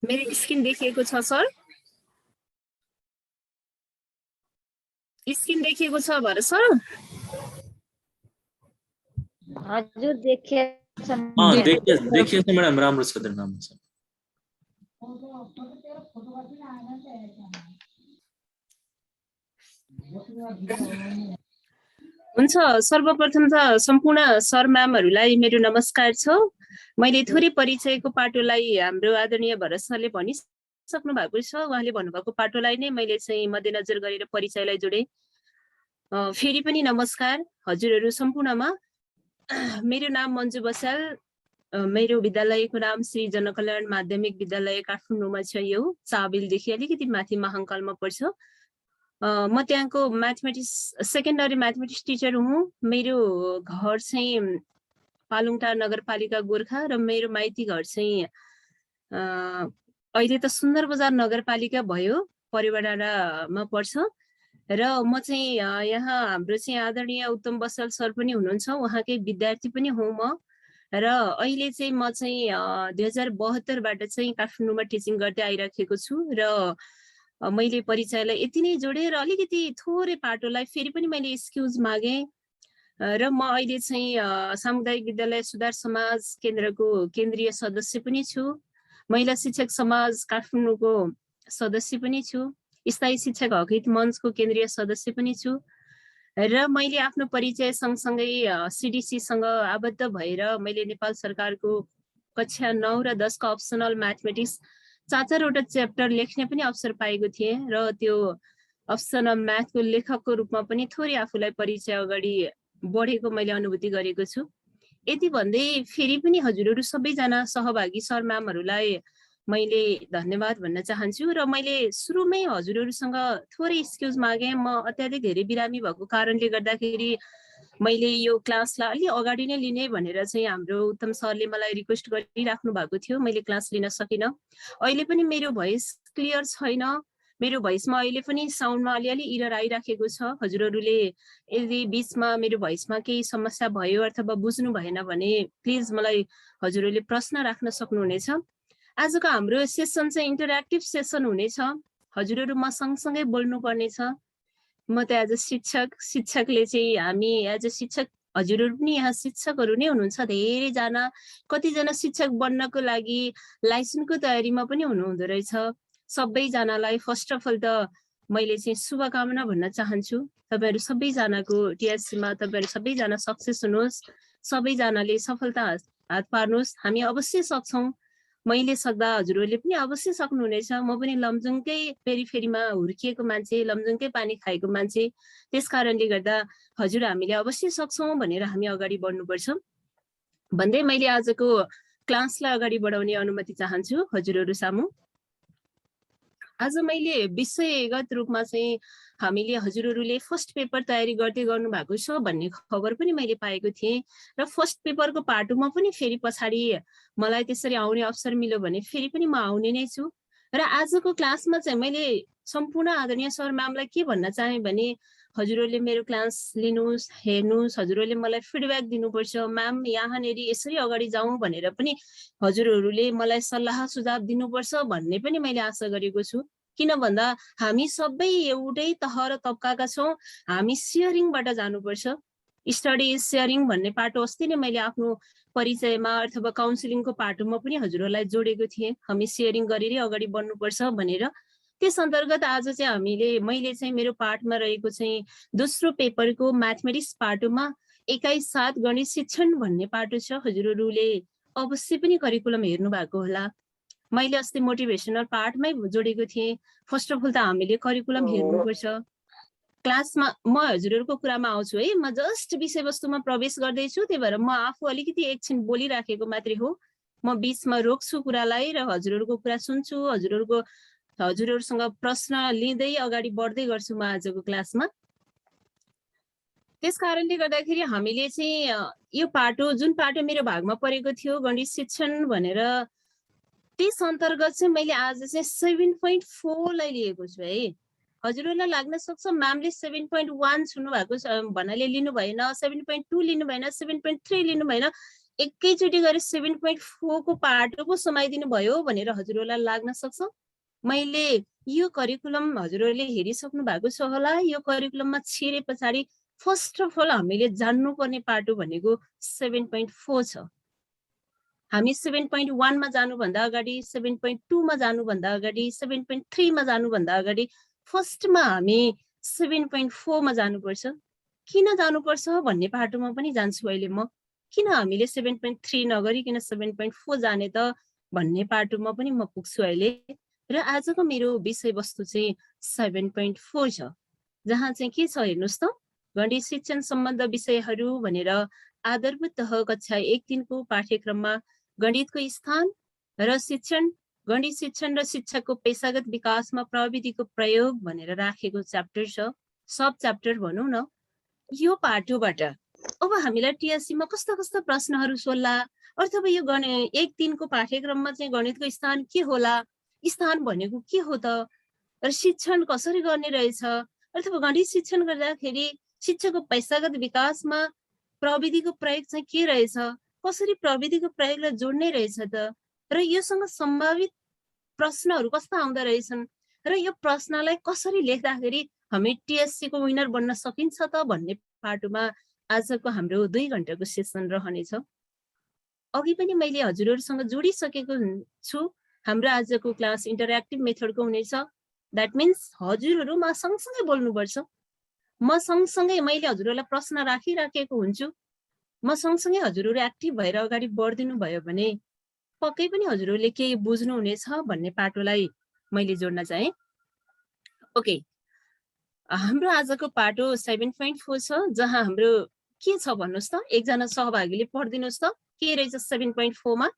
मेरो स्क्रिन देखिएको छ सर? स्क्रिन देखिएको छ भएर सर? हजुर देखिएको छ देखिएको छ म्याडम, राम्रो छ, राम्रो छ। हुन्छ, सर्वप्रथम त सम्पूर्ण सर म्यामहरूलाई मेरो नमस्कार छ। मैले थोरै परिचयको पाटोलाई हाम्रो आदरणीय भरत सरले भनिसक्नु भएको छ। उहाँले भन्नुभएको पाटोलाई नै मैले चाहिँ मध्यनजर गरेर परिचयलाई जोडे। फेरि पनि नमस्कार हजुरहरू सम्पूर्णमा। मेरो नाम मन्जु बसाल, मेरो विद्यालयको नाम श्री जनकल्याण माध्यमिक विद्यालय काठमाडौँमा छ। यो चाबिलदेखि अलिकति माथि महाङ्कालमा पर्छ। म त्यहाँको म्याथमेटिक्स सेकेन्डरी म्याथमेटिक्स टिचर हुँ। मेरो घर चाहिँ पालुङटार नगरपालिका गोर्खा र मेरो माइती घर चाहिँ अहिले त सुन्दर बजार नगरपालिका भयो, परेवा डाँडामा पर्छ। र म चाहिँ यहाँ हाम्रो चाहिँ आदरणीय उत्तम बसाल सर पनि हुनुहुन्छ, उहाँकै विद्यार्थी पनि हुँ म। र अहिले चाहिँ म चाहिँ 2072बाट चाहिँ काठमाडौँमा टिचिङ गर्दै आइराखेको छु। र मैले परिचयलाई यति नै जोडेर अलिकति थोरै पाटोलाई फेरि पनि मैले एक्सक्युज मागे। र म अहिले चाहिँ सामुदायिक विद्यालय सुधार समाज केन्द्रको केन्द्रीय सदस्य पनि छु। महिला शिक्षक समाज काठमाडौँको सदस्य पनि छु। स्थायी शिक्षक हक हित मञ्चको केन्द्रीय सदस्य पनि छु। र मैले आफ्नो परिचय सँगसँगै सिडिसीसँग आबद्ध भएर मैले नेपाल सरकारको कक्षा 9 र 10 को अप्सनल म्याथमेटिक्स 4-4वटा च्याप्टर लेख्ने पनि अवसर पाएको थिएँ। र त्यो अप्सनल म्याथको लेखकको रूपमा पनि थोरै आफूलाई परिचय अगाडि बढेको मैले अनुभूति गरेको छु। यति भन्दै फेरि पनि हजुरहरू सबैजना सहभागी सर म्यामहरूलाई मैले धन्यवाद भन्न चाहन्छु। र मैले सुरुमै हजुरहरूसँग थोरै एक्सक्युज मागेँ। म अत्याधिक धेरै बिरामी भएको कारणले गर्दाखेरि मैले यो क्लासलाई अलि अगाडि नै लिने भनेर चाहिँ हाम्रो उत्तम सरले मलाई रिक्वेस्ट गरिराख्नु भएको थियो। मैले क्लास लिन सकिनँ। अहिले पनि मेरो भोइस क्लियर छैन। मेरो भोइसमा अहिले पनि साउन्डमा अलिअलि इरर आइराखेको छ। हजुरहरूले यदि बिचमा मेरो भोइसमा केही समस्या भयो अथवा बुझ्नु भएन भने प्लिज मलाई हजुरहरूले प्रश्न राख्न सक्नुहुनेछ। आजको हाम्रो सेसन चाहिँ इन्टरेक्टिभ सेसन हुनेछ। हजुरहरू म सँगसँगै बोल्नुपर्नेछ। म त एज अ शिक्षकले चाहिँ हामी एज अ शिक्षक, हजुरहरू पनि यहाँ शिक्षकहरू नै हुनुहुन्छ धेरैजना। कतिजना शिक्षक बन्नको लागि लाइसेन्सको तयारीमा पनि हुनुहुँदो रहेछ। सबैजनालाई फर्स्ट अफ अल त मैले चाहिँ शुभकामना भन्न चाहन्छु। तपाईँहरू सबैजनाको टिएससीमा तपाईँहरू सबैजना सक्सेस हुनुहोस्, सबैजनाले सफलता हात पार्नुहोस्। हामी अवश्य सक्छौँ। मैले सक्दा हजुरहरूले पनि अवश्य सक्नुहुनेछ। म पनि लमजुङकै पेरिफेरीमा हुर्किएको मान्छे, लमजुङकै पानी खाएको मान्छे। त्यस कारणले गर्दा हजुर हामीले अवश्य सक्छौँ भनेर हामी अगाडि बढ्नुपर्छ भन्दै मैले आजको क्लासलाई अगाडि बढाउने अनुमति चाहन्छु हजुरहरू सामु। आज मैले विषयगत रूपमा चाहिँ हामीले हजुरहरूले फर्स्ट पेपर तयारी गर्दै गर्नु भएको छ भन्ने खबर पनि मैले पाएको थिएँ। र फर्स्ट पेपरको पाटोमा पनि फेरि पछाडि मलाई त्यसरी आउने अवसर मिल्यो भने फेरि पनि म आउने नै छु। र आजको क्लासमा चाहिँ मैले सम्पूर्ण आदरणीय सर म्यामलाई के भन्न चाहेँ भने हजुरहरूले मेरो क्लास लिनुहोस्, हेर्नुहोस्, हजुरहरूले मलाई फिडब्याक दिनुपर्छ। म्याम यहाँनिर यसरी अगाडि जाउँ भनेर पनि हजुरहरूले मलाई सल्लाह सुझाव दिनुपर्छ भन्ने पनि मैले आशा गरेको छु। किन भन्दा हामी सबै एउटै तह र तबकाका छौँ। हामी सेयरिङबाट जानुपर्छ। स्टडी इज सेयरिङ भन्ने पाटो अस्ति नै मैले आफ्नो परिचयमा अथवा काउन्सिलिङको पाटोमा पनि हजुरहरूलाई जोडेको थिएँ। हामी सेयरिङ गरेरै अगाडि बढ्नुपर्छ भनेर। त्यस अन्तर्गत आज चाहिँ मैले चाहिँ मेरो पाठमा रहेको चाहिँ दोस्रो पेपरको म्याथमेटिक्स पाटोमा 21/7 गणित शिक्षण भन्ने पाटो छ। हजुरहरूले अवश्य पनि करिकुलम हेर्नु भएको होला। मैले अस्ति मोटिभेसनल पार्टमै जोडेको थिएँ। फर्स्ट अफ अल त हामीले करिकुलम हेर्नुपर्छ। क्लासमा म हजुरहरूको कुरामा आउँछु है। म जस्ट विषयवस्तुमा प्रवेश गर्दैछु, त्यही भएर म आफू अलिकति एकछिन बोलिराखेको मात्रै हो। म बिचमा रोक्छु कुरालाई र हजुरहरूको कुरा सुन्छु। हजुरहरूसँग प्रश्न लिँदै अगाडि बढ्दै गर्छु म आजको क्लासमा। त्यस कारणले गर्दाखेरि हामीले चाहिँ यो पाटो, जुन पाटो मेरो भागमा परेको थियो गणित शिक्षण भनेर, त्यस अन्तर्गत चाहिँ मैले आज चाहिँ 7.4 लाई लिएको छु है। हजुरहरूलाई लाग्न सक्छ म्यामले 7.1 छुनु भएको भन्नाले लिनु भएन, 7.2 लिनु भएन, 7.3 लिनु भएन। एकैचोटि गरेर 7.4 को पाटोको समाइदिनु भयो भनेर हजुरहरूलाई लाग्न सक्छ। मैले यो करिकुलम हजुरहरूले हेरिसक्नु भएको छ होला। यो करिकुलममा छिरे पछाडि फर्स्ट अफ अल हामीले जान्नुपर्ने पाटो भनेको 7.4 छ। हामी 7.1 मा जानुभन्दा अगाडि, 7.2 मा जानुभन्दा अगाडि, 7.3 मा जानुभन्दा अगाडि फर्स्टमा हामी 7.4 मा जानुपर्छ। किन जानुपर्छ भन्ने पाटोमा पनि जान्छु अहिले म। किन हामीले 7.3 नगरिकन 7.4 जाने त भन्ने पाटोमा पनि म पुग्छु अहिले। र आजको मेरो विषयवस्तु चाहिँ 7.4 छ, जहाँ चाहिँ के छ हेर्नुहोस् त, गणित शिक्षण सम्बन्ध विषयहरू भनेर आधारभूत तह कक्षा 1-3 को पाठ्यक्रममा गणितको स्थान र शिक्षण, गणित शिक्षण र शिक्षाको पेशागत विकासमा प्रविधिको प्रयोग भनेर राखेको च्याप्टर छ, सब च्याप्टर भनौँ न। यो पाठोबाट अब हामीलाई टीएससी मा कस्ता कस्ता प्रश्नहरू सोध्ला, अथवा यो 1-3 को पाठ्यक्रममा चाहिँ गणितको स्थान के होला, स्थान भनेको के हो त, र शिक्षण कसरी गर्ने रहेछ, अथवा गणित शिक्षण गर्दाखेरि शिक्षाको पेशागत विकासमा प्रविधिको प्रयोग चाहिँ के रहेछ, कसरी प्रविधिको प्रयोगलाई जोड्ने रहेछ त, र योसँग सम्भावित प्रश्नहरू कस्ता आउँदा रहेछन्, र यो प्रश्नलाई कसरी लेख्दाखेरि हामी टीएससी को विनर बन्न सकिन्छ त भन्ने पाटोमा आजको हाम्रो 2 घण्टाको सेसन रहनेछ। अघि पनि मैले हजुरहरूसँग जोडिसकेको छु। हाम्रो आजको क्लास इन्टरेक्टिभ मेथडको हुनेछ। द्याट मिन्स हजुरहरू म सँगसँगै बोल्नुपर्छ। म सँगसँगै मैले हजुरहरूलाई प्रश्न राखिराखेको हुन्छु। म सँगसँगै हजुरहरू एक्टिभ भएर अगाडि बढ्दिनु भयो भने पक्कै पनि हजुरहरूले केही बुझ्नुहुनेछ भन्ने पाटोलाई मैले जोड्न चाहे। ओके, हाम्रो आजको पाटो 7.4 छ, जहाँ हाम्रो के छ भन्नुहोस् त, एकजना सहभागीले पढिदिनुहोस् त, के रहेछ 7.4 मा?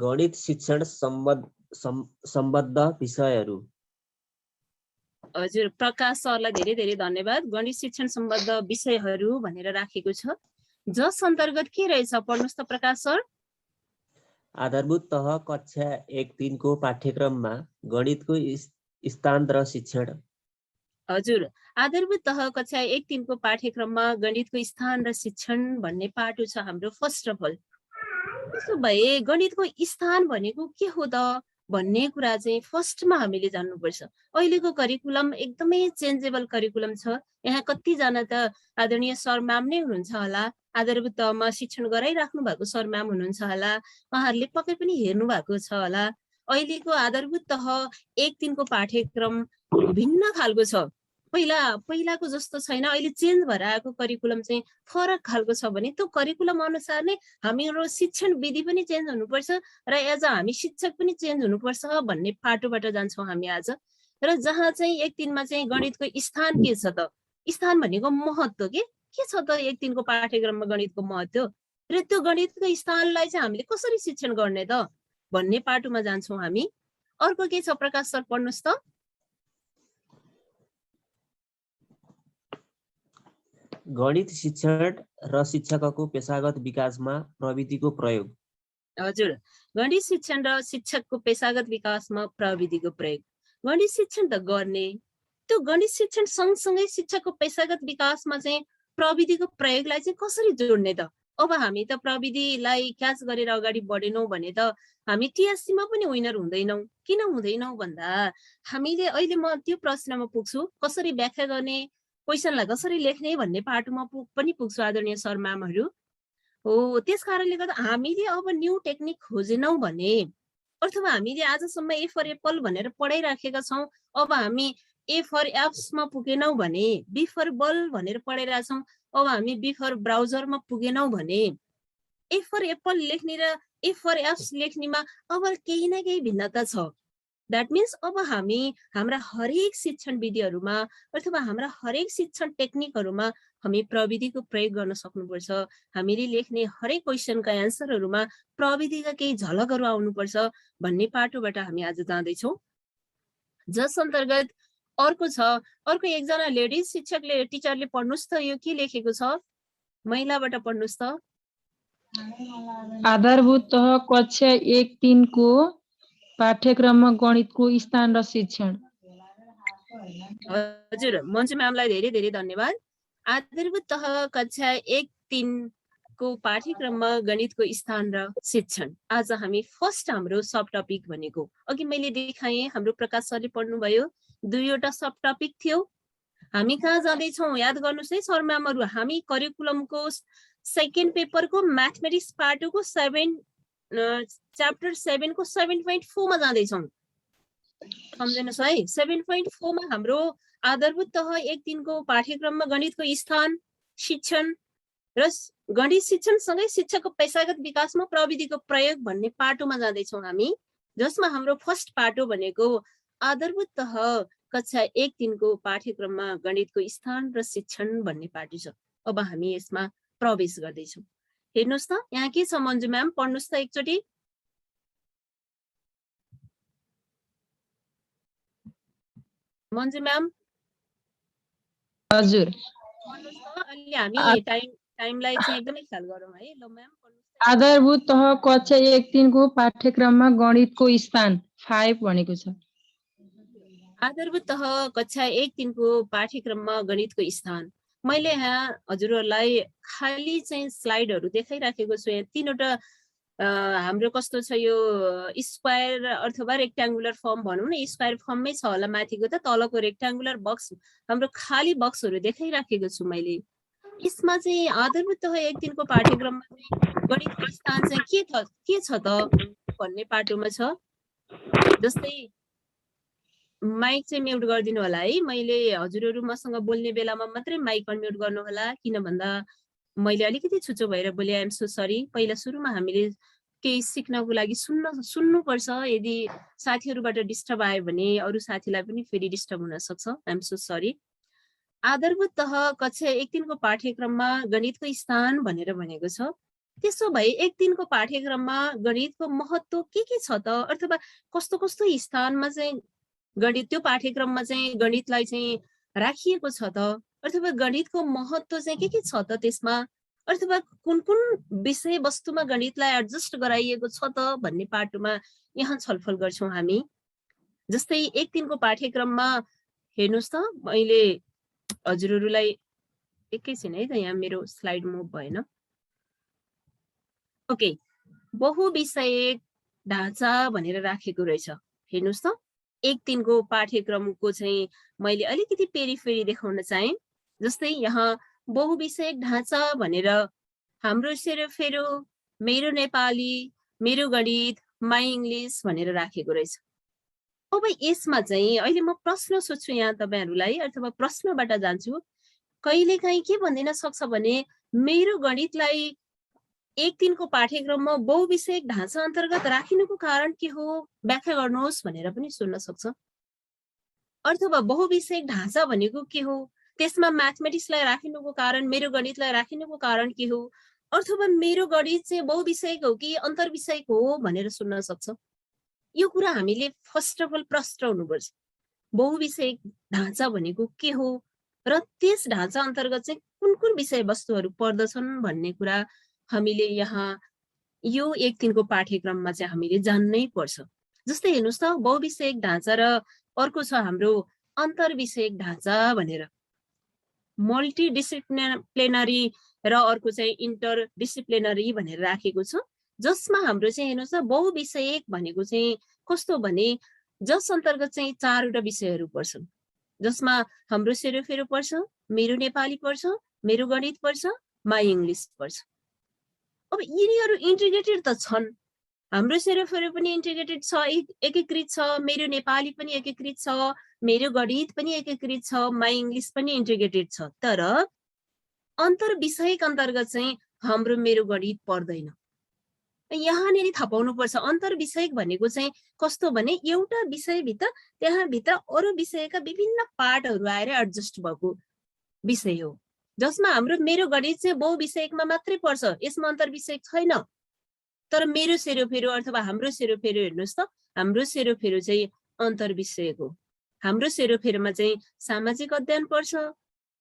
गणित शिक्षण सम्बद्ध विषयहरू। हजुर, प्रकाश सरलाई धेरै धेरै धन्यवाद। गणित शिक्षण सम्बद्ध विषयहरू भनेर राखेको छ, जस अन्तर्गत के रहेछ पढ्नुहोस् त प्रकाश सर। आधारभूत तह कक्षा 1-3 को पाठ्यक्रममा गणितको स्थान र शिक्षण। हजुर, आधारभूत तह कक्षा 1-3 को पाठ्यक्रममा गणितको स्थान र शिक्षण भन्ने पाठो छ हाम्रो फर्स्ट अफ अल। त्यसो भए गणितको स्थान भनेको के हो त भन्ने कुरा चाहिँ फर्स्टमा हामीले जान्नुपर्छ। अहिलेको करिकुलम एकदमै चेन्जेबल करिकुलम छ। यहाँ कतिजना त आदरणीय सर म्याम नै हुनुहुन्छ होला, आधारभूत तहमा शिक्षण गराइराख्नु भएको सर म्याम हुनुहुन्छ होला, उहाँहरूले पक्कै पनि हेर्नु भएको छ होला। अहिलेको आधारभूत तह 1-3 को पाठ्यक्रम भिन्न खालको छ। पहिलाको जस्तो छैन। अहिले चेन्ज भएर आएको करिकुलम चाहिँ फरक खालको छ भने त्यो करिकुलम अनुसार नै हाम्रो शिक्षण विधि पनि चेन्ज हुनुपर्छ र एज हामी शिक्षक पनि चेन्ज हुनुपर्छ भन्ने पाटोबाट जान्छौँ हामी आज। र जहाँ चाहिँ 1-3 मा चाहिँ गणितको स्थान के छ त, स्थान भनेको महत्त्व के छ त 1-3 को पाठ्यक्रममा गणितको महत्त्व, र त्यो गणितको स्थानलाई चाहिँ हामीले कसरी शिक्षण गर्ने त भन्ने पाटोमा जान्छौँ हामी। अर्को के छ प्रकाश सर पढ्नुहोस् त। गणित शिक्षण र शिक्षकको पेशागत विकासमा प्रविधिको प्रयोग। हजुर, गणित शिक्षण र शिक्षकको पेशागत विकासमा प्रविधिको प्रयोग। गणित शिक्षण त गर्ने, त्यो गणित शिक्षण सँगसँगै शिक्षकको पेशागत विकासमा चाहिँ प्रविधिको प्रयोगलाई चाहिँ कसरी जोड्ने त। अब हामी त प्रविधिलाई क्याच गरेर अगाडि बढेनौँ भने त हामी टीएससीमा पनि विनर हुँदैनौँ। किन हुँदैनौँ भन्दा हामीले अहिले म त्यो प्रश्नमा पुग्छु, कसरी व्याख्या गर्ने, क्वेसनलाई कसरी लेख्ने भन्ने पाटोमा पनि पुग्छु आदरणीय सर म्यामहरू हो। त्यस कारणले गर्दा हामीले अब न्यू टेक्निक खोजेनौँ भने, अथवा हामीले आजसम्म ए फर एप्पल भनेर पढाइराखेका छौँ, अब हामी ए फर एप्समा पुगेनौँ भने, बी फर बल भनेर पढाइरहेछौँ, अब हामी बी फर ब्राउजरमा पुगेनौँ भने ए फर एप्पल लेख्ने र ए फर एप्स लेख्नेमा अब केही न केही भिन्नता छ। द्याट मिन्स अब हामी हाम्रा हरेक शिक्षण विधिहरूमा अथवा हाम्रा हरेक शिक्षण टेक्निकहरूमा हामी प्रविधिको प्रयोग गर्न सक्नुपर्छ। हामीले लेख्ने हरेक क्वेसनका एन्सरहरूमा प्रविधिका केही झलकहरू आउनुपर्छ भन्ने पाटोबाट हामी आज जाँदैछौँ। जस अन्तर्गत अर्को छ, अर्को एकजना लेडिज शिक्षकले टिचरले पढ्नुहोस् त, यो के लेखेको छ, महिलाबाट पढ्नुहोस् त। आधारभूत तह कक्षा 1-3 को पाठ्यक्रममा गणितको स्थान र शिक्षण। हजुर, मन्जु म्यामलाई धेरै धेरै धन्यवाद। आधारभूत तह कक्षा 1-3 को पाठ्यक्रममा गणितको स्थान र शिक्षण। आज हामी फर्स्ट हाम्रो सब टपिक भनेको, अघि मैले देखाएँ हाम्रो प्रकाश सरले पढ्नुभयो, 2वटा सब टपिक थियो। हामी कहाँ जाँदैछौँ याद गर्नुहोस् है सर म्यामहरू, हामी करिकुलमको सेकेन्ड पेपरको म्याथमेटिक्स पार्ट 2 को च्याप्टर 7 को 7.4 मा जाँदैछौँ। सम्झिनुहोस् है, 7.4 मा हाम्रो आधारभूत तह 1-3 को पाठ्यक्रममा गणितको स्थान, शिक्षण र गणित शिक्षण सँगै शिक्षाको पेशागत विकासमा प्रविधिको प्रयोग भन्ने पाटोमा जाँदैछौँ हामी, जसमा हाम्रो फर्स्ट पाटो भनेको आधारभूत तह कक्षा 1-3 को पाठ्यक्रममा गणितको स्थान र शिक्षण भन्ने पाटो छ। अब हामी यसमा प्रवेश गर्दैछौँ। हेर्नुहोस् त यहाँ के छ मन्जु म्याम, पढ्नुहोस् त एकचोटि। मन्जु म्याम हजुर। पढ्नुहोस् त, अहिले हामी टाइमलाई चाहिँ एकदमै ख्याल गरौँ है। ल म्याम पढ्नुहोस्। आधारभूत तह कक्षा 1-3 को पाठ्यक्रममा गणितको स्थान 5 भनेको छ। आधारभूत तह कक्षा 1-3 को पाठ्यक्रममा गणितको स्थान। मैले यहाँ हजुरहरूलाई खाली चाहिँ स्लाइडहरू देखाइराखेको छु। यहाँ 3वटा हाम्रो कस्तो छ, यो स्क्वायर अथवा रेक्ट्याङ्गुलर फर्म भनौँ न, स्क्वायर फर्ममै छ होला माथिको त, तलको रेक्ट्याङ्गुलर बक्स हाम्रो खाली बक्सहरू देखाइराखेको छु मैले। यसमा चाहिँ आधारभूत तह 1-3 को पाठ्यक्रममा चाहिँ गणितको स्थान चाहिँ के छ त भन्ने पाटोमा छ। जस्तै माइक चाहिँ म्युट गरिदिनु होला है, मैले हजुरहरू मसँग बोल्ने बेलामा मात्रै माइक अनम्युट गर्नु होला, किन भन्दा मैले अलिकति छुचो भएर बोले, आइएम सो सरी। पहिला सुरुमा हामीले केही सिक्नको लागि सुन्नुपर्छ। यदि साथीहरूबाट डिस्टर्ब आयो भने अरू साथीलाई पनि फेरि डिस्टर्ब हुन सक्छ, आइएम सो सरी। आधारभूत तह कक्षा 1-3 को पाठ्यक्रममा गणितको स्थान भनेर भनेको छ। त्यसो भए 1-3 को पाठ्यक्रममा गणितको महत्त्व के छ त, अथवा कस्तो कस्तो स्थानमा चाहिँ गणित, त्यो पाठ्यक्रममा चाहिँ गणितलाई चाहिँ राखिएको छ त, अथवा गणितको महत्त्व चाहिँ के छ त त्यसमा, अथवा कुन कुन विषय वस्तुमा गणितलाई एडजस्ट गराइएको छ त भन्ने पाटोमा यहाँ छलफल गर्छौँ हामी। जस्तै 1-3 को पाठ्यक्रममा हेर्नुहोस् त, मैले हजुरहरूलाई एकैछिन है त, यहाँ मेरो स्लाइड मुभ भएन। ओके, बहुविषयक ढाँचा भनेर राखेको रहेछ। हेर्नुहोस् त, 1-3 को पाठ्यक्रमको चाहिँ मैले अलिकति पेरिफेरी देखाउन चाहेँ। जस्तै यहाँ बहुविषयक ढाँचा भनेर हाम्रो सेरोफेरो, मेरो नेपाली, मेरो गणित, माई इङ्ग्लिस भनेर राखेको रहेछ। अब यसमा चाहिँ अहिले म प्रश्न सोध्छु यहाँ तपाईहरूलाई, अथवा प्रश्नबाट जान्छु। कहिलेकाहीँ के भनिदिन सक्छ भने मेरो गणितलाई 1-3 को पाठ्यक्रममा बहुविषयक ढाँचा अन्तर्गत राखिनुको कारण के हो व्याख्या गर्नुहोस् भनेर पनि सोध्न सक्छ। अथवा बहुविषयक ढाँचा भनेको के हो, त्यसमा म्याथमेटिक्सलाई राखिनुको कारण, मेरो गणितलाई राखिनुको कारण के हो, अथवा मेरो गणित चाहिँ बहुविषयक हो कि अन्तर्विषयक हो भनेर सोध्न सक्छ। यो कुरा हामीले फर्स्ट अफ अल प्रष्ट हुनुपर्छ। बहुविषयक ढाँचा भनेको के हो र त्यस ढाँचा अन्तर्गत चाहिँ कुन कुन विषयवस्तुहरू पर्दछन् भन्ने कुरा हामीले यहाँ यो 1-3 को पाठ्यक्रममा चाहिँ हामीले जान्नै पर्छ। जस्तै हेर्नुहोस् त, बहुविषयक ढाँचा र अर्को छ हाम्रो अन्तर्विषयक ढाँचा भनेर, मल्टिडिसिप्लिनरी र अर्को चाहिँ इन्टरडिसिप्लिनरी भनेर राखेको छ। जसमा हाम्रो चाहिँ हेर्नुहोस् त, बहुविषयक भनेको चाहिँ कस्तो भने जस अन्तर्गत चाहिँ 4वटा विषयहरू पर्छन्, जसमा हाम्रो सेरोफेरो पर्छ, मेरो नेपाली पर्छ, मेरो गणित पर्छ, माई इङ्ग्लिस पर्छ। अब यिनीहरू इन्टिग्रेटेड त छन्, हाम्रो सेरोफेरो पनि इन्टिग्रेटेड छ, एकीकृत छ, मेरो नेपाली पनि एकीकृत छ, मेरो गणित पनि एकीकृत छ, माई इङ्ग्लिस पनि इन्टिग्रेटेड छ। तर अन्तर्विषयक अन्तर्गत चाहिँ हाम्रो मेरो गणित पर्दैन। यहाँनिर थाहा पाउनुपर्छ, अन्तर्विषयक भनेको चाहिँ कस्तो भने एउटा विषयभित्र त्यहाँभित्र अरू विषयका विभिन्न पार्टहरू आएर एडजस्ट भएको विषय हो, जसमा हाम्रो मेरो गणित चाहिँ बहुविषयकमा मात्रै पर्छ, यसमा अन्तर्विषयक छैन। तर मेरो सेरोफेरो अथवा हाम्रो सेरोफेरो हेर्नुहोस् त, हाम्रो सेरोफेरो चाहिँ अन्तर्विषयक हो। हाम्रो सेरोफेरोमा चाहिँ सामाजिक अध्ययन पर्छ,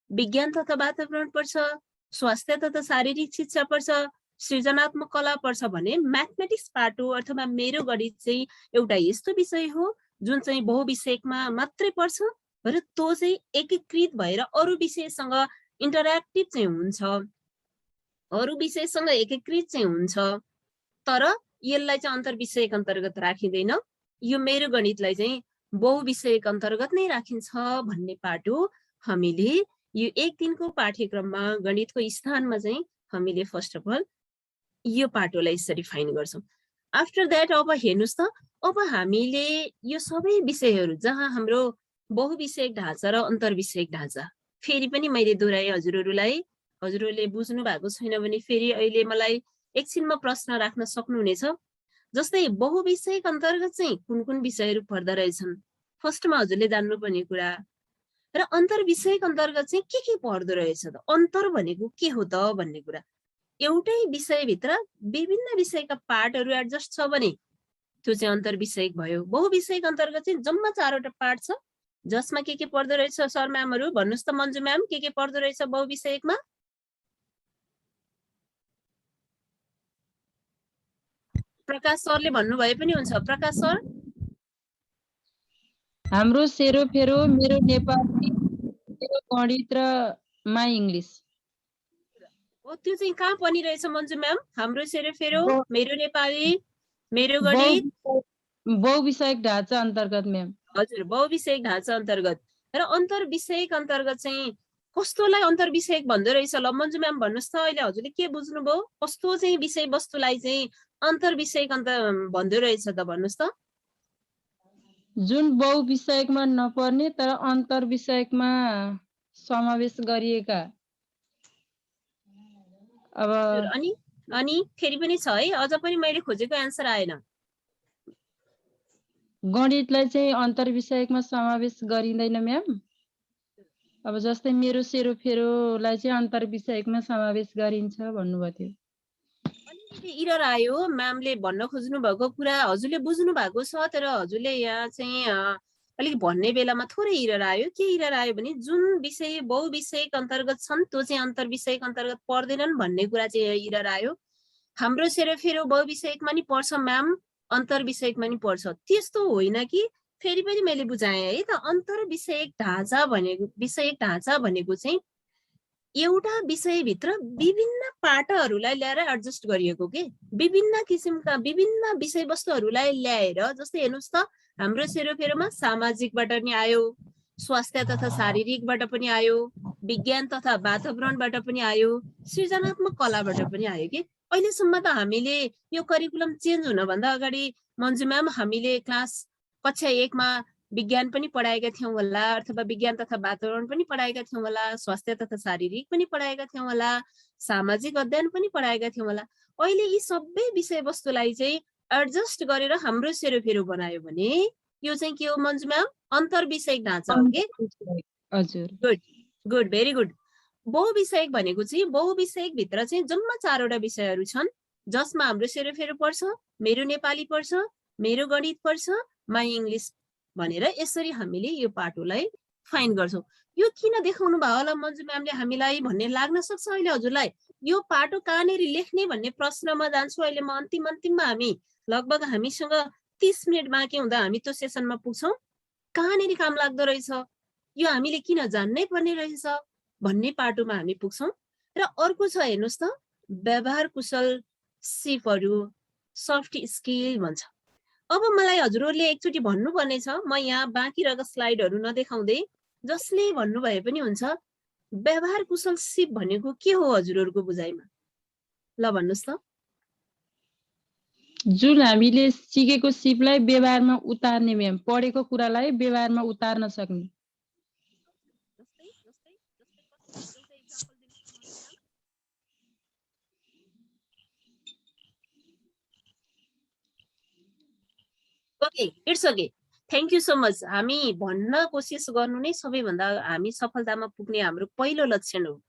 विज्ञान तथा वातावरण पर्छ, स्वास्थ्य तथा शारीरिक शिक्षा पर्छ, सृजनात्मक कला पर्छ भने म्याथमेटिक्स पार्ट हो अथवा मेरो गणित चाहिँ एउटा यस्तो विषय हो जुन चाहिँ बहुविषयकमा मात्रै पर्छ र त्यो चाहिँ एकीकृत भएर अरू विषयसँग इन्टरेक्टिभ चाहिँ हुन्छ, अरू विषयसँग एकीकृत चाहिँ हुन्छ, तर यसलाई चाहिँ अन्तर्विषयक अन्तर्गत राखिँदैन। यो मेरो गणितलाई चाहिँ बहुविषयक अन्तर्गत नै राखिन्छ भन्ने पाटो हामीले यो 1 दिनको पाठ्यक्रममा गणितको स्थानमा चाहिँ हामीले फर्स्ट अफ अल यो पाटोलाई यसरी फाइन गर्छौँ। आफ्टर द्याट अब हेर्नुहोस् त, अब हामीले यो सबै विषयहरू जहाँ हाम्रो बहुविषयक ढाँचा र अन्तर्विषयक ढाँचा, फेरि पनि मैले दोहोऱ्याएँ हजुरहरूलाई, हजुरहरूले बुझ्नु भएको छैन भने फेरि अहिले मलाई एकछिनमा प्रश्न राख्न सक्नुहुनेछ। जस्तै बहुविषयक अन्तर्गत चाहिँ कुन कुन विषयहरू पर्दो रहेछन्, फर्स्टमा हजुरले जान्नुपर्ने कुरा, र अन्तर्विषयक अन्तर्गत चाहिँ के पर्दो रहेछ त, अन्तर भनेको के हो त भन्ने कुरा। एउटै विषयभित्र विभिन्न विषयका पार्टहरू एडजस्ट छ भने त्यो चाहिँ अन्तर्विषयक भयो। बहुविषयक अन्तर्गत चाहिँ जम्मा 4वटा पार्ट छ जसमा के पर्दो रहेछ सर म्यामहरू भन्नुहोस् त, मन्जु म्याम के पर्दो रहेछ बहुविषयकमा? प्रकाश सरले भन्नुभए पनि हुन्छ। प्रकाश सर? हाम्रो सेरोफेरो, मेरो नेपाली, मेरो गणित र माई इङ्ग्लिस। त्यो चाहिँ कहाँ पनि रहेछ मन्जु म्याम? हाम्रो सेरोफेरो, मेरो नेपाली, मेरो गणित बहुविषयक ढाँचा अन्तर्गत म्याम। हजुर, बहुविषयक ढाँचा अन्तर्गत। र अन्तर्विषयक अन्तर्गत चाहिँ कस्तोलाई अन्तर्विषयक भन्दो रहेछ ल मन्जु म्याम भन्नुहोस् त, अहिले हजुरले के बुझ्नुभयो? कस्तो चाहिँ विषयवस्तुलाई चाहिँ अन्तर्विषयक भन्दो रहेछ त भन्नुहोस् त? जुन बहुविषयकमा नपर्ने तर अन्तर्विषयकमा समावेश गरिएका। अब अनि फेरि पनि छ है, अझ पनि मैले खोजेको एन्सर आएन। गणितलाई चाहिँ अन्तर्विषयकमा समावेश गरिँदैन म्याम। अब जस्तै मेरो सेरोफेरोलाई चाहिँ अन्तर्विषयकमा समावेश गरिन्छ भन्नुभएको थियो। अलिकति इरर आयो म्यामले भन्न खोज्नु भएको कुरा, हजुरले बुझ्नु भएको छ, तर हजुरले यहाँ चाहिँ अलिक भन्ने बेलामा थोरै इरर आयो। के इरर आयो भने जुन विषय बहुविषयक अन्तर्गत छन् त्यो चाहिँ अन्तर्विषयक अन्तर्गत पर्दैनन् भन्ने कुरा चाहिँ इरर आयो। हाम्रो सेरोफेरो बहुविषयकमा नि पर्छ म्याम, अन्तर्विषयकमा नि पर्छ, त्यस्तो होइन कि। फेरि पनि मैले बुझाएँ है त, अन्तर्विषयक ढाँचा भनेको चाहिँ एउटा विषयभित्र विभिन्न पाटहरूलाई ल्याएर एडजस्ट गरिएको के, विभिन्न किसिमका विभिन्न विषयवस्तुहरूलाई ल्याएर। जस्तै हेर्नुहोस् त, हाम्रो सेरोफेरोमा सामाजिकबाट नि आयो, स्वास्थ्य तथा शारीरिकबाट पनि आयो, विज्ञान तथा वातावरणबाट पनि आयो, सृजनात्मक कलाबाट पनि आयो कि। अहिलेसम्म त हामीले यो करिकुलम चेन्ज हुनभन्दा अगाडि मन्जु म्याम हामीले कक्षा 1 मा विज्ञान पनि पढाएका थियौँ होला, अथवा विज्ञान तथा वातावरण पनि पढाएका थियौँ होला, स्वास्थ्य तथा शारीरिक पनि पढाएका थियौँ होला, सामाजिक अध्ययन पनि पढाएका थियौँ होला। अहिले यी सबै विषयवस्तुलाई चाहिँ एडजस्ट गरेर हाम्रो सेरोफेरो बनायो भने यो चाहिँ के हो मन्जु म्याम? अन्तर्विषयक ढाँचा हो के? हजुर, गुड, भेरी गुड। बहुविषयक भनेको चाहिँ बहुविषयक भित्र चाहिँ जम्मा 4वटा विषयहरू छन् जसमा हाम्रो सेरोफेरो पर्छ, मेरो नेपाली पर्छ, मेरो गणित पर्छ, माई इङ्ग्लिस भनेर यसरी हामीले यो पाटोलाई फाइन गर्छौँ। यो किन देखाउनु भयो होला मन्जु म्यामले हामीलाई भन्ने लाग्न सक्छ अहिले हजुरलाई। यो पाटो कहाँनिर लेख्ने भन्ने प्रश्नमा जान्छु अहिले म। अन्तिममा लगभग हामीसँग 30 मिनट बाँकी हुँदा हामी त्यो सेसनमा पुग्छौँ। कहाँनिर काम लाग्दो रहेछ, यो हामीले किन जान्नै पर्ने रहेछ भन्ने पाटोमा हामी पुग्छौँ। र अर्को छ हेर्नुहोस् त, व्यवहार कुशल सिपहरू, सफ्ट स्किल भन्छ। अब मलाई हजुरहरूले एकचोटि भन्नुपर्ने छ, म यहाँ बाँकी रहेको स्लाइडहरू नदेखाउँदै जसले भन्नुभए पनि हुन्छ, व्यवहार कुशल सिप भनेको के हो हजुरहरूको बुझाइमा? ल भन्नुहोस् त। जुन हामीले सिकेको सिपलाई व्यवहारमा उतार्ने म्याम, पढेको कुरालाई व्यवहारमा उतार्न सक्ने। Okay, it's okay, thank you so much. हामी भन्न कोसिस गर्नु नै सबैभन्दा हामी सफलतामा पुग्ने हाम्रो पहिलो लक्षण हो।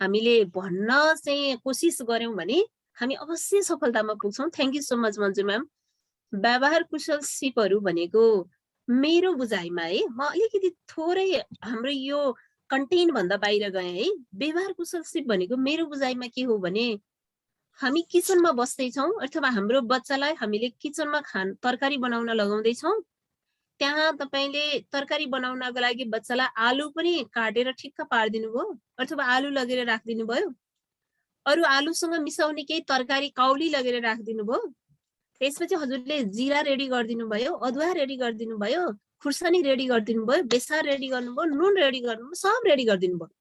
हामीले भन्न चाहिँ कोसिस गर्यौँ भने हामी अवश्य सफलतामा पुग्छौँ। Thank you so much Manju ma'am. व्यवहार कुशल सिपहरू भनेको मेरो बुझाइमा है, म अलिकति थोरै हाम्रो यो कन्टेन्ट भन्दा बाहिर गएँ है। व्यवहार कुशल सिप भनेको मेरो बुझाइमा के हो भने हामी किचनमा बस्दैछौँ अथवा हाम्रो बच्चालाई हामीले किचनमा तरकारी बनाउन लगाउँदैछौँ। त्यहाँ तपाईले तरकारी बनाउनको लागि बच्चालाई आलु पनि काटेर ठिक्क पारिदिनु भयो अथवा आलु लगेर राखिदिनु भयो। अरु आलुसँग मिसाउने केही तरकारी काउली लगेर राखिदिनु भयो। त्यसपछि हजुरले जिरा रेडी गरिदिनु भयो, अदुवा रेडी गरिदिनु भयो, खुर्सानी रेडी गरिदिनु भयो, बेसार रेडी गर्नुभयो, नुन रेडी गर्नुभयो, सब रेडी गरिदिनु भयो।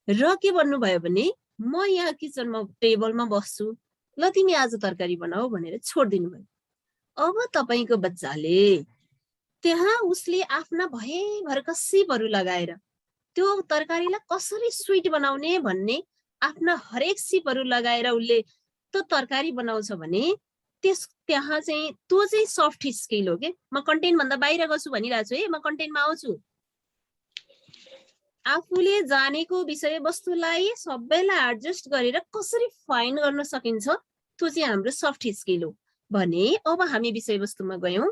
र के भन्नुभयो भने म यहाँ किचनमा टेबलमा बस्छु, ल तिमी आज तरकारी बनाऊ भनेर छोडिदिनु भयो। अब तपाईको बच्चाले त्यहाँ उसले आफ्ना भएभरका सिपहरू लगाएर त्यो तरकारीलाई कसरी स्वीट बनाउने भन्ने आफ्ना हरेक सिपहरू लगाएर उसले त्यो तरकारी बनाउँछ भने त्यहाँ चाहिँ त्यो चाहिँ सफ्ट स्किल हो के। म कन्टेन्ट भन्दा बाहिर गर्छु भनिरहेको छु है, म कन्टेन्टमा आउँछु। आफूले जानेको विषयवस्तुलाई सबैलाई एडजस्ट गरेर कसरी फाइन गर्न सकिन्छ त्यो चाहिँ हाम्रो सफ्ट स्किल हो भने अब हामी विषयवस्तुमा गयौं।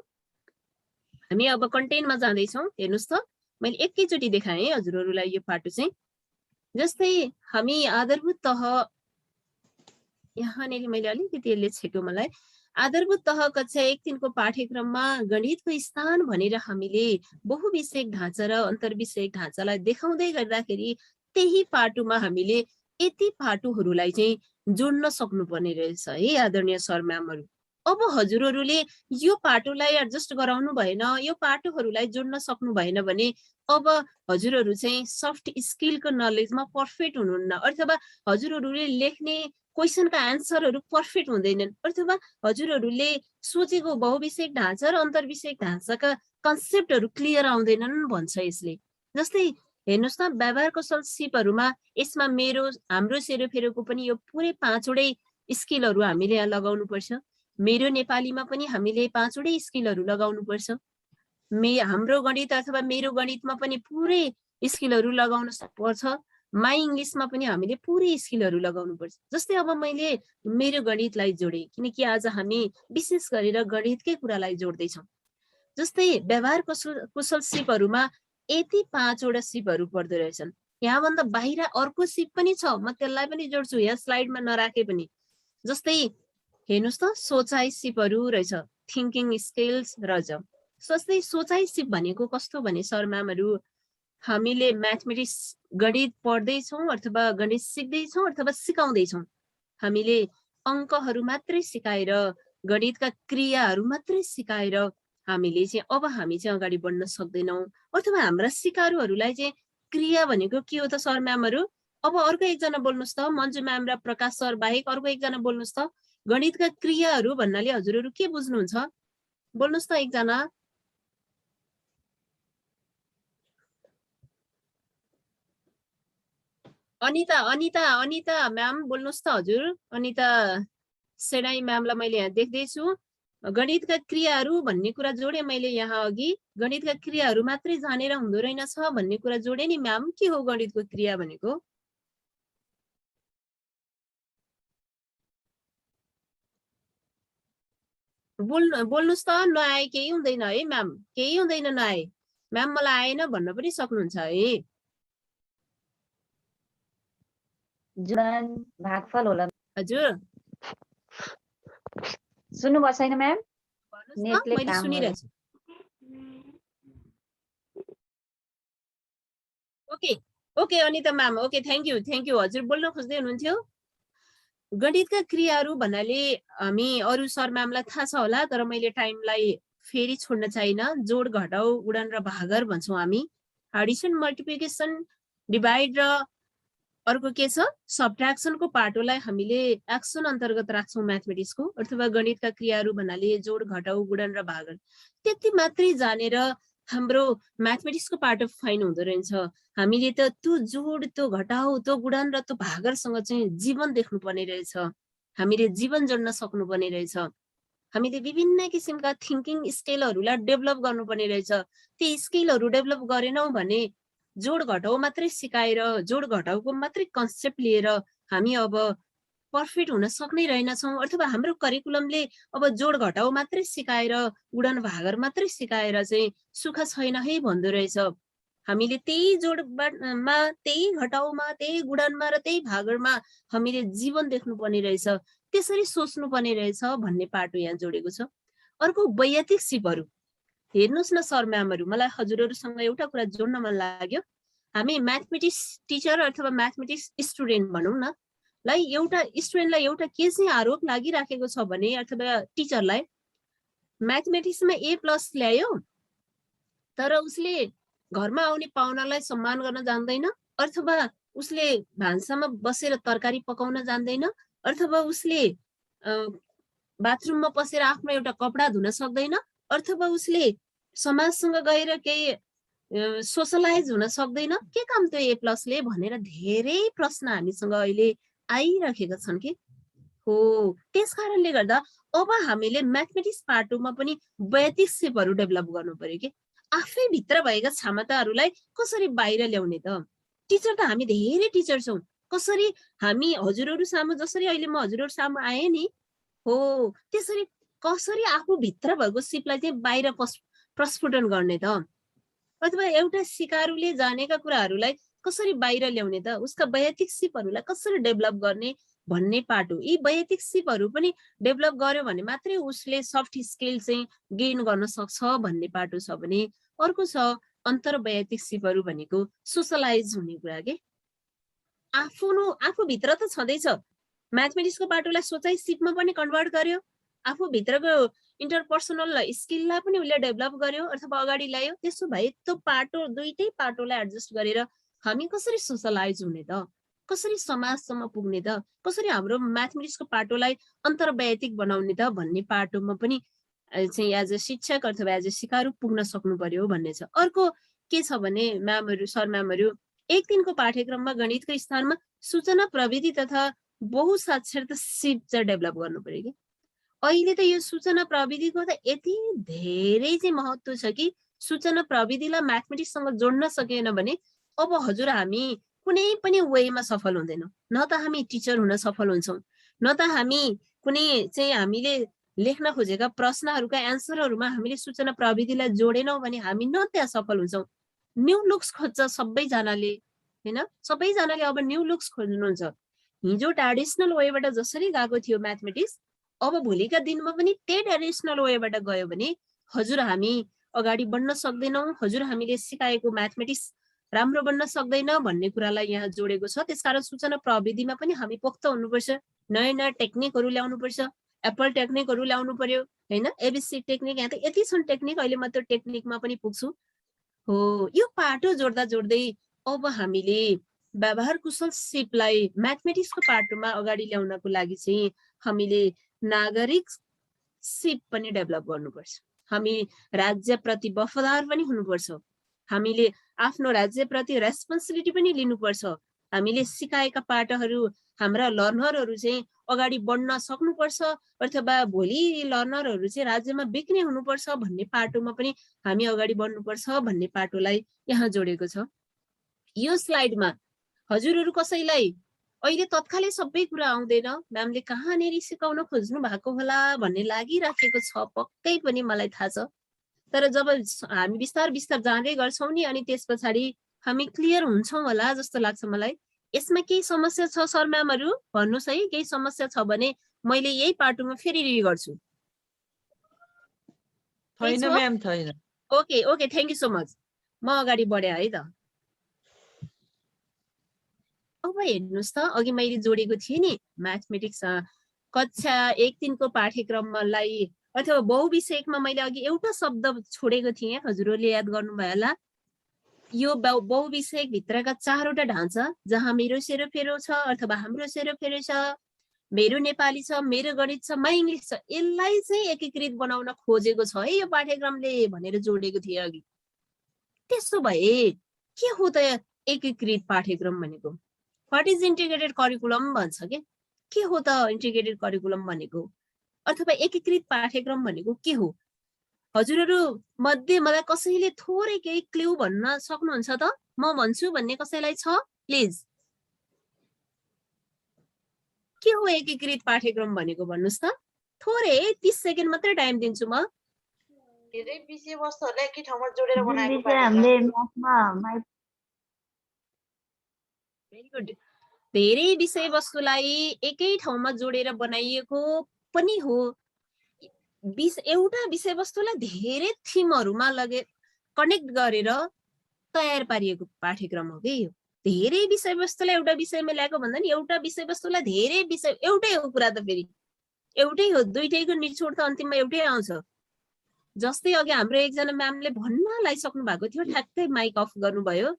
हामी अब कन्टेन्टमा जाँदैछौँ। हेर्नुस् त मैले एकैचोटि देखाएँ हजुरहरूलाई यो पाटो चाहिँ। जस्तै हामी आधारभूत तह, यहाँनिर मैले अलिकति यसले छेक्यो मलाई। आधारभूत तह कक्षा 1-3 को पाठ्यक्रममा गणितको स्थान भनेर हामीले बहुविषयक ढाँचा र अन्तर्विषयक ढाँचालाई देखाउँदै गर्दाखेरि त्यही पाटोमा हामीले यति पाटोहरूलाई चाहिँ जोड्न सक्नुपर्ने रहेछ है आदरणीय सर म्यामहरू। अब हजुरहरूले यो पाटोलाई एडजस्ट गराउनु भएन, यो पाटोहरूलाई जोड्न सक्नु भएन भने अब हजुरहरू चाहिँ सफ्ट स्किलको नलेजमा पर्फेक्ट हुनुहुन्न, अथवा हजुरहरूले लेख्ने क्वेसनका एन्सरहरू पर्फेक्ट हुँदैनन्, अथवा हजुरहरूले सोचेको बहुविषयक ढाँचा र अन्तर्विषयक ढाँचाका कन्सेप्टहरू क्लियर आउँदैनन् भन्छ यसले। जस्तै हेर्नुस् न व्यवहार कौशल सिपहरूमा यसमा हाम्रो सेरोफेरोको पनि यो पुरै 5वटै स्किलहरू हामीले यहाँ लगाउनु पर्छ। मेरो नेपालीमा पनि हामीले 5वटै स्किलहरू लगाउनु पर्छ। हाम्रो गणित अथवा मेरो गणितमा पनि पुरै स्किलहरू लगाउन पर्छ। माई इङ्ग्लिसमा पनि हामीले पुरै स्किलहरू लगाउनु पर्छ। जस्तै अब मैले मेरो गणितलाई जोडेँ किनकि आज हामी विशेष गरेर गणितकै कुरालाई जोड्दैछौँ। जस्तै व्यवहार कुशल सिपहरूमा यति 5वटा सिपहरू पर्दो रहेछन्। यहाँभन्दा बाहिर अर्को सिप पनि छ, म त्यसलाई पनि जोड्छु यहाँ स्लाइडमा नराखे पनि। जस्तै हेर्नुस् त सोचाइ सिपहरू रहेछ, थिङ्किङ स्किल्स रहेछ। जस्तै सोचाइ सिप भनेको कस्तो भने सर म्यामहरू हामीले म्याथमेटिक्स गणित पढ्दैछौँ अथवा गणित सिक्दैछौँ अथवा सिकाउँदैछौँ, हामीले अङ्कहरू मात्रै सिकाएर गणितका क्रियाहरू मात्रै सिकाएर हामीले चाहिँ अब हामी चाहिँ अगाडि बढ्न सक्दैनौँ। अथवा हाम्रा सिकारुहरूलाई चाहिँ क्रिया भनेको के हो त सर म्यामहरू? अब अर्को एकजना बोल्नुहोस् त, मन्जु म्याम र प्रकाश सर बाहेक अर्को एकजना बोल्नुहोस् त। गणितका क्रियाहरू भन्नाले हजुरहरू के बुझ्नुहुन्छ? बोल्नुहोस् त एकजना। अनिता म्याम बोल्नुहोस् त हजुर। अनिता सेनाई म्यामलाई मैले यहाँ देख्दैछु। गणितका क्रियाहरू भन्ने कुरा जोडेँ मैले यहाँ अघि। गणितका क्रियाहरू मात्रै जानेर हुँदो रहेनछ भन्ने कुरा जोडेँ नि म्याम। के हो गणितको क्रिया भनेको? बोल्नुहोस् त। नआए केही हुँदैन है म्याम, केही हुँदैन नआए। म्याम मलाई आएन भन्न पनि सक्नुहुन्छ है। जुडान भागफल होला हजुर सुन्नु भएको छैन म्याम? नेटले मैले सुनिरहेको छु। Okay Anita ma'am, okay thank you. हजुर बोल्न खोज्दै हुनुहुन्थ्यो? गणितका क्रियाहरू भन्नाले हामी अरू सर म्यामलाई थाहा छ होला, तर मैले टाइमलाई फेरि छोड्न चाहिन। जोड घटाउ गुणन र भागाकार भन्छौँ हामी। एडिसन मल्टिप्लिकेसन डिभाइड र अर्को के छ सबट्र्याक्सनको पाटोलाई हामीले एक्सन अन्तर्गत राख्छौँ म्याथमेटिक्सको, अथवा गणितका क्रियाहरू भन्नाले जोड घटाउ गुणन र भागाकार। त्यति मात्रै जानेर हाम्रो म्याथमेटिक्सको पाटो फाइन हुँदो रहेछ। हामीले त त्यो जोड, त्यो घटाउ, त्यो गुणन र त्यो भागाकारसँग चाहिँ जीवन देख्नुपर्ने रहेछ। हामीले जीवन जोड्न सक्नुपर्ने रहेछ। हामीले विभिन्न किसिमका थिङ्किङ स्किलहरूलाई डेभलप गर्नुपर्ने रहेछ। ती स्किलहरू डेभलप गरेनौँ भने जोड घटाउ मात्रै सिकाएर, जोड घटाउको मात्रै कन्सेप्ट लिएर हामी अब पर्फेक्ट हुन सक्नै रहेनछौँ। अथवा हाम्रो करिकुलमले अब जोड घटाउ मात्रै सिकाएर, गुणन भागाकार मात्रै सिकाएर चाहिँ सुख छैन है भन्दो रहेछ। हामीले त्यही जोडमा, त्यही घटाउमा, त्यही गुणनमा र त्यही भागाकारमा हामीले जीवन देख्नुपर्ने रहेछ, त्यसरी सोच्नुपर्ने रहेछ भन्ने पाटो यहाँ जोडेको छ। अर्को वैयक्तिक सिपहरू। हेर्नुहोस् न सर म्यामहरू, मलाई हजुरहरूसँग एउटा कुरा जोड्न मन लाग्यो। हामी म्याथमेटिक्स टिचर अथवा म्याथमेटिक्स स्टुडेन्ट भनौँ न, लाई एउटा स्टुडेन्टलाई एउटा के चाहिँ आरोप लागिराखेको छ भने अथवा टिचरलाई म्याथमेटिक्समा A+ ल्यायो तर उसले घरमा आउने पाहुनालाई सम्मान गर्न जान्दैन, अथवा उसले भान्सामा बसेर तरकारी पकाउन जान्दैन, अथवा उसले बाथरुममा पसेर आफ्नो एउटा कपडा धुन सक्दैन, अथवा उसले समाजसँग गएर केही सोसलाइज हुन सक्दैन, के काम त्यो A+ ले भनेर धेरै प्रश्न हामीसँग अहिले आइराखेका छन् कि हो। त्यस कारणले गर्दा अब हामीले म्याथमेटिक्स पाटोमा पनि वैयक्तिक सिपहरू डेभलप गर्नु पर्यो कि आफै भित्र भएका क्षमताहरूलाई कसरी बाहिर ल्याउने त। टिचर त हामी धेरै टिचर छौँ, कसरी हामी हजुरहरू सामु जसरी अहिले म हजुरहरू सामु आएँ नि हो त्यसरी कसरी आफू भित्र भएको सिपलाई चाहिँ बाहिर प्रस्फुटन गर्ने त, अथवा एउटा सिकारुले जानेका कुराहरूलाई कसरी बाहिर ल्याउने त, उसका वैयक्तिक सिपहरूलाई कसरी डेभलप गर्ने भन्ने पाटो। यी वैयक्तिक सिपहरू पनि डेभलप गर्यो भने मात्रै उसले सफ्ट स्किल चाहिँ गेन गर्न सक्छ भन्ने पाटो छ भने अर्को छ अन्तर वैयक्तिक सिपहरू भनेको सोसलाइज हुने कुरा के आफूभित्र त छँदैछ। म्याथमेटिक्सको पाटोलाई सोचाइ सिपमा पनि कन्भर्ट गर्यो, आफूभित्रको इन्टरपर्सनल स्किललाई पनि उसले डेभलप गर्यो अथवा अगाडि ल्यायो। त्यसो भए त्यो पाटो दुईटै पाटोलाई एडजस्ट गरेर हामी कसरी सोसलाइज हुने त, कसरी समाजसम्म पुग्ने त, कसरी हाम्रो म्याथमेटिक्सको पाटोलाई अन्तर्वैयक्तिक बनाउने त भन्ने पाटोमा पनि चाहिँ एज अ शिक्षक अथवा एज अ सिकारु पुग्न सक्नु पर्यो भन्ने छ। अर्को के छ भने म्यामहरू सर म्यामहरू एक दिनको पाठ्यक्रममा गणितको स्थानमा सूचना प्रविधि तथा बहुसाक्षरता सिप चाहिँ डेभलप गर्नु पर्यो कि अहिले त यो सूचना प्रविधिको त यति धेरै चाहिँ महत्त्व छ कि सूचना प्रविधिलाई म्याथमेटिक्ससँग जोड्न सकेन भने अब हजुर हामी कुनै पनि वेमा सफल हुँदैनौँ। न त हामी टिचर हुन सफल हुन्छौँ, न त हामी कुनै चाहिँ हामीले लेख्न खोजेका प्रश्नहरूका एन्सरहरूमा हामीले सूचना प्रविधिलाई जोडेनौँ भने हामी न त्यहाँ सफल हुन्छौँ। न्यू लुक्स खोज्छ सबैजनाले हैन, सबैजनाले अब न्यू लुक्स खोज्नुहुन्छ। हिजो ट्रेडिसनल वेबाट जसरी गएको थियो म्याथमेटिक्स अब भोलिका दिनमा पनि त्यही ट्रेडिसनल वेबाट गयो भने हजुर हामी अगाडि बढ्न सक्दैनौँ, हजुर हामीले सिकाएको म्याथमेटिक्स राम्रो बन्न सक्दैन भन्ने कुरालाई यहाँ जोडेको छ। त्यसकारण सूचना प्रविधिमा पनि हामी पोख्त हुनुपर्छ, नयाँ नयाँ टेक्निकहरू ल्याउनुपर्छ, एप्पल टेक्निकहरू ल्याउनु पर्यो हैन, एबिसी टेक्निक। यहाँ त यति छन् टेक्निक, अहिले म त्यो टेक्निकमा पनि पुग्छु हो। यो पाटो जोड्दा जोड्दै अब हामीले व्यवहार कुशल सिपलाई म्याथमेटिक्सको पाटोमा अगाडि ल्याउनको लागि चाहिँ हामीले नागरिक सिप पनि डेभलप गर्नुपर्छ। हामी राज्यप्रति वफादार पनि हुनुपर्छ, हामीले आफ्नो राज्यप्रति रेस्पोन्सिबिलिटी पनि लिनुपर्छ। हामीले सिकाएका पाठहरू हाम्रा लर्नरहरू चाहिँ अगाडि बढ्न सक्नुपर्छ अथवा भोलि लर्नरहरू चाहिँ राज्यमा बिक्ने हुनुपर्छ भन्ने पाटोमा पनि हामी अगाडि बढ्नुपर्छ भन्ने पाटोलाई यहाँ जोडेको छ। यो स्लाइडमा हजुरहरू कसैलाई अहिले तत्कालै सबै कुरा आउँदैन, म्यामले कहाँनिर सिकाउन खोज्नु भएको होला भन्ने लागिराखेको छ, पक्कै पनि मलाई थाहा छ। तर जब हामी बिस्तार बिस्तार जाँदै गर्छौँ नि अनि त्यस पछाडि हामी क्लियर हुन्छौँ होला जस्तो लाग्छ मलाई। यसमा केही समस्या छ सर म्यामहरू भन्नुहोस् है, केही समस्या छ भने मैले यही पाटोमा फेरि रिभ्यु गर्छु। छैन म्याम, छैन। Okay okay, thank you so much. म अगाडि बढेँ है त। अब हेर्नुहोस् त, अघि मैले जोडेको थिएँ नि म्याथमेटिक्स कक्षा 1-3 को पाठ्यक्रमलाई अथवा बहुविषयकमा मैले अघि एउटा शब्द छोडेको थिएँ, हजुरहरूले याद गर्नुभयो होला। यो बहुविषयक भित्रका 4वटा ढाँचा जहाँ मेरो सेरोफेरो छ अथवा हाम्रो सेरोफेरो छ, मेरो नेपाली छ, मेरो गणित छ, माइ इङ्ग्लिस छ, यसलाई चाहिँ एकीकृत बनाउन खोजेको छ है यो पाठ्यक्रमले भनेर जोडेको थिएँ अघि। त्यसो भए के हो त एकीकृत पाठ्यक्रम भनेको? व्हाट इज इन्टिग्रेटेड करिकुलम भन्छ के हो त इन्टिग्रेटेड करिकुलम भनेको अथवा एकीकृत पाठ्यक्रम भनेको के हो? हजुरहरू मध्ये मलाई कसैले थोरै केही क्लु भन्न सक्नुहुन्छ त? म भन्छु भन्ने कसैलाई छ? प्लिज। के हो एकीकृत पाठ्यक्रम भनेको भन्नुस् त? थोरै 30 सेकेन्ड मात्रै टाइम दिन्छु म। धेरै विषयवस्तुहरूलाई एकै ठाउँमा जोडेर बनाएको भेरी गुड। धेरै विषयवस्तुलाई एकै ठाउँमा जोडेर बनाइएको पनि हो। एउटा विषयवस्तुलाई धेरै थिमहरूमा लगे कनेक्ट गरेर तयार पारिएको पाठ्यक्रम हो कि यो। धेरै विषयवस्तुलाई एउटा विषयमा ल्याएको भन्दा नि एउटा विषयवस्तुलाई धेरै विषय एउटै हो कुरा त फेरि एउटै हो, दुईटैको निचोड त अन्तिममा एउटै आउँछ। जस्तै अघि हाम्रो एकजना म्यामले भन्न लागिसक्नु भएको थियो, ठ्याक्कै माइक अफ गर्नुभयो,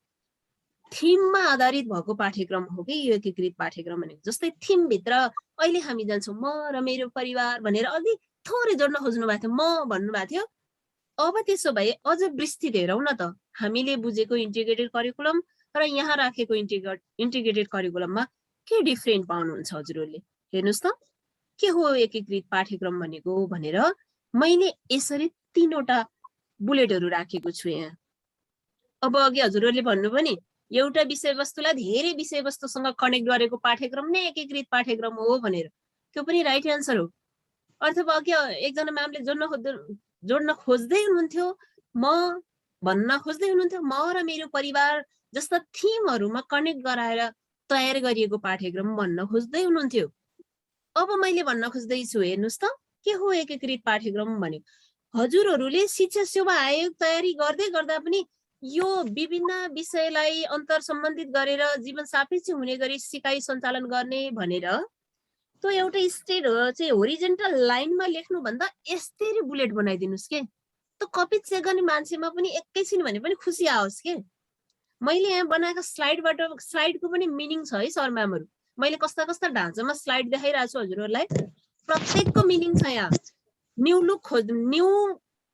थिममा आधारित भएको पाठ्यक्रम हो कि यो एकीकृत पाठ्यक्रम भनेको। जस्तै थिमभित्र अहिले हामी जान्छौँ म र मेरो परिवार भनेर अघि थोरै जोड्न खोज्नु भएको थियो, म भन्नुभएको थियो। अब त्यसो भए अझ विस्तृत हेरौँ न त, हामीले बुझेको इन्टिग्रेटेड करिकुलम र यहाँ राखेको इन्टिग्रेटेड करिकुलममा के डिफ्रेन्ट पाउनुहुन्छ हजुरहरूले? हेर्नुहोस् त के हो एकीकृत पाठ्यक्रम भनेको भनेर मैले यसरी 3वटा बुलेटहरू राखेको छु यहाँ। अब अघि हजुरहरूले भन्नुभयो नि एउटा विषयवस्तुलाई धेरै विषयवस्तुसँग कनेक्ट गरेको पाठ्यक्रम नै एकीकृत पाठ्यक्रम हो भनेर, त्यो पनि राइट एन्सर हो। अथवा अघि एकजना म्यामले जोड्न खोज्दै हुनुहुन्थ्यो, म भन्न खोज्दै हुनुहुन्थ्यो म र मेरो परिवार जस्ता थिमहरूमा कनेक्ट गराएर तयार गरिएको पाठ्यक्रम भन्न खोज्दै हुनुहुन्थ्यो। अब मैले भन्न खोज्दैछु, हेर्नुहोस् त के हो एकीकृत पाठ्यक्रम भनेको। हजुरहरूले शिक्षा सेवा आयोग तयारी गर्दै गर्दा पनि यो विभिन्न विषयलाई अन्तर सम्बन्धित गरेर जीवन सापेक्ष हुने गरी सिकाइ सञ्चालन गर्ने भनेर त्यो एउटा स्टेट चाहिँ होरिजेन्टल लाइनमा लेख्नुभन्दा यस्तै बुलेट बनाइदिनुहोस् के, त कपी चेक गर्ने मान्छेमा पनि एकैछिन भने पनि खुसी आओस् के। मैले यहाँ बनाएको स्लाइडको पनि मिनिङ छ है सर म्यामहरू, मैले कस्ता कस्ता ढाँचामा स्लाइड देखाइरहेको छु हजुरहरूलाई, प्रत्येकको मिनिङ छ यहाँ। न्यू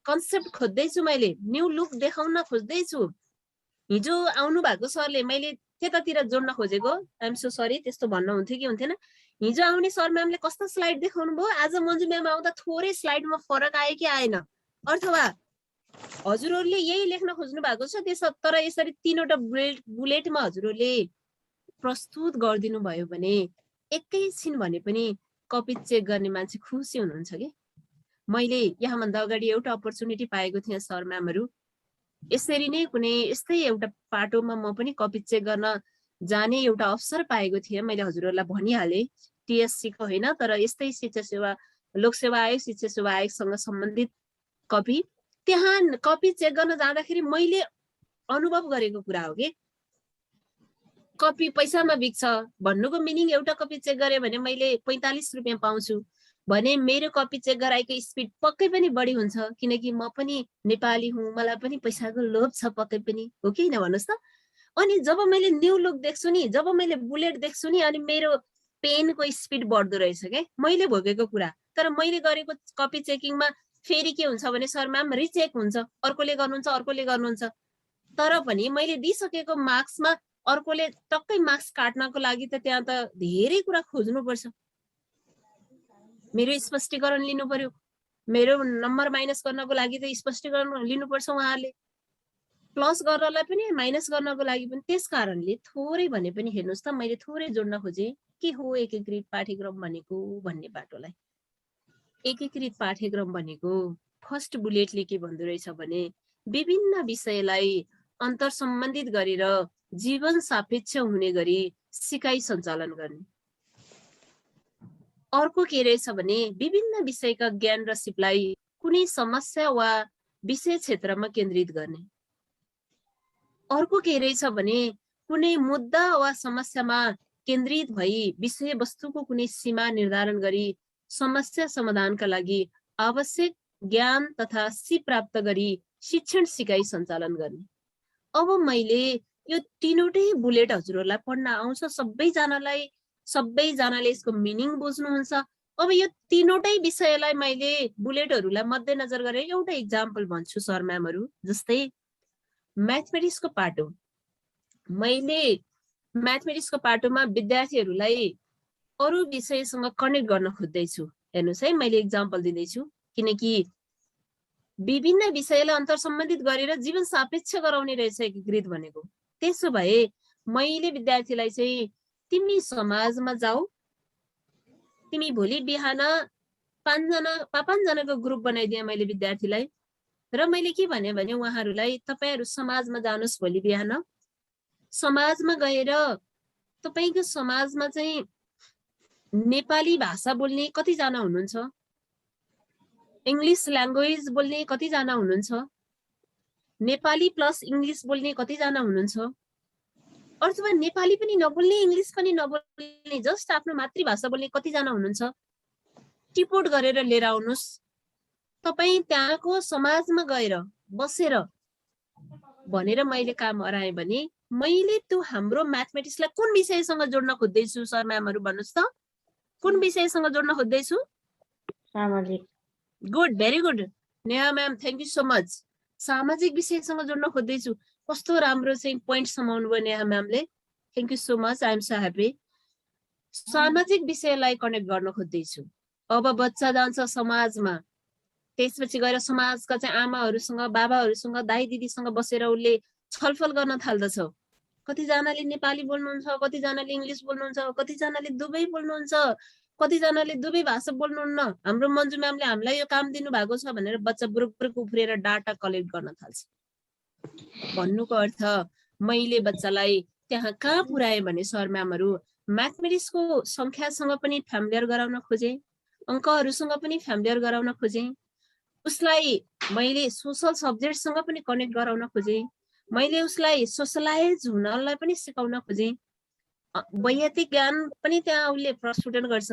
कन्सेप्ट खोज्दैछु, मैले न्यू लुक देखाउन खोज्दैछु। हिजो आउनु भएको सरले मैले त्यतातिर जोड्न खोजेको, आइएम सो सरी, त्यस्तो भन्न हुन्थ्यो कि हुन्थेन। हिजो आउने सर म्यामले कस्तो स्लाइड देखाउनु भयो, आज मन्जु म्याम आउँदा थोरै स्लाइडमा फरक आयो कि आएन, अथवा हजुरहरूले यही लेख्न खोज्नु भएको छ तर यसरी 3वटा बुलेटमा हजुरहरूले प्रस्तुत गरिदिनु भयो भने एकैछिन भने पनि कपी चेक गर्ने मान्छे खुसी हुनुहुन्छ कि। मैले यहाँभन्दा अगाडि एउटा अपर्च्युनिटी पाएको थिएँ सर म्यामहरू, यसरी नै कुनै यस्तै एउटा पाटोमा म पनि कपी चेक गर्न जाने एउटा अवसर पाएको थिएँ। मैले हजुरहरूलाई भनिहालेँ, टिएससीको होइन तर यस्तै शिक्षा सेवा लोकसेवा आयोग शिक्षा सेवा आयोगसँग सम्बन्धित कपी, त्यहाँ कपी चेक गर्न जाँदाखेरि मैले अनुभव गरेको कुरा हो कि कपी पैसामा बिक्छ भन्नुको मिनिङ एउटा कपी चेक गरे भने मैले 45 रुपियाँ पाउँछु भने मेरो कपी चेक गराएको स्पिड पक्कै पनि बढी हुन्छ, किनकि म पनि नेपाली हुँ, मलाई पनि पैसाको लोभ छ पक्कै पनि, हो कि होइन भन्नुहोस् त। अनि जब मैले न्यू लुक देख्छु नि, जब मैले बुलेट देख्छु नि, अनि मेरो पेनको स्पिड बढ्दो रहेछ क्या, मैले भोगेको कुरा। तर मैले गरेको कपी चेकिङमा फेरि के हुन्छ भने सर म्याम रिचेक हुन्छ, अर्कोले गर्नुहुन्छ, तर पनि मैले दिइसकेको मार्क्समा अर्कोले टक्कै मार्क्स काट्नको लागि त त्यहाँ त धेरै कुरा खोज्नुपर्छ, मेरो स्पष्टीकरण लिनु पर्यो, मेरो नम्बर माइनस गर्नको लागि त स्पष्टीकरण लिनुपर्छ उहाँहरूले, प्लस गर्नलाई पनि माइनस गर्नको लागि पनि। त्यस कारणले थोरै भने पनि हेर्नुहोस् त, मैले थोरै जोड्न खोजेँ के हो एकीकृत पाठ्यक्रम भनेको भन्ने बाटोलाई। एकीकृत पाठ्यक्रम भनेको फर्स्ट बुलेटले के भन्दो रहेछ भने विभिन्न विषयलाई अन्तर सम्बन्धित गरेर जीवन सापेक्ष हुने गरी सिकाइ सञ्चालन गर्ने। अर्को के रहेछ भने विभिन्न विषयका ज्ञान र सिपलाई कुनै समस्या वा विषय क्षेत्रमा केन्द्रित गर्ने। अर्को के रहेछ भने कुनै मुद्दा वा समस्यामा केन्द्रित भई विषयवस्तुको कुनै सीमा निर्धारण गरी समस्या समाधानका लागि आवश्यक ज्ञान तथा सिप प्राप्त गरी शिक्षण सिकाइ सञ्चालन गर्ने। अब मैले यो 3वटै बुलेट हजुरहरूलाई पढ्न आउँछ, सबैजनाले यसको मिनिङ बुझ्नुहुन्छ। अब यो 3वटै विषयलाई मैले बुलेटहरूलाई मध्यनजर गरेर एउटा इक्जाम्पल भन्छु सर म्यामहरू। जस्तै म्याथमेटिक्सको पाटो, मैले म्याथमेटिक्सको पाटोमा विद्यार्थीहरूलाई अरू विषयसँग कनेक्ट गर्न खोज्दैछु। हेर्नुहोस् है, मैले इक्जाम्पल दिँदैछु, किनकि विभिन्न विषयलाई अन्तर सम्बन्धित गरेर जीवन सापेक्ष गराउने रहेछ एकीकृत भनेको। त्यसो भए मैले विद्यार्थीलाई चाहिँ तिमी समाजमा जाऊ, तिमी भोलि बिहान 5जनाको ग्रुप बनाइदिएँ मैले विद्यार्थीलाई, र मैले के भने उहाँहरूलाई तपाईहरू समाजमा जानुहोस्, भोलि बिहान समाजमा गएर तपाईको समाजमा चाहिँ नेपाली भाषा बोल्ने कतिजना हुनुहुन्छ, इङ्ग्लिस ल्याङ्ग्वेज बोल्ने कतिजना हुनुहुन्छ? नेपाली प्लस इङ्ग्लिस बोल्ने कतिजना हुनुहुन्छ? अथवा नेपाली पनि नबोल्ने इङ्ग्लिस पनि नबोल्ने जस्ट आफ्नो मातृभाषा बोल्ने कतिजना हुनुहुन्छ? टिपोट गरेर लिएर आउनुहोस्। तपाईँ त्यहाँको समाजमा गएर बसेर भनेर मैले काम हराएँ भने मैले त्यो हाम्रो म्याथमेटिक्सलाई कुन विषयसँग जोड्न खोज्दैछु सर म्यामहरू भन्नुहोस् त? कुन विषयसँग जोड्न खोज्दैछु? सामाजिक। Good, very good Neha ma'am, thank you so much. सामाजिक विषयसँग जोड्न खोज्दैछु। कस्तो राम्रो चाहिँ पोइन्ट समाउनु भयो नेहा म्यामले, thank you so much, I am so happy. सामाजिक विषयलाई कनेक्ट गर्न खोज्दैछु। अब बच्चा जान्छ समाजमा, त्यसपछि गएर समाजका चाहिँ आमाहरूसँग बाबाहरूसँग दाइ दिदीसँग बसेर उसले छलफल गर्न थाल्दछ। कतिजनाले नेपाली बोल्नुहुन्छ, कतिजनाले इङ्ग्लिस बोल्नुहुन्छ, कतिजनाले दुवै बोल्नुहुन्छ, कतिजनाले दुवै भाषा बोल्नुहुन्न। हाम्रो मन्जु म्यामले हामीलाई यो काम दिनु भएको छ भनेर बच्चा बुरुक बुरुक उफ्रेर डाटा कलेक्ट गर्न थाल्छ। भन्नुको अर्थ मैले बच्चालाई त्यहाँ कहाँ पुर्याएँ भने सर म्यामहरू म्याथमेटिक्सको सङ्ख्यासँग पनि फ्यामिलियर गराउन खोजेँ, अङ्कहरूसँग पनि फ्यामिलियर गराउन खोजेँ, उसलाई मैले सोसल सब्जेक्टसँग पनि कनेक्ट गराउन खोजेँ, मैले उसलाई सोसलाइज हुनलाई पनि सिकाउन खोजेँ। वैयक्तिक ज्ञान पनि त्यहाँ उसले प्रस्फुटन गर्छ,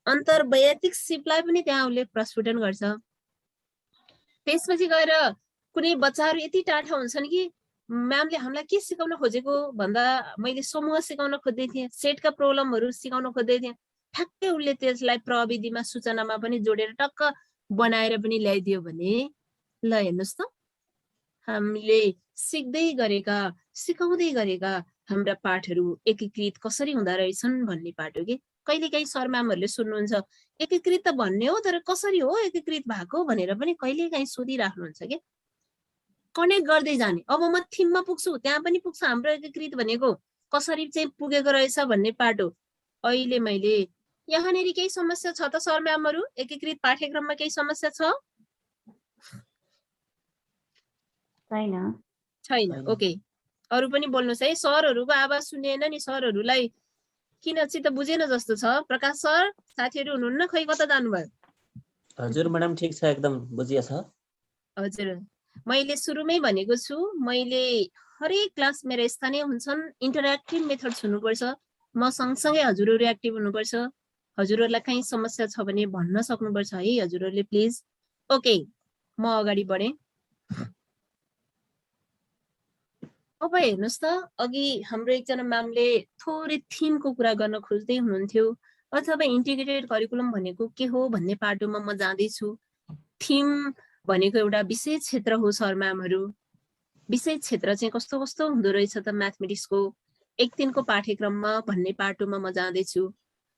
अन्तर्वैयक्तिक सिपलाई पनि त्यहाँ उसले प्रस्फुटन गर्छ। त्यसपछि गएर कुनै बच्चाहरू यति टाढा हुन्छन् कि म्यामले हामीलाई के सिकाउन खोजेको भन्दा मैले समूह सिकाउन खोज्दै थिएँ, सेटका प्रब्लमहरू सिकाउन खोज्दै थिएँ, ठ्याक्कै उसले त्यसलाई प्रविधिमा सूचनामा पनि जोडेर टक्क बनाएर पनि ल्याइदियो भने ल हेर्नुहोस् त, हामीले सिक्दै गरेका सिकाउँदै गरेका हाम्रा पाठहरू एकीकृत कसरी हुँदो रहेछन् भन्ने पाठ हो कि। कहिलेकाहीँ सर म्यामहरूले सोध्नुहुन्छ एकीकृत त भन्ने हो तर कसरी हो एकीकृत भएको भनेर पनि कहिलेकाहीँ सोधिराख्नुहुन्छ कि। कनेक्ट गर्दै जाने, अब म थिममा पुग्छु त्यहाँ पनि पुग्छ हाम्रो एकीकृत भनेको कसरी चाहिँ पुगेको रहेछ भन्ने पाठ हो। अहिले मैले यहाँनिर केही समस्या छ त सर म्यामहरू? एकीकृत पाठ्यक्रममा केही समस्या छ? छैन, ओके। अरू पनि बोल्नुहोस् है, सरहरूको आवाज सुनिएन नि, सरहरूलाई किन चित्त बुझेन जस्तो छ। प्रकाश सर, साथीहरू हुनुहुन्न, खै कता जानुभयो? हजुर म्याडम, ठिक छ, एकदम बुझिया छ। हजुर, मैले सुरुमै भनेको छु, मैले हरेक क्लास मेरो स्थानीय हुन्छन्, इन्टरेक्टिभ मेथड्स हुनुपर्छ, म सँगसँगै हजुरहरू एक्टिभ हुनुपर्छ। हजुरहरूलाई कहीँ समस्या छ भने भन्न सक्नुपर्छ है हजुरहरूले प्लिज। ओके, म अगाडि बढेँ। अब हेर्नुहोस् त, अघि हाम्रो एकजना म्यामले थोरै थिमको कुरा गर्न खोज्दै हुनुहुन्थ्यो, अथवा इन्टिग्रेटेड करिकुलम भनेको के हो भन्ने पाटोमा म जाँदैछु। थिम भनेको एउटा विषय क्षेत्र हो सर म्यामहरू। विषय क्षेत्र चाहिँ कस्तो कस्तो हुँदो रहेछ त म्याथमेटिक्सको एक दिनको पाठ्यक्रममा भन्ने पाटोमा म जाँदैछु।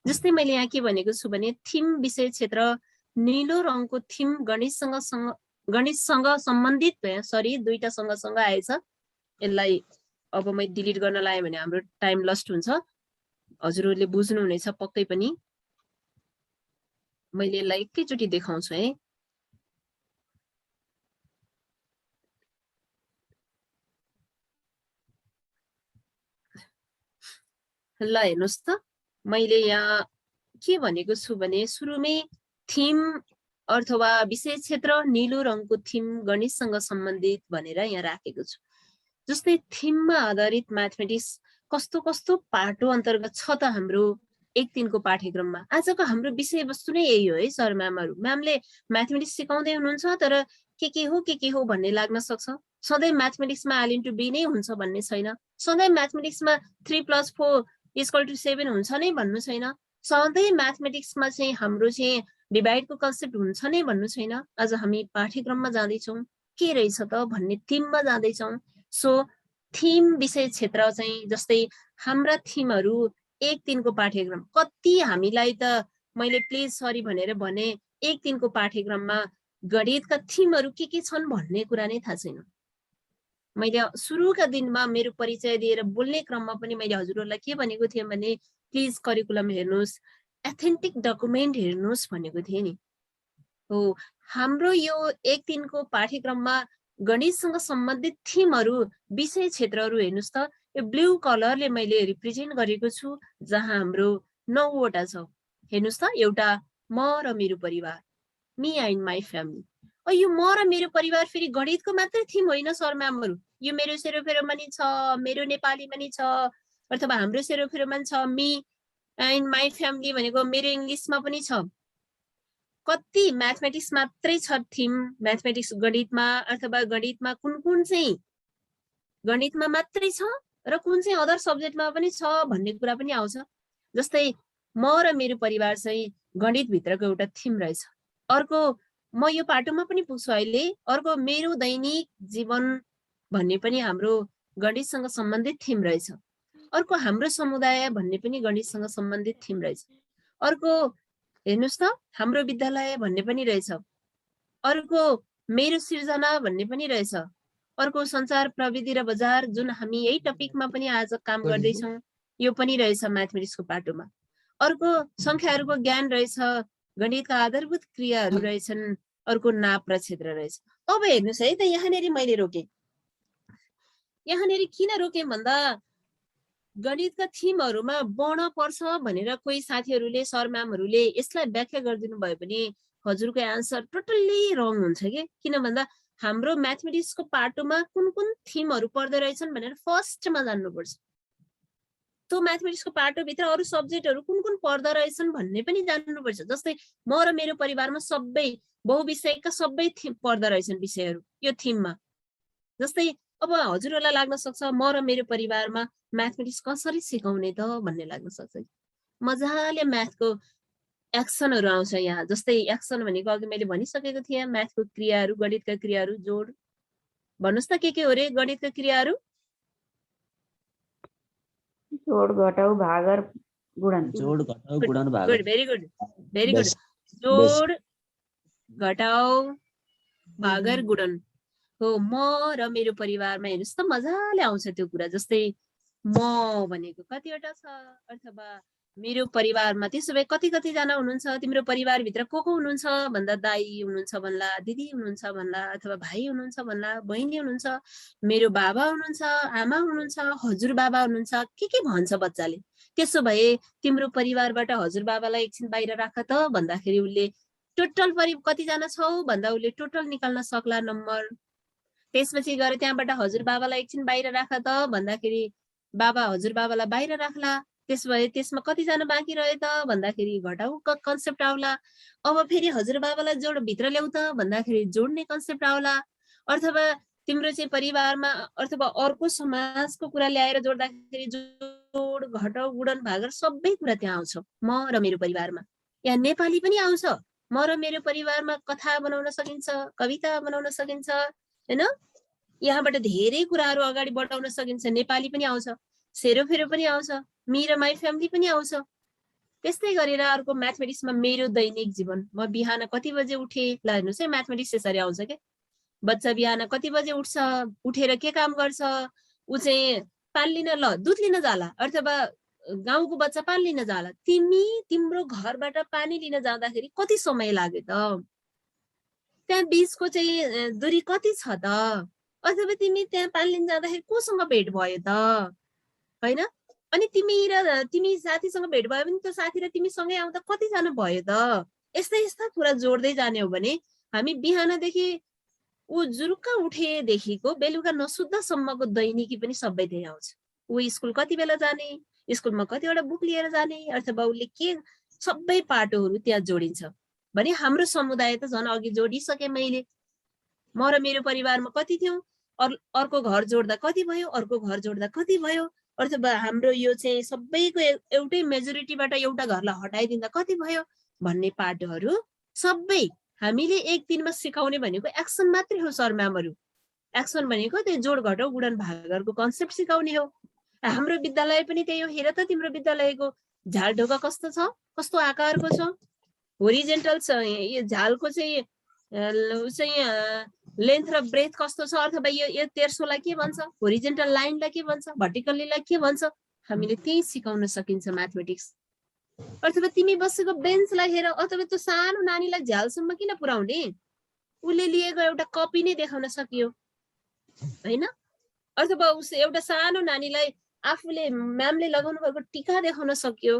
जस्तै मैले यहाँ के भनेको छु भने थिम विषय क्षेत्र निलो रङको थिम गणितसँग सम्बन्धित, सरी दुईटा सँगसँग आएछ। यसलाई अब मैले डिलिट गर्न लाएँ भने हाम्रो टाइम लस्ट हुन्छ, हजुरहरूले बुझ्नुहुनेछ पक्कै पनि। मैले यसलाई एकैचोटि देखाउँछु है। ल हेर्नुहोस् त, मैले यहाँ के भनेको छु भने सुरुमै थिम अथवा विषय क्षेत्र निलो रङको थिम गणितसँग सम्बन्धित भनेर यहाँ राखेको छु। जस्तै थिममा आधारित म्याथमेटिक्स कस्तो कस्तो पाटो अन्तर्गत छ त हाम्रो एक दिनको पाठ्यक्रममा। आजको हाम्रो विषयवस्तु नै यही हो है सर म्यामहरू। म्यामले म्याथमेटिक्स सिकाउँदै हुनुहुन्छ तर के हो भन्ने लाग्न सक्छ। सधैँ म्याथमेटिक्समा L into B नै हुन्छ भन्ने छैन, सधैँ म्याथमेटिक्समा 3 + 4 = 7 हुन्छ नै भन्नु छैन, सधैँ म्याथमेटिक्समा चाहिँ हाम्रो चाहिँ डिभाइडको कन्सेप्ट हुन्छ नै भन्नु छैन। आज हामी पाठ्यक्रममा जाँदैछौँ, के रहेछ त भन्ने थिममा जाँदैछौँ। सो थिम विषय क्षेत्र चाहिँ जस्तै हाम्रा थिमहरू एक दिनको पाठ्यक्रम कति हामीलाई त मैले प्लिज सरी भनेर भने एक दिनको पाठ्यक्रममा गणितका थिमहरू के छन् भन्ने कुरा नै थाहा छैन। मैले सुरुका दिनमा मेरो परिचय दिएर बोल्ने क्रममा पनि मैले हजुरहरूलाई के भनेको थिएँ भने प्लिज करिकुलम हेर्नुहोस्, एथेन्टिक डकुमेन्ट हेर्नुहोस् भनेको थिएँ नि। हो, हाम्रो यो एक दिनको पाठ्यक्रममा गणितसँग सम्बन्धित थिमहरू विषय क्षेत्रहरू हेर्नुहोस् त, यो ब्लू कलरले मैले रिप्रेजेन्ट गरेको छु, जहाँ हाम्रो 9 वटा छ। हेर्नुहोस् त, एउटा म र मेरो परिवार, मी एन्ड माई फ्यामिली। यो म र मेरो परिवार फेरि गणितको मात्रै थिम होइन सर म्यामहरू, यो मेरो सेरोफेरोमा नि छ, मेरो नेपालीमा नि छ, अथवा हाम्रो सेरोफेरोमा नि छ। मी एन्ड माई फ्यामिली भनेको मेरो इङ्ग्लिसमा पनि छ। कति म्याथमेटिक्स मात्रै छ थिम, म्याथमेटिक्स गणितमा, अथवा गणितमा कुन चाहिँ गणितमा मात्रै छ र कुन चाहिँ अदर सब्जेक्टमा पनि छ भन्ने कुरा पनि आउँछ। जस्तै म र मेरो परिवार चाहिँ गणितभित्रको एउटा थिम रहेछ। अर्को म यो पाटोमा पनि पुग्छु अहिले, अर्को मेरो दैनिक जीवन भन्ने पनि हाम्रो गणितसँग सम्बन्धित थिम रहेछ। अर्को हाम्रो समुदाय भन्ने पनि गणितसँग सम्बन्धित थिम रहेछ। अर्को हेर्नुहोस् त हाम्रो विद्यालय भन्ने पनि रहेछ। अर्को मेरो सिर्जना भन्ने पनि रहेछ। अर्को सञ्चार प्रविधि र बजार, जुन हामी यही टपिकमा पनि आज काम गर्दैछौँ, यो पनि रहेछ म्याथमेटिक्सको पाटोमा। अर्को संख्याहरूको ज्ञान रहेछ, गणितका आधारभूत क्रियाहरू रहेछन्। अर्को नाप र क्षेत्र रहेछ। अब हेर्नुहोस् है त, यहाँनिर मैले रोकेँ। यहाँनिर किन रोकेँ भन्दा गणितका थिमहरूमा बढ्न पर्छ भनेर कोही साथीहरूले, सर म्यामहरूले यसलाई व्याख्या गरिदिनु भयो भने हजुरको एन्सर टोटल्ली रङ हुन्छ कि। किन भन्दा हाम्रो म्याथमेटिक्सको पाटोमा कुन थिमहरू पर्दो रहेछन् भनेर फर्स्टमा जान्नुपर्छ। त्यो म्याथमेटिक्सको पाटोभित्र अरू सब्जेक्टहरू कुन पर्दो रहेछन् भन्ने पनि जान्नुपर्छ। जस्तै म र मेरो परिवारमा सबै बहुविषयका सबै पर्दो रहेछन् विषयहरू यो थिममा। जस्तै अब हजुरहरूलाई लाग्न सक्छ म र मेरो परिवारमा म्याथमेटिक्स कसरी सिकाउने त भन्ने लाग्न सक्छ। मजाले म्याथको एक्सनहरू आउँछ यहाँ। जस्तै एक्सन भनेको अघि मैले भनिसकेको थिएँ, म्याथको क्रियाहरू, गणितका क्रियाहरू, जोड। भन्नुहोस् त के हो रे गणितका क्रियाहरू? जोड, घटाउ, भागर, गुणन। जोड, घटाउ, गुणन, भाग। Good, very good, very good. जोड, घटाउ, भागर, गुणन हो। म र मेरो परिवारमा हेर्नुहोस् त मजाले आउँछ त्यो कुरा। जस्तै म भनेको कतिवटा छ, अथवा मेरो परिवारमा त्यसो भए कतिजना हुनुहुन्छ, तिम्रो परिवारभित्र को हुनुहुन्छ भन्दा दाई हुनुहुन्छ भन्ला, दिदी हुनुहुन्छ भन्ला, अथवा भाइ हुनुहुन्छ भन्ला, बहिनी हुनुहुन्छ, मेरो बाबा हुनुहुन्छ, आमा हुनुहुन्छ, हजुरबाबा हुनुहुन्छ, के भन्छ बच्चाले। त्यसो भए तिम्रो परिवारबाट हजुरबाबालाई एकछिन बाहिर राख त भन्दाखेरि उसले टोटल कतिजना छौ भन्दा उसले टोटल निकाल्न सक्ला नम्बर। त्यसपछि गएर त्यहाँबाट हजुरबाबालाई एकछिन बाहिर राख त भन्दाखेरि बाबा हजुरबाबालाई बाहिर राख्ला। त्यसो भए त्यसमा कतिजना बाँकी रह्यो त भन्दाखेरि घटाउ कन्सेप्ट आउला। अब फेरि हजुरबाबालाई जोड भित्र ल्याउ त भन्दाखेरि जोड्ने कन्सेप्ट आउला। अथवा तिम्रो चाहिँ परिवारमा अथवा अर्को समाजको कुरा ल्याएर जोड्दाखेरि जोड, घटाउ, गुणन, भागर सबै कुरा त्यहाँ आउँछ म र मेरो परिवारमा। यहाँ नेपाली पनि आउँछ। म र मेरो परिवारमा कथा बनाउन सकिन्छ, कविता बनाउन सकिन्छ, हैन? यहाँबाट धेरै कुराहरू अगाडि बढाउन सकिन्छ। नेपाली पनि आउँछ, सेरोफेरो पनि आउँछ, मी र माई फ्यामिली पनि आउँछ। त्यस्तै गरेर अर्को म्याथमेटिक्समा मेरो दैनिक जीवन, म बिहान कति बजे उठे, ल हेर्नुहोस् है म्याथमेटिक्स यसरी आउँछ के। बच्चा बिहान कति बजे उठ्छ, उठेर के काम गर्छ, ऊ चाहिँ पानी लिन, ल दुध लिन जाला, अथवा गाउँको बच्चा पानी लिन जाला। तिम्रो घरबाट पानी लिन जाँदाखेरि कति समय लाग्यो त, त्यहाँ बिचको चाहिँ दूरी कति छ त, अथवा तिमी त्यहाँ पानी लिन जाँदाखेरि कोसँग भेट भयो त, हैन? अनि तिमी साथीसँग भेट भयो भने त्यो साथी र तिमी सँगै आउँदा कतिजना भयो त। यस्ता कुरा जोड्दै जाने हो भने हामी बिहानदेखि ऊ जुरुक्क उठेदेखिको बेलुका नसुत्दासम्मको दैनिकी पनि सबै त्यही आउँछ। ऊ स्कुल कति बेला जाने, स्कुलमा कतिवटा बुक लिएर जाने, अथवा उसले के सबै पाटोहरू त्यहाँ जोडिन्छ भने हाम्रो समुदाय त झन् अघि जोडिसके मैले। म र मेरो परिवारमा कति थियौँ, अर्को घर जोड्दा कति भयो, अर्को घर जोड्दा कति भयो, अथवा हाम्रो यो चाहिँ सबैको एउटै मेजोरिटीबाट एउटा घरलाई हटाइदिँदा कति भयो भन्ने पाटोहरू सबै हामीले एक दिनमा सिकाउने भनेको एक्सन मात्रै हो सर म्यामहरू। एक्सन भनेको त्यो जोड, घटाउ, गुणन, भागरको कन्सेप्ट सिकाउने हो। हाम्रो विद्यालय पनि त्यही हो। हेर त तिम्रो विद्यालयको झाल ढोका कस्तो छ, कस्तो आकारको छ, होरिजेन्टल छ, यो झालको चाहिँ लेन्थ र ब्रेथ कस्तो छ, अथवा यो तेर्सोलाई के भन्छ, होरिजेन्टल लाइनलाई के भन्छ, भर्टिकल्लीलाई के भन्छ, हामीले त्यही सिकाउन सकिन्छ म्याथमेटिक्स। अथवा तिमी बसेको बेन्चलाई हेर, अथवा त्यो सानो नानीलाई झ्यालसम्म किन पुर्याउने, उसले लिएको एउटा कपी नै देखाउन सकियो, हैन? अथवा उस एउटा सानो नानीलाई आफूले म्यामले लगाउनु भएको टिका देखाउन सकियो,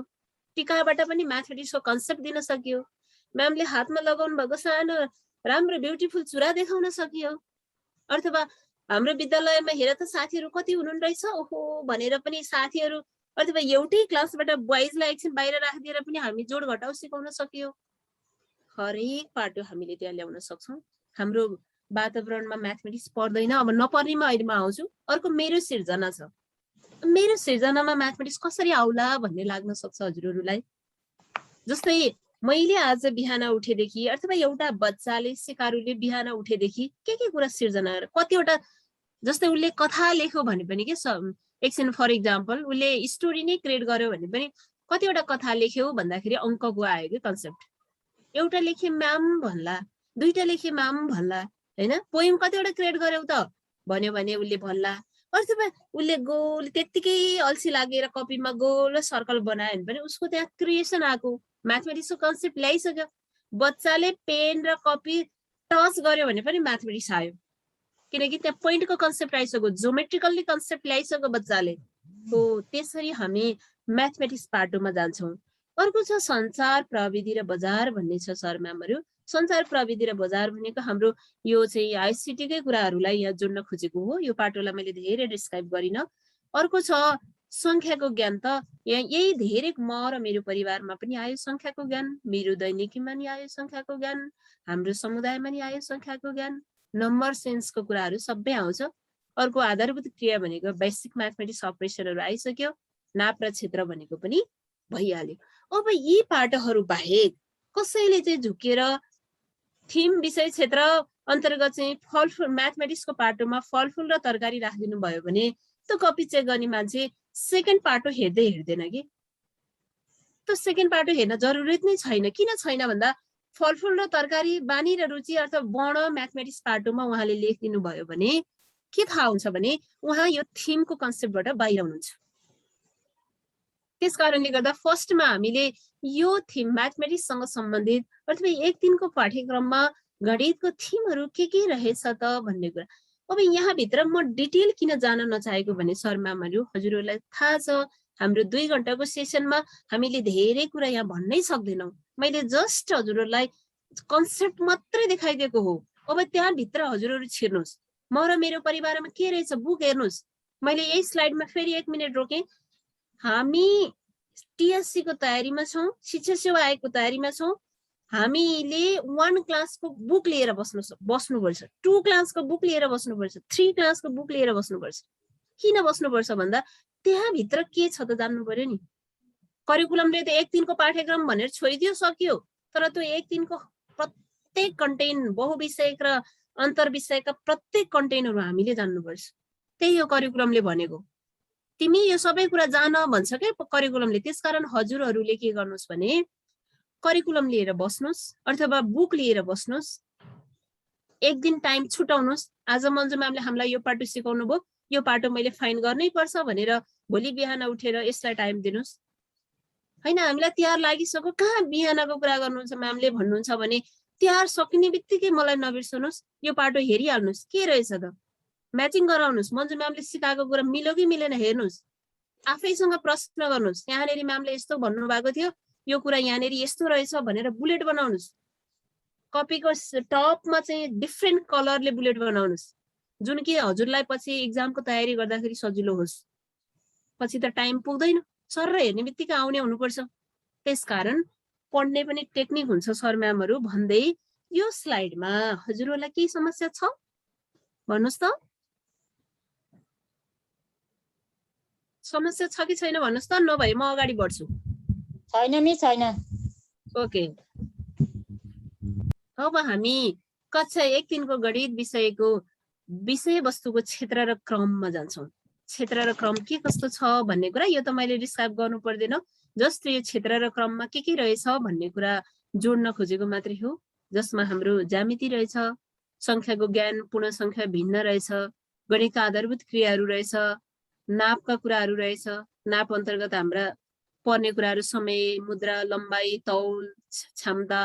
टिकाबाट पनि म्याथमेटिक्सको कन्सेप्ट दिन सकियो। म्यामले हातमा लगाउनु भएको सानो राम्रो ब्युटिफुल चुरा देखाउन सकियो, अथवा हाम्रो विद्यालयमा हेर त साथीहरू कति हुनुहुन्न रहेछ ओहो भनेर पनि साथीहरू अथवा एउटै क्लासबाट बोइजलाई एकछिन बाहिर राखिदिएर पनि हामी जोड घटाउ सिकाउन सकियो। हरेक पाटो हामीले त्यहाँ ल्याउन सक्छौँ। हाम्रो वातावरणमा म्याथमेटिक्स पर्दैन, अब नपर्नेमा अहिले म आउँछु। अर्को मेरो सिर्जना छ, मेरो सिर्जनामा म्याथमेटिक्स कसरी आउला भन्ने लाग्न सक्छ हजुरहरूलाई। जस्तै मैले आज बिहान उठेदेखि अथवा एउटा बच्चाले सिकारुले बिहान उठेदेखि के कुरा सिर्जना गरेर कतिवटा, जस्तै उसले कथा लेख्यो भने पनि के एकछिन फर इक्जाम्पल उसले स्टोरी नै क्रिएट गर्यो भने पनि कतिवटा कथा लेख्यो भन्दाखेरि अङ्कको आयो कि कन्सेप्ट। एउटा लेखे म्याम भन्ला, दुईटा लेखे म्याम भन्ला, होइन पोइम कतिवटा क्रिएट गर्यौ त भन्यो भने उसले भन्ला। अथवा उसले गोल त्यत्तिकै अल्छी लागेर कपीमा गोल सर्कल बनायो भने पनि उसको त्यहाँ क्रिएसन आएको, म्याथमेटिक्सको कन्सेप्ट ल्याइसक्यो। बच्चाले पेन र कपी टच गर्यो भने पनि म्याथमेटिक्स आयो, किनकि त्यहाँ पोइन्टको कन्सेप्ट आइसक्यो, जोमेट्रिकल्ली कन्सेप्ट ल्याइसक्यो बच्चाले। हो त्यसरी हामी म्याथमेटिक्स पाटोमा जान्छौँ। अर्को छ सञ्चार प्रविधि र बजार भन्ने छ सर म्यामहरू। सञ्चार प्रविधि र बजार भनेको हाम्रो यो चाहिँ आइसिटीकै कुराहरूलाई यहाँ जोड्न खोजेको हो। यो पाटोलाई मैले धेरै डिस्क्राइब गरिनँ। अर्को छ सङ्ख्याको ज्ञान। त यही धेरै म र मेरो परिवारमा पनि आयो सङ्ख्याको ज्ञान, मेरो दैनिकीमा नि आयो सङ्ख्याको ज्ञान, हाम्रो समुदायमा नि आयो सङ्ख्याको ज्ञान, नम्बर सेन्सको कुराहरू सबै आउँछ। अर्को आधारभूत क्रिया भनेको बेसिक म्याथमेटिक्स अपरेसनहरू आइसक्यो, नाप र क्षेत्र भनेको पनि भइहाल्यो। अब यी पाठहरू बाहेक कसैले चाहिँ झुकेर थिम विषय क्षेत्र अन्तर्गत चाहिँ फलफुल म्याथमेटिक्सको पाटोमा फलफुल र तरकारी राखिदिनु भयो भने त्यो कपी चेक गर्ने मान्छे सेकेन्ड पाटो हेर्दैन कि। त्यो सेकेन्ड पाटो हेर्न जरुरत नै छैन। किन छैन भन्दा फलफुल र तरकारी बानी र रुचि अर्थ वर्ण म्याथमेटिक्स पाटोमा उहाँले लेखिदिनु भयो भने के थाहा हुन्छ भने उहाँ यो थिमको कन्सेप्टबाट बाहिर हुनुहुन्छ। त्यस कारणले गर्दा फर्स्टमा हामीले यो थिम म्याथमेटिक्ससँग सम्बन्धित अथवा एक दिनको पाठ्यक्रममा गणितको थिमहरू के रहेछ त भन्ने कुरा। अब यहाँभित्र म डिटेल किन जान नचाहेको भने सर म्यामहरू हजुरहरूलाई थाहा छ हाम्रो 2 घण्टाको सेसनमा हामीले धेरै कुरा यहाँ भन्नै सक्दैनौँ। मैले जस्ट हजुरहरूलाई कन्सेप्ट मात्रै देखाइदिएको हो। अब त्यहाँभित्र हजुरहरू छिर्नुहोस्। म र मेरो परिवारमा के रहेछ बुक हेर्नुहोस्। मैले यही स्लाइडमा फेरि 1 मिनट रोकेँ। हामी टिएससी को तयारीमा छौँ, शिक्षा सेवा आयोगको तयारीमा छौँ। हामीले 1 क्लासको बुक लिएर बस्नुपर्छ, 2 क्लासको बुक लिएर बस्नुपर्छ, 3 क्लासको बुक लिएर बस्नुपर्छ। किन बस्नुपर्छ भन्दा त्यहाँभित्र के छ त जान्नु पर्यो नि। करिकुलमले त 1 दिनको पाठ्यक्रम भनेर छोडिदियो सक्यो, तर त्यो 1 दिनको प्रत्येक कन्टेन्ट बहुविषयक र अन्तर्विषयका प्रत्येक कन्टेन्टहरू हामीले जान्नुपर्छ। त्यही हो करिकुलमले भनेको। तिमी यो सबै कुरा जान भन्छ के करिकुलमले। त्यसकारण हजुरहरूले के गर्नुहोस् भने करिकुलम लिएर बस्नुहोस् अथवा बुक लिएर बस्नुहोस्। 1 दिन टाइम छुटाउनुहोस्। आज मन्जु म्यामले हामीलाई यो पाटो सिकाउनु भयो, यो पाटो मैले फाइन गर्नै पर्छ भनेर भोलि बिहान उठेर यसलाई टाइम दिनुहोस्। हैन हामीलाई तिहार लागिसक्यो, कहाँ बिहानको कुरा गर्नुहुन्छ म्यामले भन्नुहुन्छ भने तिहार सकिने बित्तिकै मलाई नबिर्सनुहोस्, यो पाटो हेरिहाल्नुहोस् के रहेछ त, म्याचिङ गराउनुहोस्। मन्जु म्यामले सिकाएको कुरा मिल्यो कि मिलेन हेर्नुहोस्। आफैसँग प्रश्न गर्नुहोस्। यहाँनेरि म्यामले यस्तो भन्नुभएको थियो, यो कुरा यहाँनेरि यस्तो रहेछ भनेर बुलेट बनाउनुहोस्। कपीको टपमा चाहिँ डिफ्रेन्ट कलरले बुलेट बनाउनुहोस्, जुन कि हजुरलाई पछि इक्जामको तयारी गर्दाखेरि सजिलो होस्। पछि त टाइम पुग्दैन, सर हेर्ने बित्तिकै आउने हुनुपर्छ। त्यसकारण पढ्ने पनि टेक्निक हुन्छ सर म्यामहरू भन्दै यो स्लाइडमा हजुरहरूलाई केही समस्या छ भन्नुहोस् त। समस्या छ कि छैन भन्नुहोस् त, नभए म अगाडि बढ्छु। छैन मिस छैन। ओके, अब हामी कक्षा 1 दिनको गणित विषयको विषयवस्तुको क्षेत्र र क्रममा जान्छौँ। क्षेत्र र क्रम के कस्तो छ भन्ने कुरा यो त मैले डिस्क्राइब गर्नु पर्दैन, जस्ट यो क्षेत्र र क्रममा के रहेछ भन्ने कुरा जोड्न खोजेको मात्रै हो। जसमा हाम्रो ज्यामिति रहेछ, संख्याको ज्ञान, पूर्ण संख्या भिन्न रहेछ, गणितका आधारभूत क्रियाहरू रहेछ, नापका कुराहरू रहेछ। नाप अन्तर्गत हाम्रा पर्ने कुराहरू समय, मुद्रा, लम्बाइ, तौल, क्षमता,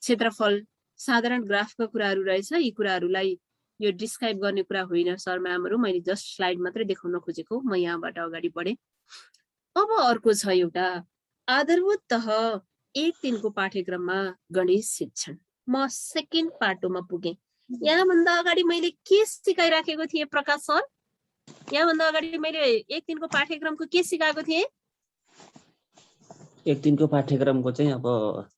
क्षेत्रफल, साधारण ग्राफका कुराहरू रहेछ। यी कुराहरूलाई यो डिस्क्राइब गर्ने कुरा होइन सर म्यामहरू, मैले जस्ट स्लाइड मात्रै देखाउन खोजेको। म यहाँबाट अगाडि बढेँ। अब अर्को छ एउटा आधारभूत तह एक दिनको पाठ्यक्रममा गणित शिक्षण। म सेकेन्ड पाटोमा पुगेँ। यहाँभन्दा अगाडि मैले के सिकाइराखेको थिएँ प्रकाश सर? यहाँभन्दा अगाडि मैले एक दिनको पाठ्यक्रमको के सिकाएको थिएँ? एक दिनको पाठ्यक्रमको चाहिँ अब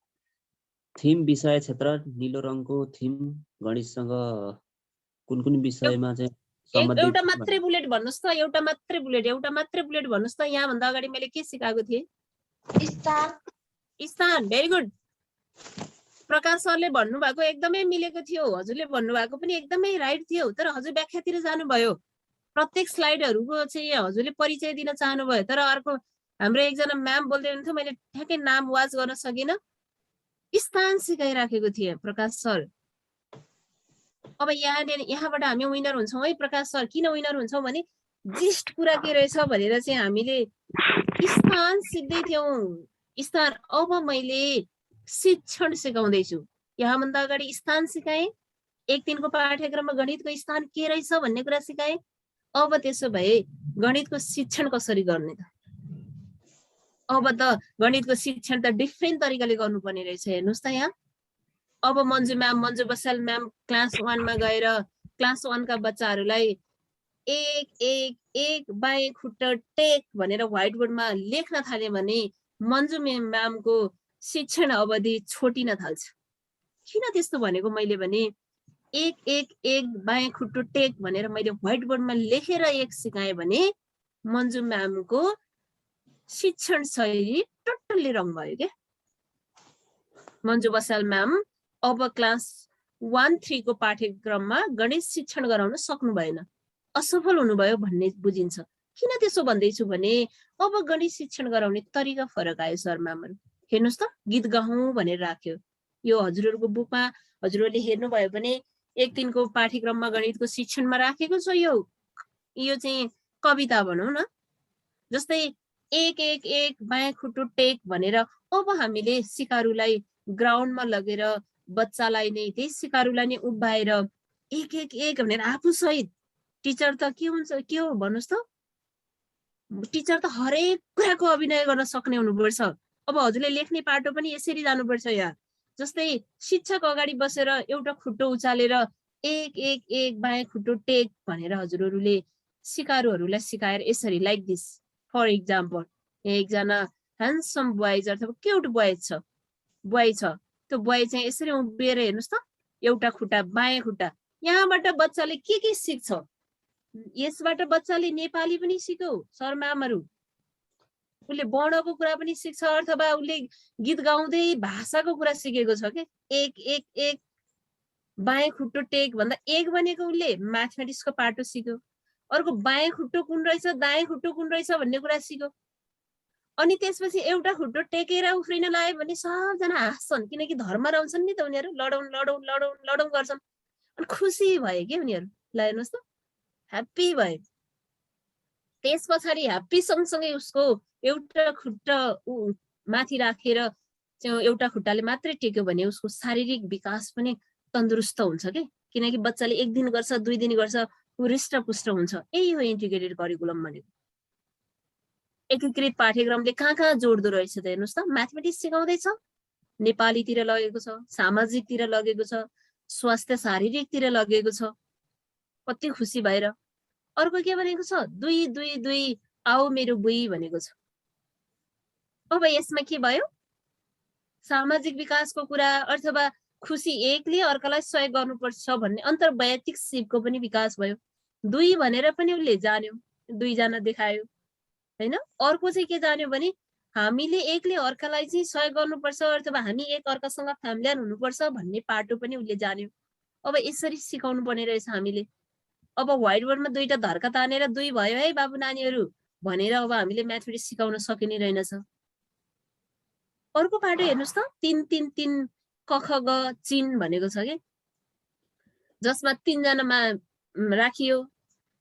थीम विषय क्षेत्र निलो रङको थीम गणितसँग कुन कुन विषयमा चाहिँ सम्बन्धित एउटा मात्रै बुलेट भन्नुहोस् त, एउटा मात्रै बुलेट भन्नुहोस् त। यहाँभन्दा अगाडि मैले के सिकाएको थिएँ? स्थान। Very good. प्रकाश सरले भन्नुभएको एकदमै मिलेको थियो, हजुरले भन्नुभएको पनि एकदमै राइट थियो, तर हजुर व्याख्यातिर जानुभयो। प्रत्येक स्लाइडहरूको चाहिँ हजुरले परिचय दिन चाहनुभयो, तर अर्को हाम्रो एकजना म्याम बोल्दै हुनुहुन्थ्यो, मैले ठ्याक्कै नाम वाच गर्न सकिनँ। स्थान सिकाइराखेको थिएँ प्रकाश सर। अब यहाँबाट हामी विनर हुन्छौँ है प्रकाश सर। किन विनर हुन्छौँ भने जिस्ट कुरा के रहेछ भनेर चाहिँ हामीले स्थान सिक्दै थियौँ। स्थान। अब मैले शिक्षण सिकाउँदैछु। यहाँभन्दा अगाडि स्थान सिकाएँ, एक दिनको पाठ्यक्रममा गणितको स्थान के रहेछ भन्ने कुरा सिकाएँ। अब त्यसो भए गणितको शिक्षण कसरी गर्ने त? अब त गणितको शिक्षण त डिफ्रेन्ट तरिकाले गर्नुपर्ने रहेछ। हेर्नुहोस् त यहाँ अब मन्जु बसाल म्याम क्लास 1 मा गएर क्लास 1 का बच्चाहरूलाई एक एक एक बाएँ खुट्टा टेक भनेर व्हाइट बोर्डमा लेख्न थाले भने मन्जु म्यामको शिक्षण अवधि छोटिन थाल्छ। किन त्यस्तो भनेको मैले भने एक एक एक बाएँ खुट्टो टेक भनेर मैले व्हाइट बोर्डमा लेखेर एक सिकाएँ भने मन्जु म्यामको शिक्षण शैली टोटल्ली रङ भयो के। मन्जु बसाल म्याम अब क्लास 1-3 को पाठ्यक्रममा गणित शिक्षण गराउन सक्नु भएन, असफल हुनुभयो भन्ने बुझिन्छ। किन त्यसो भन्दैछु भने अब गणित शिक्षण गराउने तरिका फरक आयो सर म्यामहरु। हेर्नुहोस् त गीत गाउँ भनेर राख्यो। यो हजुरहरूको बुकमा हजुरहरूले हेर्नुभयो भने एक दिनको पाठ्यक्रममा गणितको शिक्षणमा राखेको छ। यो चाहिँ कविता भनौँ न। जस्तै एक एक एक बायाँ खुट्टो टेक भनेर अब हामीले सिकारुलाई ग्राउन्डमा लगेर बच्चालाई नै त्यही सिकारुलाई नै उभ्याएर एक एक एक भनेर आफू सहित टिचर त के हुन्छ के हो भन्नुहोस् त, टिचर त हरेक कुराको अभिनय गर्न सक्ने हुनुपर्छ। अब हजुरले लेख्ने पाटो पनि यसरी जानुपर्छ यार। जस्तै शिक्षक अगाडि बसेर एउटा खुट्टो उचालेर एक एक एक बायाँ खुट्टो टेक भनेर हजुरहरूले सिकारुहरूलाई सिकाएर यसरी लाइक दिस। फर इक्जाम्पल एकजना ह्यान्डसम बोइज अथवा क्युट बोइज छ, त्यो बोय चाहिँ यसरी उभिएर हेर्नुहोस् त एउटा खुट्टा बायाँ खुट्टा। यहाँबाट बच्चाले के सिक्छ? यसबाट बच्चाले नेपाली पनि सिक्यो सर म्यामहरु, उसले वर्णको कुरा पनि सिक्छ अथवा उसले गीत गाउँदै भाषाको कुरा सिकेको छ के। एक एक एक बायाँ खुट्टो टेक भन्दा एक भनेको उसले म्याथमेटिक्सको पाटो सिक्यो। अर्को बायाँ खुट्टो कुन रहेछ दायाँ खुट्टो कुन रहेछ भन्ने कुरा सिक्यो। अनि त्यसपछि एउटा खुट्टो टेकेर उफ्रिन लाग्यो भने सबजना हाँस्छन्, किनकि धर्म रहन्छन् नि त उनीहरू। लडौँ लडौँ लडौँ लडौँ गर्छन् अनि खुसी भए के उनीहरू। ल हेर्नुहोस् त ह्याप्पी भए। त्यस पछाडि ह्याप्पी सँगसँगै उसको एउटा खुट्टा माथि राखेर एउटा खुट्टाले मात्रै टेक्यो भने उसको शारीरिक विकास पनि तन्दुरुस्त हुन्छ के। किनकि बच्चाले एक दिन गर्छ 2 दिन गर्छ ऊ हृष्टपुष्ट हुन्छ। यही हो इन्टिग्रेटेड करिकुलम भनेको। एकीकृत पाठ्यक्रमले कहाँ जोड्दो रहेछ त हेर्नुहोस् त। म्याथमेटिक्स सिकाउँदैछ, नेपालीतिर लगेको छ, सामाजिकतिर लगेको छ, स्वास्थ्य शारीरिकतिर लगेको छ। कति खुसी भएर। अर्को के भनेको छ 2 2 2 आओ मेरो बुई भनेको छ। अब यसमा के भयो? सामाजिक विकासको कुरा अथवा खुसी एकले अर्कालाई सहयोग गर्नुपर्छ भन्ने अन्तर्वैयक्तिक सिपको पनि विकास भयो। 2 भनेर पनि उसले जान्यो, 2 जना देखायो हैन। अर्को चाहिँ के जान्यो भने हामीले एकले अर्कालाई चाहिँ सहयोग गर्नुपर्छ अथवा हामी एक अर्कासँग फ्यामिलियर हुनुपर्छ भन्ने पाटो पनि उसले जान्यो। अब यसरी सिकाउनु पर्ने रहेछ हामीले। अब व्हाइट बोर्डमा 2टा धर्का तानेर 2 भयो है बाबु नानीहरू भनेर अब हामीले म्याथमेटिक्स सिकाउन सकिने रहेनछ। अर्को पाटो हेर्नुहोस् त 3 3 3 क ख ग चिन भनेको छ के, जसमा 3 जनामा राखियो।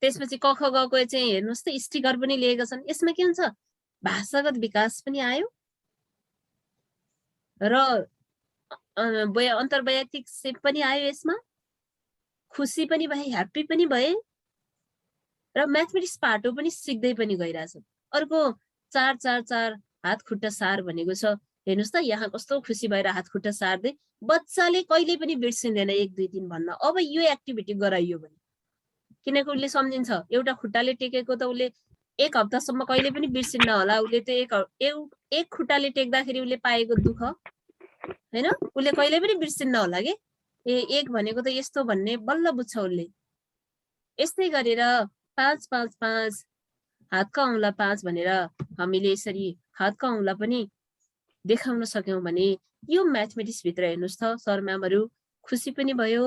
त्यसपछि क ख ग को चाहिँ हेर्नुहोस् त स्टिकर पनि लिएका छन्। यसमा के हुन्छ? भाषागत विकास पनि आयो र अन्तर्वैयक्तिक सिप पनि आयो। यसमा खुसी पनि भए, ह्याप्पी पनि भए र म्याथमेटिक्स पाटो पनि सिक्दै पनि गइरहेछ। अर्को 4 4 4 हात खुट्टा सार भनेको छ। हेर्नुहोस् त यहाँ कस्तो खुसी भएर हात खुट्टा सार्दै बच्चाले कहिले पनि बिर्सिँदैन 1 2 3 भन्न। अब यो एक्टिभिटी गराइयो भने किनकि उसले सम्झिन्छ एउटा खुट्टाले टेकेको त उसले 1 हप्तासम्म कहिले पनि बिर्सिन्न होला। उसले त एक खुट्टाले टेक्दाखेरि उसले पाएको दुःख हैन उसले कहिले पनि बिर्सिन्न होला के। एक भनेको त यस्तो भन्ने बल्ल बुझ्छ उसले। यस्तै गरेर 5 5 5 हातका औँला 5 भनेर हामीले यसरी हातका औँला पनि देखाउन सक्यौं भने यो म्याथमेटिक्स भित्र हेर्नुस् त सर म्यामहरु खुसी पनि भयो,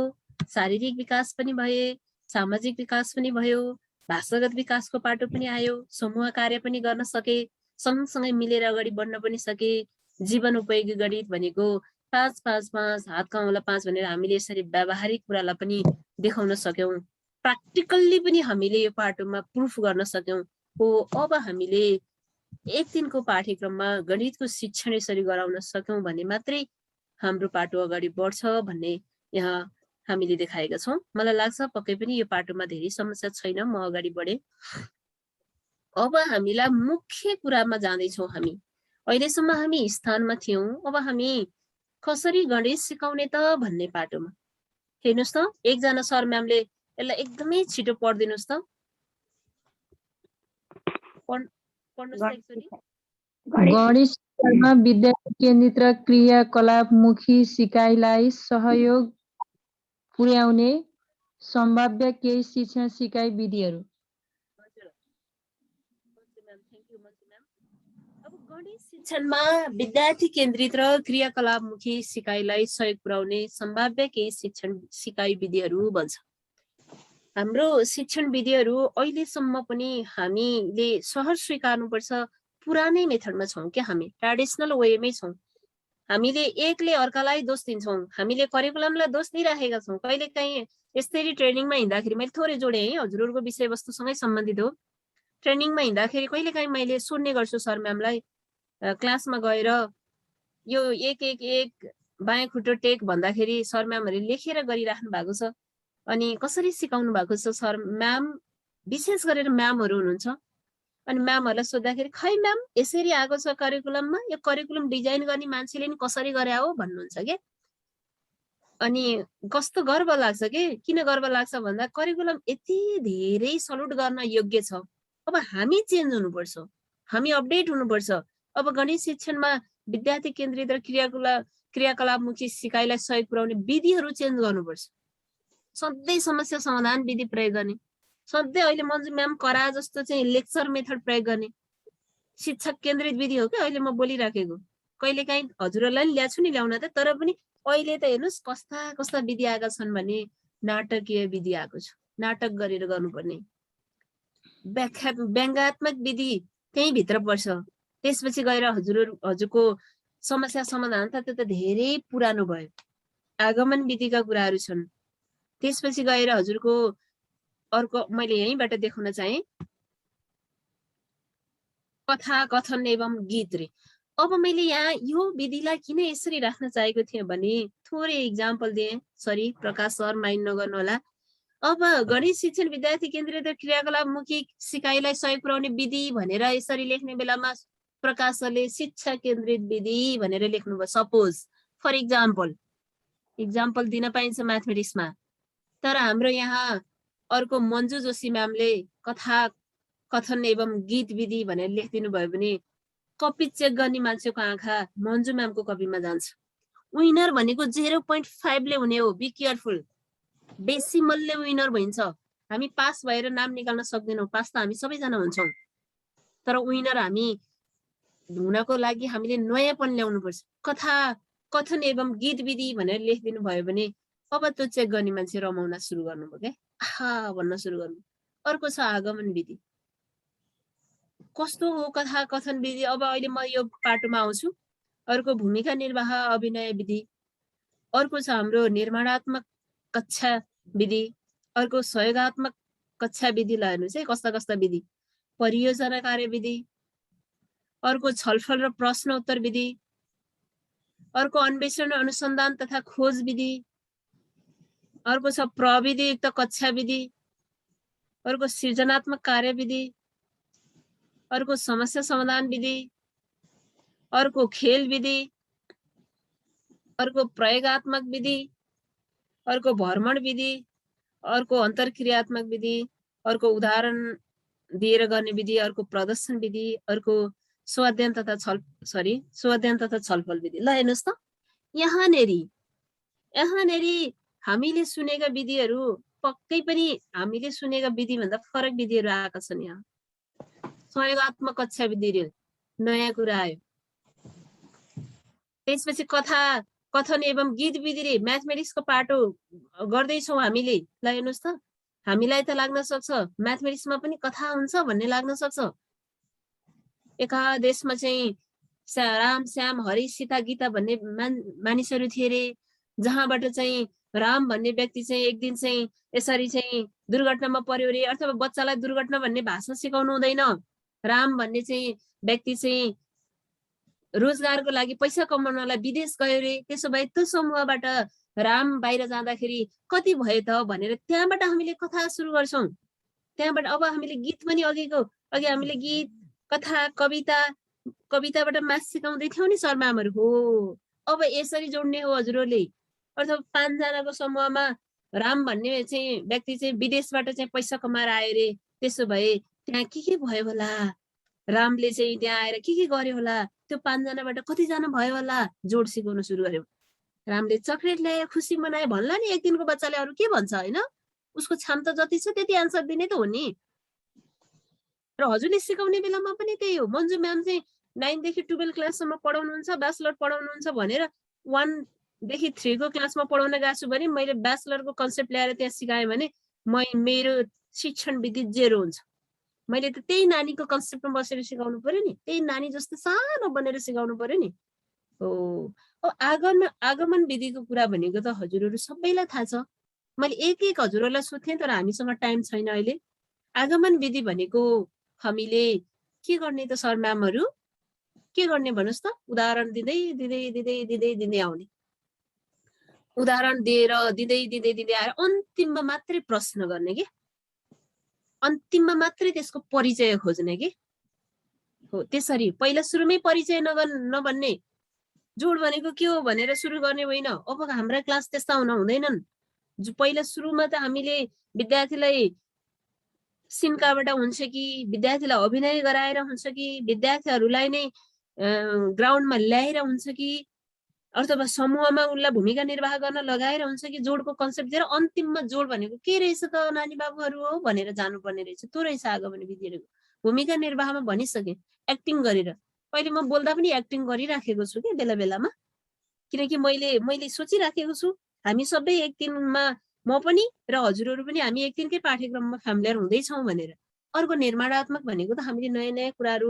शारीरिक विकास पनि भए, सामाजिक विकास पनि भयो, भाषागत विकासको पाटो पनि आयो, समूह कार्य पनि गर्न सके, सँगसँगै मिलेर अगाडि बढ्न पनि सके। जीवन उपयोगी गणित भनेको 5 5 5 हातका औँला 5 भनेर हामीले यसरी व्यावहारिक कुरालाई पनि देखाउन सक्यौं। प्र्याक्टिकल्ली पनि हामीले यो पाटोमा प्रुफ गर्न सक्यौं। अब हामीले 1 दिनको पाठ्यक्रममा गणितको शिक्षण यसरी गराउन सक्यौं भने मात्रै हाम्रो पाटो अगाडि बढ्छ भन्ने यहाँ हामीले देखाएका छौं। मलाई लाग्छ पक्कै पनि यो पाटोमा धेरै समस्या छैन, म अगाडि बढे। अब हामीलाई मुख्य कुरामा जाँदैछौँ हामी। अहिलेसम्म हामी स्थानमा थियौं, अब हामी कसरी गणित सिकाउने त भन्ने पाटोमा। हेर्नुस् त एकजना सर म्यामले यसलाई एकदमै छिटो पढ्दिनुस् त। पढ्नुस् त एकचोटी। गणित शिक्षणमा विद्यार्थी केन्द्रित र क्रियाकलापमुखी सिकाइलाई सहयोग पुर्याउने सम्भाव्य केही शिक्षण सिकाइ विधिहरू। अब गणित शिक्षणमा विद्यार्थी केन्द्रित र क्रियाकलापमुखी सिकाइलाई सहयोग पुर्याउने सम्भाव्य केही शिक्षण सिकाइ विधिहरू भन्छ। हाम्रो शिक्षण विधिहरू अहिलेसम्म पनि हामीले सहज स्वीकार्नुपर्छ पुरानै मेथडमा छौं क्या, हामी ट्रेडिसनल वेमै छौं। हामीले एकले अर्कालाई दोष दिन्छौं, हामीले करिकुलमलाई दोष दिइराखेका छौं। कहिलेकाहीँ यसरी ट्रेनिङमा हिँड्दाखेरि मैले थोरै जोडे है, हजुरहरूको विषयवस्तुसँगै सम्बन्धित हो। ट्रेनिङमा हिँड्दाखेरि कहिलेकाहीँ मैले सोध्ने गर्छु सर म्यामलाई, क्लासमा गएर यो 1 1 1 बायाँ खुट्टो टेक भन्दाखेरि सर म्यामहरूले लेखेर गरिराख्नु भएको छ। अनि कसरी सिकाउनु भएको छ सर म्याम, विशेष गरेर म्यामहरू हुनुहुन्छ। अनि म्यामहरूलाई सोद्धाखेरि खै म्याम यसरी आएको छ करिकुलममा, यो करिकुलम डिजाइन गर्ने मान्छेले नि कसरी गरे हो भन्नुहुन्छ के। अनि कस्तो गर्व लाग्छ के। किन गर्व लाग्छ भन्दा करिकुलम यति धेरै सल्युट गर्न योग्य छ। अब हामी चेन्ज हुनुपर्छ, हामी अपडेट हुनुपर्छ। अब गणित शिक्षणमा विद्यार्थी केन्द्रित र क्रियाकलापमुखी सिकाइलाई सहयोग पुर्याउने विधिहरू चेन्ज गर्नुपर्छ। सधैँ समस्या समाधान विधि प्रयोग गर्ने, सधैँ अहिले मन्जु म्याम करा जस्तो चाहिँ लेक्चर मेथड प्रयोग गर्ने शिक्षक केन्द्रित विधि हो क्या अहिले म बोलिराखेको। कहिलेकाहीँ हजुरहरूलाई नि ल्याछु नि ल्याउन त, तर पनि अहिले त हेर्नुहोस् कस्ता कस्ता विधि आएका छन् भने नाटकीय विधि आएको छ, नाटक गरेर गर्नुपर्ने। व्यङ्ग्यात्मक विधि त्यही भित्र पर्छ। त्यसपछि गएर हजुरको समस्या समाधान त त्यो त धेरै पुरानो भयो। आगमन विधिका कुराहरू छन्। त्यसपछि गएर हजुरको अर्को मैले यहीँबाट देखाउन चाहे कथा कथन एवं गीत रे। अब मैले यहाँ यो विधिलाई किन यसरी राख्न चाहेको थिएँ भने थोरै इक्जाम्पल दिएँ। सरी प्रकाश सर माइन्ड नगर्नु होला। अब गणित शिक्षण विद्यार्थी केन्द्रित क्रियाकलापमुखी सिकाइलाई सहयोग पुर्याउने विधि भनेर यसरी लेख्ने बेलामा प्रकाश सरले शिक्षा केन्द्रित विधि भनेर लेख्नुभयो। सपोज फर इक्जाम्पल दिन पाइन्छ म्याथमेटिक्समा, तर हाम्रो यहाँ अर्को मन्जु जोशी म्यामले कथा कथन एवं गीत विधि भनेर लेखिदिनु भयो भने कपी चेक गर्ने मान्छेको आँखा मन्जु म्यामको कपीमा जान्छ। विनर भनेको 0.5 ले हुने हो, बी केयरफुल। डेसिमलले विनर भइन्छ। हामी पास भएर नाम निकाल्न सक्दैनौँ, पास त हामी सबैजना हुन्छौँ, तर विनर हामी हुनको लागि हामीले नयाँपन ल्याउनुपर्छ। कथा कथन एवं गीत विधि भनेर लेखिदिनु भयो भने अब त्यो चेक गर्ने मान्छे रमाउन सुरु गर्नुभयो क्या, आहा भन्न सुरु गर्नु। अर्को छ आगमन विधि। कस्तो हो कथा कथन विधि, अब अहिले म यो पाटोमा आउँछु। अर्को भूमिका निर्वाह अभिनय विधि, अर्को छ हाम्रो निर्माणात्मक कक्षा विधि, अर्को सहयोगात्मक कक्षा विधिलाई हेर्नुहोस् है कस्ता कस्ता विधि। परियोजना कार्य विधि, अर्को छलफल र प्रश्न उत्तर विधि, अर्को अन्वेषण अनुसन्धान तथा खोज विधि, अर्को छ प्रविधियुक्त कक्षा विधि, अर्को सृजनात्मक कार्य विधि, अर्को समस्या समाधान विधि, अर्को खेल विधि, अर्को प्रयोगात्मक विधि, अर्को भ्रमण विधि, अर्को अन्तर्क्रियात्मक विधि, अर्को उदाहरण दिएर गर्ने विधि, अर्को प्रदर्शन विधि, अर्को स्वाध्ययन तथा छलफल विधि। ल हेर्नुहोस् त, यहाँनेरि हामीले सुनेका विधिहरू पक्कै पनि हामीले सुनेका विधि भन्दा फरक विधिहरू आएका छन्। यहाँ सहयोगात्मक कक्षा विधि नयाँ कुरा आयो। त्यसपछि कथन एवं गीत विधि म्याथमेटिक्सको पाटो गर्दैछौँ हामीले। ल हेर्नुहोस् त, हामीलाई त लाग्न सक्छ म्याथमेटिक्समा पनि कथा हुन्छ भन्ने लाग्न सक्छ। एका देशमा चाहिँ राम श्याम हरि सीता गीता भन्ने मानिसहरू थिए रे, जहाँबाट चाहिँ राम भन्ने व्यक्ति चाहिँ एक दिन चाहिँ यसरी चाहिँ दुर्घटनामा पर्यो रे, अथवा बच्चालाई दुर्घटना भन्ने भाषा सिकाउनु हुँदैन। राम भन्ने चाहिँ व्यक्ति चाहिँ रोजगारको लागि पैसा कमाउनलाई विदेश गयो रे। त्यसो भए त्यो समूहबाट राम बाहिर जाँदाखेरि कति भयो त भनेर त्यहाँबाट हामीले कथा सुरु गर्छौँ। त्यहाँबाट अब हामीले गीत पनि अघि हामीले गीत, कथा, कविताबाट मास सिकाउँदै थियौँ नि सरमामहरू। हो, अब यसरी जोड्ने हो हजुरहरूले। अथवा 5 जनाको समूहमा राम भन्ने चाहिँ व्यक्ति चाहिँ विदेशबाट चाहिँ पैसा कमाएर आयो रे। त्यसो भए त्यहाँ के भयो होला, रामले चाहिँ त्यहाँ आएर के गर्यो होला, त्यो 5 जनाबाट कतिजना भयो होला, जोड सिकाउन सुरु गर्यो। रामले चक्लेट ल्यायो, खुसी मनायो भन्ला नि। एक दिनको बच्चाले अरू के भन्छ होइन, उसको क्षमता जति छ त्यति आन्सर दिने त हो नि। र हजुरले सिकाउने बेलामा पनि त्यही हो। मन्जु म्याम चाहिँ 9 देखि 12 क्लाससम्म पढाउनुहुन्छ, ब्याचलर पढाउनुहुन्छ भनेर 1 देखि 3 को क्लासमा पढाउन गएको छु भने मैले ब्याचलरको कन्सेप्ट ल्याएर त्यहाँ सिकाएँ भने मेरो शिक्षण विधि 0 हुन्छ। मैले त त्यही नानीको कन्सेप्टमा बसेर सिकाउनु पर्यो नि, त्यही नानी जस्तो सानो बनेर सिकाउनु पर्यो नि। हो, आगमन विधिको कुरा भनेको त हजुरहरू सबैलाई थाहा छ। मैले एक हजुरहरूलाई सोधेँ तर हामीसँग टाइम छैन अहिले। आगमन विधि भनेको हामीले के गर्ने त सर म्यामहरू, के गर्ने भन्नुहोस् त? उदाहरण दिँदै आउने, उदाहरण दिएर दिँदै आएर अन्तिममा मात्रै प्रश्न गर्ने कि, अन्तिममा मात्रै त्यसको परिचय खोज्ने कि। हो, त्यसरी पहिला सुरुमै परिचय नभन्ने, जोड भनेको के हो भनेर सुरु गर्ने होइन। अब हाम्रा क्लास त्यस्ता हुँदैनन्। पहिला सुरुमा त हामीले विद्यार्थीलाई सिन्काबाट हुन्छ कि, विद्यार्थीलाई अभिनय गराएर हुन्छ कि, विद्यार्थीहरूलाई नै ग्राउन्डमा ल्याएर हुन्छ कि, अथवा समूहमा उसलाई भूमिका निर्वाह गर्न लगाएर हुन्छ कि, जोडको कन्सेप्ट दिएर अन्तिममा जोड भनेको के रहेछ त नानी बाबुहरू हो भनेर जानुपर्ने रहेछ। त्यो रहेछ आगमन विधिहरूको। भूमिका निर्वाहमा भनिसकेँ, एक्टिङ गरेर। पहिले म बोल्दा पनि एक्टिङ गरिराखेको छु कि बेला बेलामा, किनकि मैले सोचिराखेको छु हामी सबै एक दिनमा, म पनि र हजुरहरू पनि हामी एक दिनकै पाठ्यक्रममा फ्यामिलियर हुँदैछौँ भनेर। अर्को निर्माणात्मक भनेको त हामीले नयाँ कुराहरू,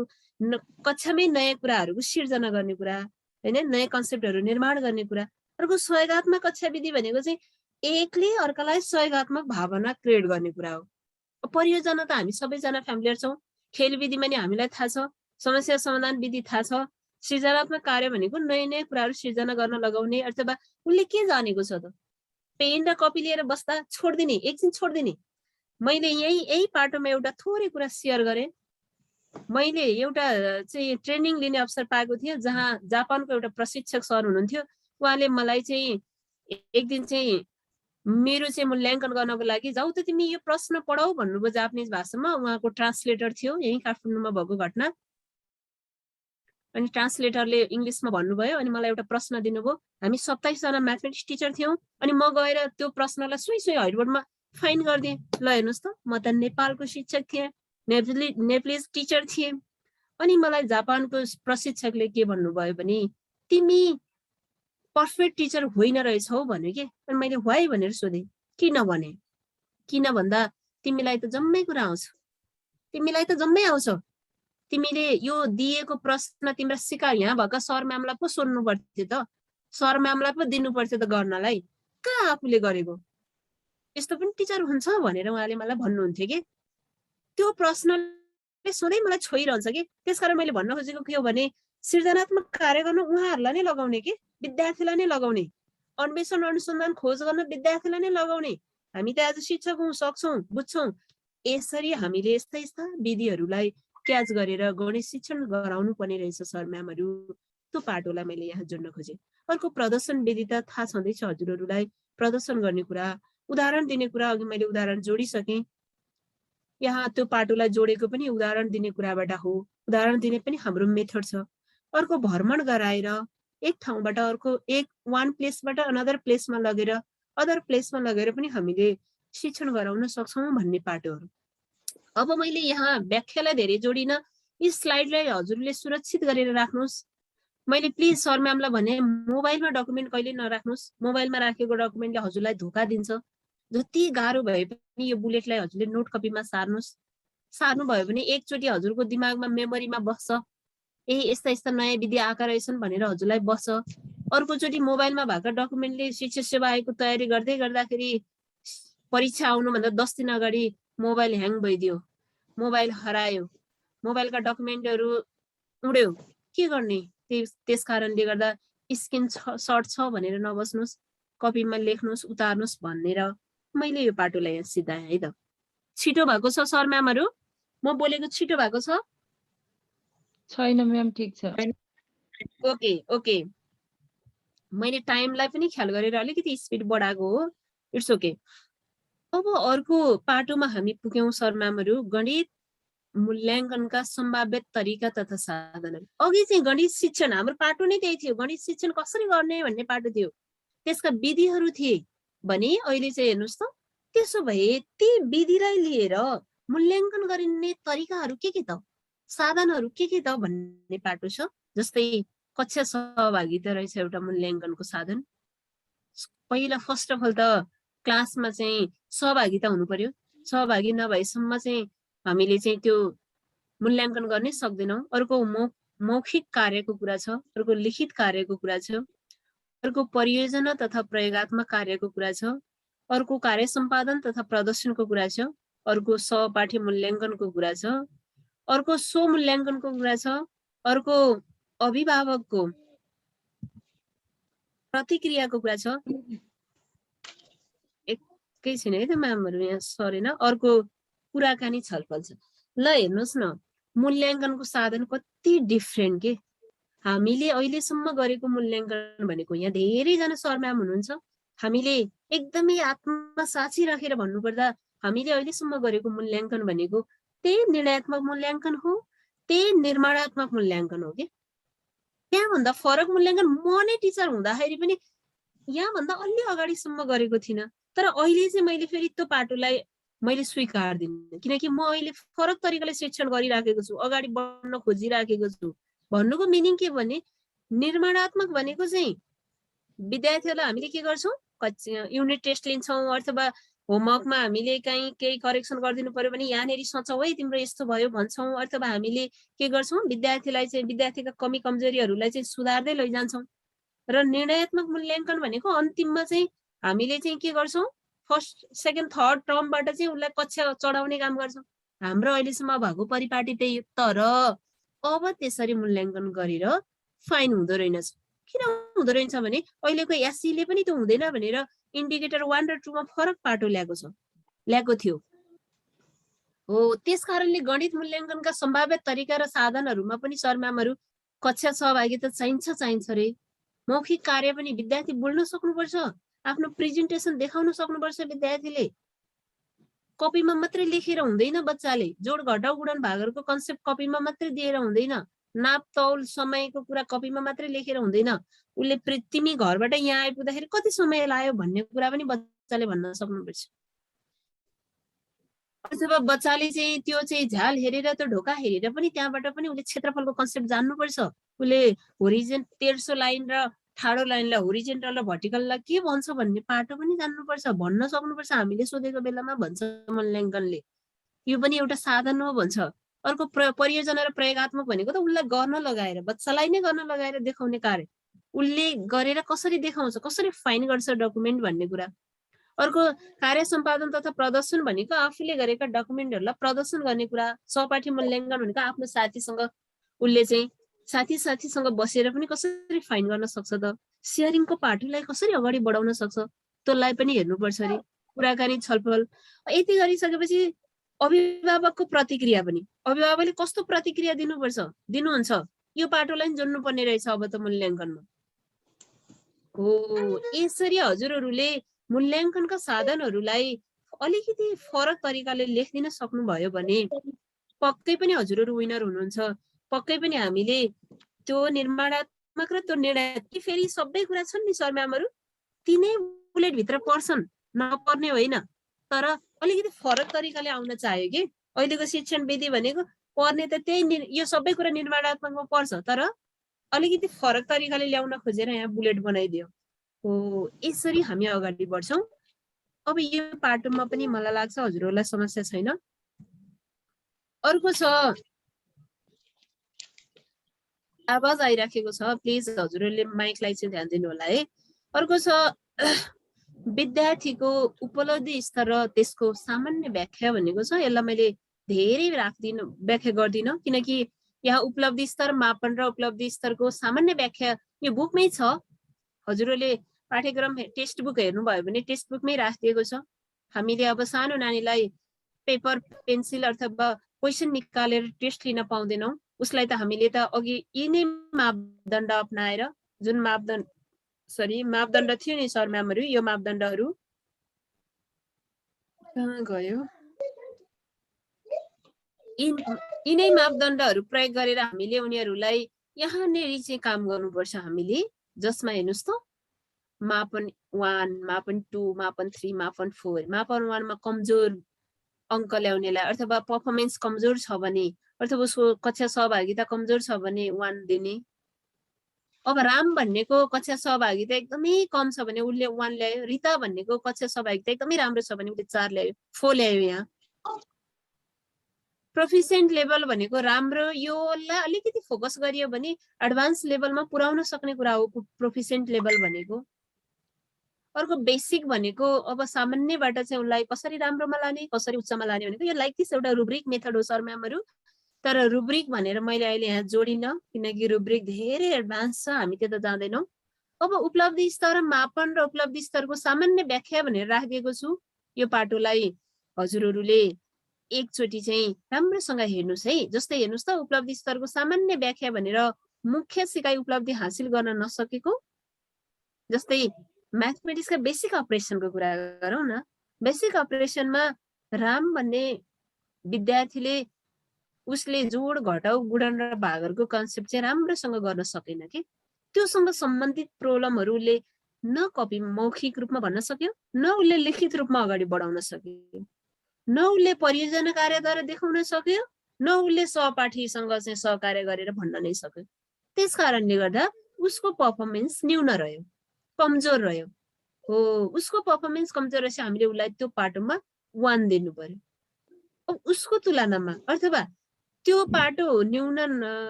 कक्षामै नयाँ कुराहरूको सिर्जना गर्ने कुरा होइन, नयाँ कन्सेप्टहरू निर्माण गर्ने कुरा। अर्को सहयोगात्मक कक्षा विधि भनेको चाहिँ एकले अर्कालाई सहयोगात्मक भावना क्रिएट गर्ने कुरा हो। परियोजना त हामी सबैजना फ्यामिलियर छौँ। खेल विधिमा नि हामीलाई थाहा छ, समस्या समाधान विधि थाहा छ। सृजनात्मक कार्य भनेको नयाँ कुराहरू सिर्जना गर्न लगाउने, अथवा उसले के जानेको छ त, पेन र कपी लिएर बस्दा छोडिदिने, एकछिन छोडिदिने। मैले यही पाटोमा एउटा थोरै कुरा सेयर गरेँ। मैले एउटा चाहिँ ट्रेनिङ लिने अवसर पाएको थिएँ, जहाँ जापानको एउटा प्रशिक्षक सर हुनुहुन्थ्यो। उहाँले मलाई चाहिँ एक दिन चाहिँ मेरो चाहिँ मूल्याङ्कन गर्नको लागि जाऊ त तिमी यो प्रश्न पढाऊ भन्नुभयो जापानिज भाषामा। उहाँको ट्रान्सलेटर थियो, यही काठमाडौँमा भएको घटना। अनि ट्रान्सलेटरले इङ्ग्लिसमा भन्नुभयो, अनि मलाई एउटा प्रश्न दिनुभयो। हामी 27 जना म्याथमेटिक्स टिचर थियौँ। अनि म गएर त्यो प्रश्नलाई सुई हाइटबोर्डमा फाइन गरिदिएँ। ल हेर्नुहोस् त, म त नेपालको शिक्षक थिएँ, नेप्लिज टिचर थिएँ। अनि मलाई जापानको प्रशिक्षकले के भन्नुभयो भने, तिमी पर्फेक्ट टिचर होइन रहेछौ भन्यो कि। अनि मैले वाइ भनेर सोधेँ, किन भने, किन भन्दा तिमीलाई त जम्मै कुरा आउँछ, तिमीलाई त जम्मै आउँछ, तिमीले यो दिएको प्रश्न तिम्रो यहाँ भएका सर म्यामलाई पो सोध्नु पर्थ्यो त, सर म्यामलाई पो दिनु पर्थ्यो त गर्नलाई, कहाँ आफूले गरेको, यस्तो पनि टिचर हुन्छ भनेर उहाँले मलाई भन्नुहुन्थ्यो कि। त्यो प्रश्नले सधैँ मलाई छोइरहन्छ कि। त्यसकारण मैले भन्न खोजेको के हो भने, सृजनात्मक कार्य गर्न उहाँहरूलाई नै लगाउने कि, विद्यार्थीलाई नै लगाउने, अन्वेषण अनुसन्धान खोज गर्न विद्यार्थीलाई नै लगाउने। हामी त आज शिक्षक हौँ, सक्छौँ, बुझ्छौँ। यसरी हामीले यस्ता विधिहरूलाई क्याच गरेर गणित शिक्षण गराउनु पर्ने रहेछ सर म्यामहरू। त्यो पाटोलाई मैले यहाँ जोड्न खोजेँ। अर्को प्रदर्शन विधिता थाहा छँदैछ हजुरहरूलाई, प्रदर्शन गर्ने कुरा, उदाहरण दिने कुरा अघि मैले उदाहरण जोडिसकेँ। यहाँ त्यो पाटोलाई जोडेको पनि उदाहरण दिने कुराबाट हो, उदाहरण दिने पनि हाम्रो मेथड छ। अर्को भ्रमण गराएर एक ठाउँबाट अर्को वान प्लेसबाट अनदर प्लेसमा लगेर अदर प्लेसमा लगेर पनि हामीले शिक्षण गराउन सक्छौँ भन्ने पाटोहरू। अब मैले यहाँ व्याख्यालाई धेरै जोडिन, यी स्लाइडलाई हजुरले सुरक्षित गरेर राख्नुहोस्। मैले प्लिज सर म्यामलाई भने मोबाइलमा डकुमेन्ट कहिले नराख्नुहोस्, मोबाइलमा राखेको डकुमेन्टले हजुरलाई धोका दिन्छ। जति गाह्रो भए पनि यो बुलेटलाई हजुरले नोट कपीमा सार्नुहोस्। सार्नुभयो भने एकचोटि हजुरको दिमागमा मेमोरीमा बस्छ, यस्ता यस्ता नयाँ विधि आएका रहेछन् भनेर हजुरलाई बस्छ। अर्कोचोटि मोबाइलमा भएका डकुमेन्टले शिक्षक सेवा आयोगको तयारी गर्दै गर्दाखेरि परीक्षा आउनुभन्दा 10 दिन अगाडि मोबाइल ह्याङ भइदियो, मोबाइल हरायो, मोबाइलका डकुमेन्टहरू उड्यो, के गर्ने? त्यस कारणले गर्दा स्क्रिन सर्ट छ भनेर नबस्नुहोस्, कपीमा लेख्नुहोस्, उतार्नुहोस् भनेर मैले यो पाटोलाई यहाँ सिधाएँ है त। छिटो भएको छ सर म्यामहरू? म बोलेको छिटो भएको छ? छैन म्याम, ठिक छ। ओके ओके, मैले टाइमलाई पनि ख्याल गरेर अलिकति स्पिड बढाएको हो, इट्स ओके। अब अर्को पाटोमा हामी पुग्यौं सर म्यामहरू, गणित मूल्याङ्कनका सम्भाव्य तरिका तथा साधनहरू। अघि चाहिँ गणित शिक्षण हाम्रो पाटो नै त्यही थियो, गणित शिक्षण कसरी गर्ने भन्ने पाटो थियो, त्यसका विधिहरू थिए भने अहिले चाहिँ हेर्नुहोस् त, त्यसो भए ती विधिलाई लिएर मूल्याङ्कन गरिने तरिकाहरू के त, साधनहरू के त भन्ने पाटो छ। जस्तै कक्षा सहभागिता रहेछ एउटा मूल्याङ्कनको साधन। पहिला फर्स्ट अफ अल त क्लासमा चाहिँ सहभागिता हुनु पर्यो, सहभागी नभएसम्म चाहिँ हामीले चाहिँ त्यो मूल्याङ्कन गर्नै सक्दैनौँ। अर्को मौखिक कार्यको कुरा छ, अर्को लिखित कार्यको कुरा छ, अर्को परियोजना तथा प्रयोगात्मक कार्यको कुरा छ, अर्को कार्य सम्पादन तथा प्रदर्शनको कुरा छ, अर्को सहपाठी मूल्याङ्कनको कुरा छ, अर्को स्वमूल्याङ्कनको कुरा छ, अर्को अभिभावकको प्रतिक्रियाको कुरा छ। एकैछिन है त म्यामहरू, यहाँ सरेन। अर्को कुराकानी छलफल छ। ल हेर्नुहोस् न, मूल्याङ्कनको साधन कति डिफ्रेन्ट के। हामीले अहिलेसम्म गरेको मूल्याङ्कन भनेको, यहाँ धेरैजना सर म्याम हुनुहुन्छ, हामीले एकदमै आत्मसाक्षी राखेर भन्नुपर्दा हामीले अहिलेसम्म गरेको मूल्याङ्कन भनेको त्यही निर्णयात्मक मूल्याङ्कन हो, त्यही निर्माणात्मक मूल्याङ्कन हो कि। त्यहाँभन्दा फरक मूल्याङ्कन म नै टिचर हुँदाखेरि पनि यहाँभन्दा अलि अगाडिसम्म गरेको थिइनँ। तर अहिले चाहिँ मैले फेरि त्यो पाटोलाई मैले स्वीकार दिन्छु, किनकि म अहिले फरक तरिकाले शिक्षण गरिराखेको छु, अगाडि बढ्न खोजिराखेको छु। भन्नुको मिनिङ के भने, निर्माणात्मक भनेको चाहिँ विद्यार्थीहरूलाई हामीले के गर्छौँ, युनिट टेस्ट लिन्छौँ अथवा होमवर्कमा हामीले कहीँ केही करेक्सन गरिदिनु पर्यो भने यहाँनिर सोचौँ है तिम्रो यस्तो भयो भन्छौँ, अथवा हामीले के गर्छौँ, विद्यार्थीलाई चाहिँ विद्यार्थीका कमी कमजोरीहरूलाई चाहिँ सुधार्दै लैजान्छौँ। र निर्णयात्मक मूल्याङ्कन भनेको अन्तिममा चाहिँ हामीले चाहिँ के गर्छौँ, फर्स्ट सेकेन्ड थर्ड टर्मबाट चाहिँ उसलाई कक्षा चढाउने काम गर्छौँ। हाम्रो अहिलेसम्म भएको परिपाटी त्यही हो। तर अब त्यसरी मूल्याङ्कन गरेर फाइन हुँदो रहेनछ। किन हुँदो रहेछ भने अहिलेको एससीले पनि त्यो हुँदैन भनेर इन्डिकेटर 1 र 2 मा फरक पाटो ल्याएको थियो हो। त्यस कारणले गणित मूल्याङ्कनका सम्भाव्य तरिका र साधनहरूमा पनि सर म्यामहरू कक्षा सहभागिता चाहिन्छ रे। मौखिक कार्य पनि विद्यार्थी बोल्न सक्नुपर्छ, आफ्नो प्रेजेन्टेसन देखाउन सक्नुपर्छ। विद्यार्थीले कपीमा मात्रै लेखेर हुँदैन, बच्चाले जोड घटाउ गुणन भागहरूको कन्सेप्ट कपीमा मात्रै दिएर हुँदैन, नाप तौल समयको कुरा कपीमा मात्रै लेखेर हुँदैन। उसले तिमी घरबाट यहाँ आइपुग्दाखेरि कति समय लाग्यो भन्ने कुरा पनि बच्चाले भन्न सक्नुपर्छ। अथवा बच्चाले चाहिँ त्यो चाहिँ झ्याल हेरेर त्यो ढोका हेरेर पनि त्यहाँबाट पनि उसले क्षेत्रफलको कन्सेप्ट जान्नुपर्छ। उसले होरिजेन्ट 1300 लाइन र ठाडो लाइनलाई होरिजेन्टल र भर्टिकललाई के भन्छ भन्ने पाटो पनि जान्नुपर्छ, भन्न सक्नुपर्छ। हामीले सोधेको बेलामा भन्छ मूल्याङ्कनले यो पनि एउटा साधन हो भन्छ। अर्को परियोजना र प्रयोगात्मक भनेको त उसलाई गर्न लगाएर, बच्चालाई नै गर्न लगाएर देखाउने कार्य, उसले गरेर कसरी देखाउँछ, कसरी फाइन गर्छ डकुमेन्ट भन्ने कुरा। अर्को कार्य सम्पादन तथा प्रदर्शन भनेको आफूले गरेका डकुमेन्टहरूलाई प्रदर्शन गर्ने कुरा। सहपाठी मूल्याङ्कन भनेको आफ्नो साथीसँग उसले चाहिँ साथीसँग बसेर पनि कसरी फाइन गर्न सक्छ त, सेयरिङको पाटोलाई कसरी अगाडि बढाउन सक्छ, त्यसलाई पनि हेर्नुपर्छ अरे। कुराकानी छलफल यति गरिसकेपछि अभिभावकको प्रतिक्रिया पनि, अभिभावकले कस्तो प्रतिक्रिया दिनुहुन्छ, यो पाटोलाई नि जोड्नु पर्ने रहेछ अब त मूल्याङ्कनमा। हो, यसरी हजुरहरूले मूल्याङ्कनका साधनहरूलाई अलिकति फरक तरिकाले लेखिदिन सक्नुभयो भने पक्कै पनि हजुरहरू विनर हुनुहुन्छ। पक्कै पनि हामीले त्यो निर्माणात्मक र त्यो निर्णय फेरि सबै कुरा छन् नि सर म्यामहरू, तिनै बुलेटभित्र पर्छन्, नपर्ने होइन, तर अलिकति फरक तरिकाले आउन चाह्यो कि अहिलेको शिक्षण विधि भनेको पर्ने त त्यही यो सबै कुरा निर्माणात्मकमा पर्छ, तर अलिकति फरक तरिकाले ल्याउन खोजेर यहाँ बुलेट बनाइदियो। हो, यसरी हामी अगाडि बढ्छौँ। अब यो पाटोमा पनि मलाई लाग्छ हजुरहरूलाई समस्या छैन। अर्को छ, आवाज आइराखेको छ, प्लिज हजुरहरूले माइकलाई चाहिँ ध्यान दिनु होला है। अर्को छ विद्यार्थीको उपलब्धि स्तर र त्यसको सामान्य व्याख्या भनेको छ। यसलाई मैले धेरै व्याख्या गर्दिनँ, किनकि यहाँ उपलब्धि स्तर, मापन र उपलब्धि स्तरको सामान्य व्याख्या यो बुकमै छ। हजुरहरूले पाठ्यक्रम टेक्स्ट बुक हेर्नुभयो भने टेक्स्ट बुकमै राखिदिएको छ। हामीले अब सानो नानीलाई पेपर पेन्सिल अथवा क्वेसन निकालेर टेस्ट लिन पाउँदैनौँ। उसलाई त हामीले त अघि यी नै मापदण्ड अपनाएर, जुन मापदण्ड थियो नि सर म्यामहरू, यो मापदण्डहरू कहाँ गयो, यिनै मापदण्डहरू प्रयोग गरेर हामीले उनीहरूलाई यहाँनिर चाहिँ काम गर्नुपर्छ हामीले, जसमा हेर्नुहोस् त मापन 1, मापन 2, मापन 3, मापन 4। मापन 1 मा कमजोर अङ्क ल्याउनेलाई अथवा पर्फर्मेन्स कमजोर छ भने अथवा उसको कक्षा सहभागिता कमजोर छ भने 1 दिने। अब राम भन्नेको कक्षा सहभागिता एकदमै कम छ भने उसले 1 ल्यायो। रिता भन्नेको कक्षा सहभागिता एकदमै राम्रो छ भने उसले 4 ल्यायो, 4 ल्यायो। यहाँ प्रोफिसिएन्ट लेभल भनेको राम्रो, योलाई अलिकति फोकस गरियो भने एडभान्स लेभलमा पुर्याउन सक्ने कुरा हो प्रोफिसिएन्ट लेभल भनेको। अर्को बेसिक भनेको अब सामान्यबाट चाहिँ उसलाई कसरी राम्रोमा लाने, कसरी उच्चमा लाने भनेको यो लाइक दिस एउटा रुब्रिक मेथड हो सर म्यामहरू। तर रुब्रिक भनेर मैले अहिले यहाँ जोडिनँ, किनकि रुब्रिक धेरै एडभान्स छ, हामी त्यो त जाँदैनौँ। अब उपलब्धि स्तर, मापन र उपलब्धि स्तरको सामान्य व्याख्या भनेर राखिदिएको छु। यो पाटोलाई हजुरहरूले एकचोटि चाहिँ राम्रोसँग हेर्नुहोस् है। जस्तै हेर्नुहोस् त, उपलब्धि स्तरको सामान्य व्याख्या भनेर मुख्य सिकाइ उपलब्धि हासिल गर्न नसकेको, जस्तै म्याथमेटिक्सका बेसिक अपरेसनको कुरा गरौँ न। बेसिक अपरेसनमा राम भन्ने विद्यार्थीले उसले जोड, घटाउ, गुणन र भागहरूको कन्सेप्ट चाहिँ राम्रोसँग गर्न सकेन कि त्योसँग सम्बन्धित प्रब्लमहरूले न कपी मौखिक रूपमा भन्न सक्यो, न उसले लिखित रूपमा अगाडि बढाउन सक्यो, न उसले परियोजना कार्यद्वारा देखाउन सक्यो, न उसले सहपाठीसँग चाहिँ सहकार्य गरेर भन्न नै सक्यो। त्यस कारणले गर्दा उसको पर्फर्मेन्स न्यून रह्यो, कमजोर रह्यो। हो, उसको पर्फर्मेन्स कमजोर रहेछ, हामीले उसलाई त्यो पाटोमा 1 दिनु पर्यो। अब उसको तुलनामा अथवा त्यो पाटो न्यून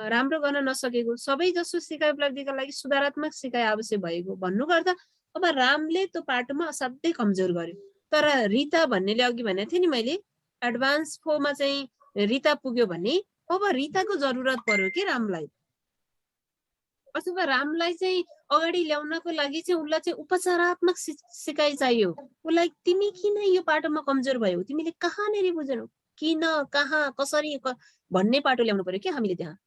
राम्रो गर्न नसकेको, सबै जसो सिकाइ उपलब्धिका लागि सुधारात्मक सिकाइ आवश्यक भएको भन्नुको अर्थ अब रामले त्यो पाटोमा असाध्यै कमजोर गर्यो। तर रिता भन्नेले अघि भनेको थिएँ नि मैले, एडभान्स 4 मा चाहिँ रिता पुग्यो भने अब रिताको जरुरत पर्यो कि रामलाई, अथवा रामलाई चाहिँ अगाडि ल्याउनको लागि चाहिँ उसलाई चाहिँ उपचारात्मक सिकाइ चाहियो। उसलाई तिमी किन यो पाटोमा कमजोर भयो, तिमीले कहाँनिर बुझ्यौ, किन, कहाँ, कसरी भन्ने पाटो ल्याउनु पर्यो कि हामीले त्यहाँ।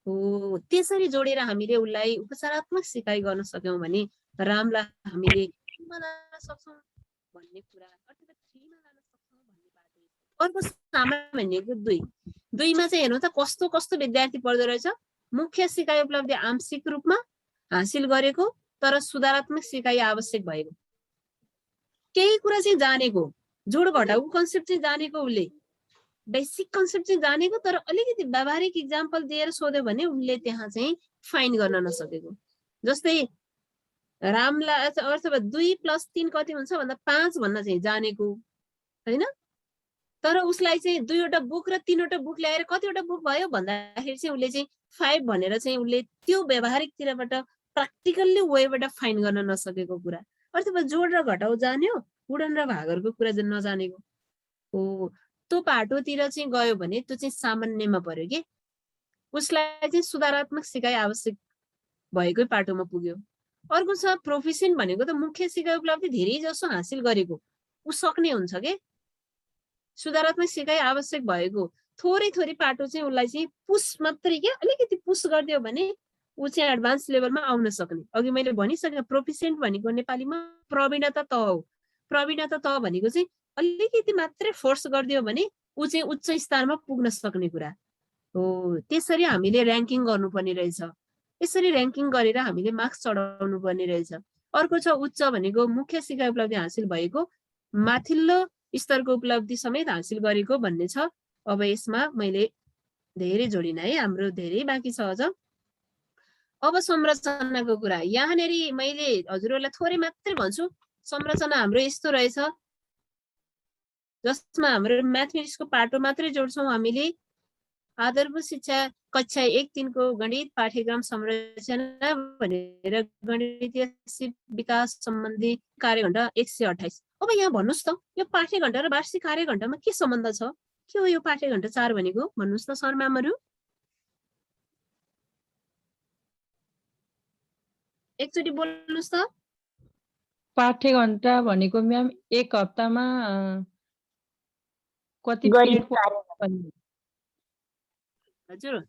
हो, त्यसरी जोडेर हामीले उसलाई उपचारात्मक सिकाइ गर्न सक्यौँ भने रामलाई हामीले 2 मा लान सक्छौँ भन्ने कुरा, अथवा 3 मा लान सक्छौँ भन्ने बाटो। अर्को सामान्य भनेको 2 मा चाहिँ हेर्नु त कस्तो कस्तो विद्यार्थी पर्दो रहेछ। मुख्य सिकाइ उपलब्धि आंशिक रूपमा हासिल गरेको तर सुधारात्मक सिकाइ आवश्यक भएको, केही कुरा चाहिँ जानेको, जोड घटाउको कन्सेप्ट चाहिँ जानेको, उसले बेसिक कन्सेप्ट चाहिँ जानेको, तर अलिकति व्यावहारिक इक्जाम्पल दिएर सोध्यो भने उसले त्यहाँ चाहिँ फाइन गर्न नसकेको। जस्तै रामलाई अथवा 2 + 3 कति हुन्छ भन्दा 5 भन्न चाहिँ जानेको हैन, तर उसलाई चाहिँ 2 वटा बुक र 3 वटा बुक ल्याएर कतिवटा बुक भयो भन्दाखेरि चाहिँ उसले चाहिँ 5 भनेर चाहिँ उसले त्यो व्यावहारिकतिरबाट प्र्याक्टिकल्ली वेबाट फाइन गर्न नसकेको कुरा, अथवा जोड र घटाउ जान्यो, गुणन र भागहरूको कुरा नजानेको हो, त्यो पाटोतिर चाहिँ गयो भने त्यो चाहिँ सामान्यमा पर्यो कि उसलाई चाहिँ सुधारात्मक सिकाइ आवश्यक भएकै पाटोमा पुग्यो। अर्को छ प्रोफिसिएन्ट भनेको त मुख्य सिकाइ उपलब्धि धेरै जसो हासिल गरेको उ सक्ने हुन्छ के, सुधारात्मक सिकाइ आवश्यक भएको थोरै थोरै पाटो चाहिँ उसलाई चाहिँ पुस मात्रै क्या अलिकति पुस गरिदियो भने ऊ चाहिँ एडभान्स लेभलमा आउन सक्ने। अघि मैले भनिसकेँ प्रोफिसिएन्ट भनेको नेपालीमा प्रवीणता त हो। प्रवीणता त भनेको चाहिँ अलिकति मात्रै फोर्स गरिदियो भने ऊ चाहिँ उच्च स्तरमा पुग्न सक्ने कुरा हो। त्यसरी हामीले र्याङ्किङ गर्नुपर्ने रहेछ। यसरी र्याङ्किङ गरेर हामीले मार्क्स चढाउनु पर्ने रहेछ। अर्को छ उच्च भनेको मुख्य सिकाइ उपलब्धि हासिल भएको माथिल्लो स्तरको उपलब्धि समेत हासिल गरेको भन्ने छ। अब यसमा मैले धेरै जोडिन है, हाम्रो धेरै बाँकी छ अझ। अब संरचनाको कुरा यहाँनेरि मैले हजुरहरूलाई थोरै मात्रै भन्छु। संरचना हाम्रो यस्तो रहेछ जसमा हाम्रो म्याथमेटिक्सको पाटो मात्रै जोड्छौँ हामीले। आधारभूत शिक्षा कक्षा 1-3 को गणित पाठ्यक्रम संरचना भनेर गणितीय विकास सम्बन्धी कार्यघण्टा 128। अब यहाँ भन्नुहोस् त यो पाठ्यघण्टा र वार्षिक कार्यघण्टामा के सम्बन्ध छ? के हो यो पाठ्यघण्टा 4 भनेको? भन्नुहोस् त सर म्यामहरू, एकचोटि बोल्नुहोस् त। पाठ्यघण्टा भनेको म्याम एक हप्तामा कति गणित पिरियड पढ्ने? हजुर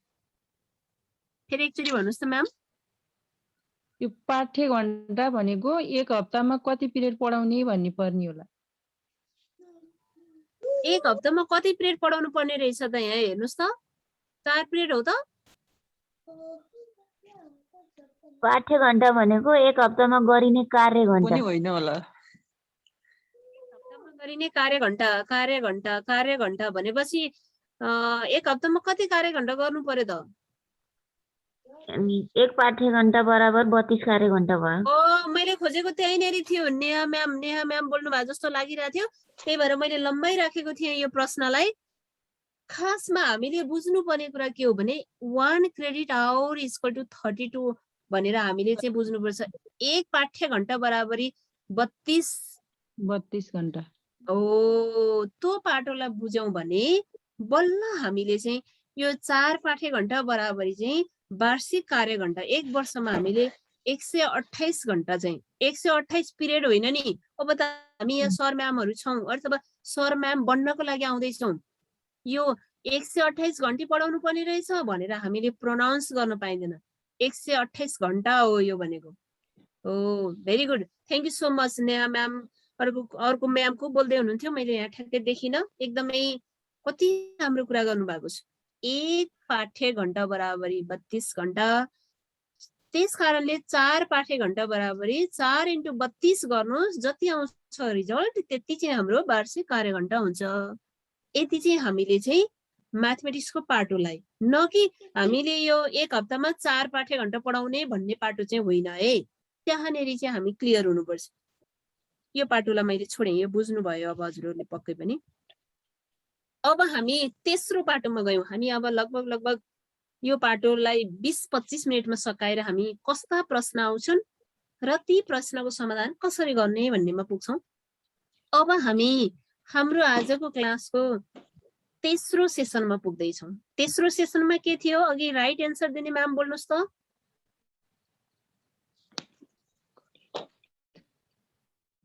फेरि एकचोटि भन्नुहोस् त म्याम। यो पाठ्यघण्टा भनेको एक हप्तामा कति पिरियड पढाउने भन्ने पर्ने होला। एक हप्तामा कति पिरियड पढाउनु पर्ने रहेछ त यहाँ हेर्नुहोस् त। 4 पिरियड हो त। पाठ्यघण्टा भनेको एक हप्तामा गरिने कार्यघण्टा पनि होइन होला। हप्तामा गरिने कार्यघण्टा भनेपछि एक हप्तामा कति कार्यघण्टा गर्नु पर्यो त? एक पाठ्यघण्टा बराबर 32 कार्यघण्टा भयो। मैले खोजेको त्यहीँनेरि थियो। नेहा म्याम बोल्नु भएको जस्तो लागिरहेको थियो, त्यही भएर मैले लम्बाइ राखेको थिएँ यो प्रश्नलाई। खासमा हामीले बुझ्नुपर्ने कुरा के हो भने 1 क्रेडिट आवर इक्वल टु 32 भनेर हामीले चाहिँ बुझ्नुपर्छ। एक पाठ्यघण्टा बराबरी 32 घण्टा। त्यो पाटोलाई बुझ्यौं भने बल्ल हामीले चाहिँ यो 4 पाठ्यघण्टा बराबरी चाहिँ वार्षिक कार्यघण्टा एक वर्षमा हामीले 128 घण्टा चाहिँ 128 पिरियड होइन नि। अब त हामी यहाँ सर म्यामहरू छौँ अथवा सर म्याम बन्नको लागि आउँदैछौँ। यो 128 घण्टा पढाउनु पर्ने रहेछ भनेर हामीले प्रोनाउन्स गर्न पाइँदैन। 128 घण्टा हो यो भनेको। Very good, thank you so much Neha ma'am. अर्को म्याम को बोल्दै हुनुहुन्थ्यो, मैले यहाँ ठ्याक्कै देखिनँ। एकदमै कति राम्रो कुरा गर्नु भएको छ। एक पाठ्यघण्टा बराबरी 32 घण्टा, त्यस कारणले 4 पाठ्यघण्टा बराबरी 4 × 32 गर्नुहोस्, जति आउँछ रिजल्ट त्यति चाहिँ हाम्रो वार्षिक कार्यघण्टा हुन्छ। यति चाहिँ हामीले चाहिँ म्याथमेटिक्सको पाटोलाई, न कि हामीले यो एक हप्तामा 4 पाठ्यघण्टा पढाउने भन्ने पाटो चाहिँ होइन है। त्यहाँनेरि चाहिँ हामी क्लियर हुनुपर्छ। यो पाटोलाई मैले छोडेँ, यो बुझ्नुभयो अब हजुरहरूले पक्कै पनि। अब हामी तेस्रो पाटोमा गयौँ। हामी अब लगभग यो पाटोलाई 20-25 मिनटमा सकाएर हामी कस्ता प्रश्न आउँछन् र ती प्रश्नको समाधान कसरी गर्ने भन्नेमा पुग्छौँ। अब हामी हाम्रो आजको क्लासको तेस्रो सेसनमा पुग्दैछौँ। तेस्रो सेसनमा के थियो? अघि राइट एन्सर दिने म्याम बोल्नुहोस् त।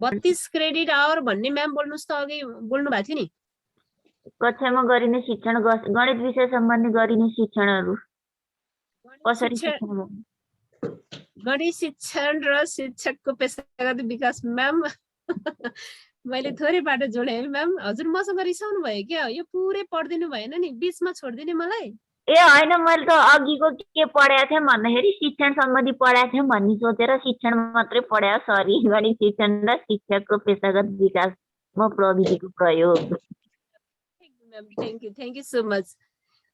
बत्तीस क्रेडिट आवर भन्ने म्याम बोल्नुहोस् त। अघि बोल्नु भएको थियो नि। कक्षामा गरिने शिक्षण, गणित विषय सम्बन्धी गरिने शिक्षणहरू कसरी शिक्षण? गणित शिक्षण र शिक्षकको पेशागत विकास म्याम। मैले थोरै बाटो जोडेँ है म्याम। हजुर मसँग रिसाउनु भयो क्या? यो पुरै पढिदिनु भएन नि, बिचमा छोडिदिने मलाई? ए होइन, मैले त अघिको के पढाएको थिएँ भन्दाखेरि शिक्षण सम्बन्धी पढाएको थिएँ भन्ने सोचेर शिक्षण मात्रै पढायो। सरी, गणित शिक्षण र शिक्षकको पेशागत विकासमा प्रविधिको प्रयोग। Thank you so much.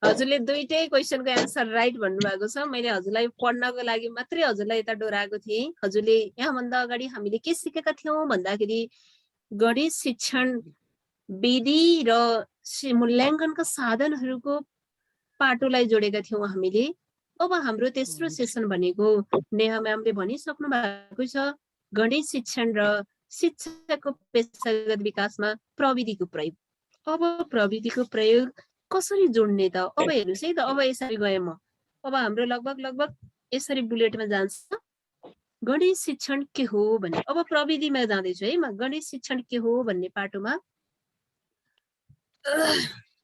हजुरले दुईटै क्वेसनको एन्सर राइट भन्नुभएको छ। मैले हजुरलाई पढ्नको लागि मात्रै हजुरलाई यता डोराएको थिएँ। हजुरले यहाँभन्दा अगाडि हामीले के सिकेका थियौँ भन्दाखेरि गणित शिक्षण विधि र मूल्याङ्कनका साधनहरूको पाटोलाई जोडेका थियौँ हामीले। अब हाम्रो तेस्रो सेसन भनेको नेहा म्यामले भनिसक्नु भएको छ, गणित शिक्षण र शिक्षाको पेशागत विकासमा प्रविधिको प्रयोग। अब प्रविधिको प्रयोग कसरी जोड्ने त? अब हेर्नुहोस् है त, अब यसरी गएँ म। अब हाम्रो लगभग यसरी बुलेटमा जान्छ गणित शिक्षण के हो भन्ने। अब प्रविधिमा जाँदैछु है म। गणित शिक्षण के हो भन्ने पाटोमा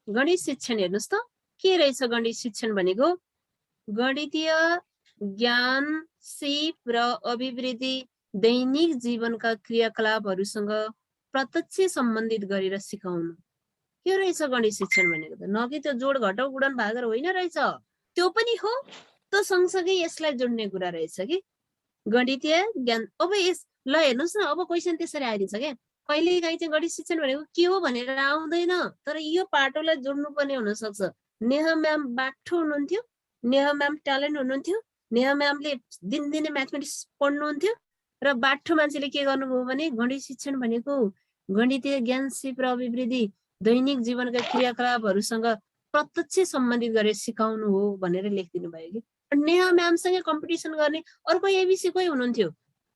गणित शिक्षण हेर्नुहोस् त के रहेछ गणित शिक्षण भनेको गणितीय ज्ञान सिप र अभिवृद्धि दैनिक जीवनका क्रियाकलापहरूसँग प्रत्यक्ष सम्बन्धित गरेर सिकाउनु के रहेछ गणित शिक्षण भनेको त न कि त्यो जोड घटाउ गुणन भागर होइन रहेछ त्यो पनि हो त्यो सँगसँगै यसलाई जोड्ने कुरा रहेछ कि गणितीय ज्ञान अब यस ल हेर्नुहोस् न अब क्वेसन त्यसरी आइदिन्छ क्या कहिलेकाहीँ चाहिँ गणित शिक्षण भनेको के हो भनेर आउँदैन तर यो पाटोलाई जोड्नु पर्ने हुनसक्छ नेहा म्याम बाठो हुनुहुन्थ्यो नेहा म्याम ट्यालेन्ट हुनुहुन्थ्यो नेहा म्यामले दिनदिनै म्याथमेटिक्स पढ्नुहुन्थ्यो र बाठो मान्छेले के गर्नुभयो भने गणित शिक्षण भनेको गणितीय ज्ञान सिप र अभिवृद्धि दैनिक जीवनका क्रियाकलापहरूसँग प्रत्यक्ष सम्बन्धित गरेर सिकाउनु हो भनेर लेखिदिनु भयो कि नेहा म्यामसँग कम्पिटिसन गर्ने अर्को एबिसी कोही हुनुहुन्थ्यो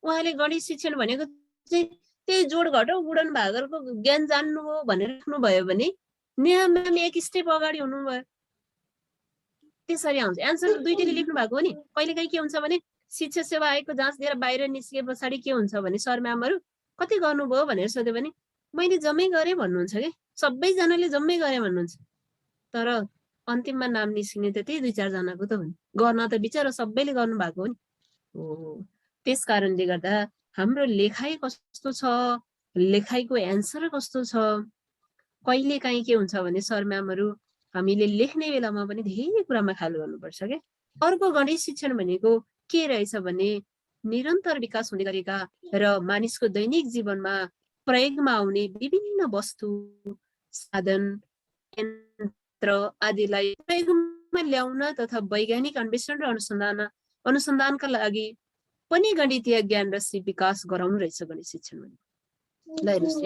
उहाँले गणित शिक्षण भनेको चाहिँ त्यही जोड घटाउ गुणन भागरको ज्ञान जान्नु हो भनेर लेख्नुभयो भने नेहा म्याम एक स्टेप अगाडि हुनुभयो त्यसरी आउँछ एन्सर दुईटैले लेख्नु भएको हो नि कहिलेकाहीँ के हुन्छ भने शिक्षा सेवा आयोगको जाँच दिएर बाहिर निस्किए पछाडि के हुन्छ भने सर म्यामहरू कति गर्नुभयो भनेर सोध्यो भने मैले जम्मै गरेँ भन्नुहुन्छ कि सबैजनाले जम्मै गरेँ भन्नुहुन्छ तर अन्तिममा नाम निस्किने त त्यही 2-4 जनाको त हो नि गर्न त बिचारा सबैले गर्नु भएको हो नि हो त्यस कारणले गर्दा हाम्रो लेखाइ कस्तो छ लेखाइको एन्सर कस्तो छ कहिलेकाहीँ के हुन्छ भने सर म्यामहरू हामीले लेख्ने बेलामा पनि धेरै कुरामा ख्याल गर्नुपर्छ के अर्को गणित शिक्षण भनेको के रहेछ भने निरन्तर विकास हुँदै गरेका र मानिसको दैनिक जीवनमा प्रयोगमा आउने विभिन्न वस्तु साधन यन्त्र आदिलाई प्रयोगमा ल्याउन तथा वैज्ञानिक अन्वेषण र अनुसन्धानका लागि पनि गणितीय ज्ञान र सिप विकास गराउनु रहेछ गणित शिक्षण भनेको ल हेर्नुहोस्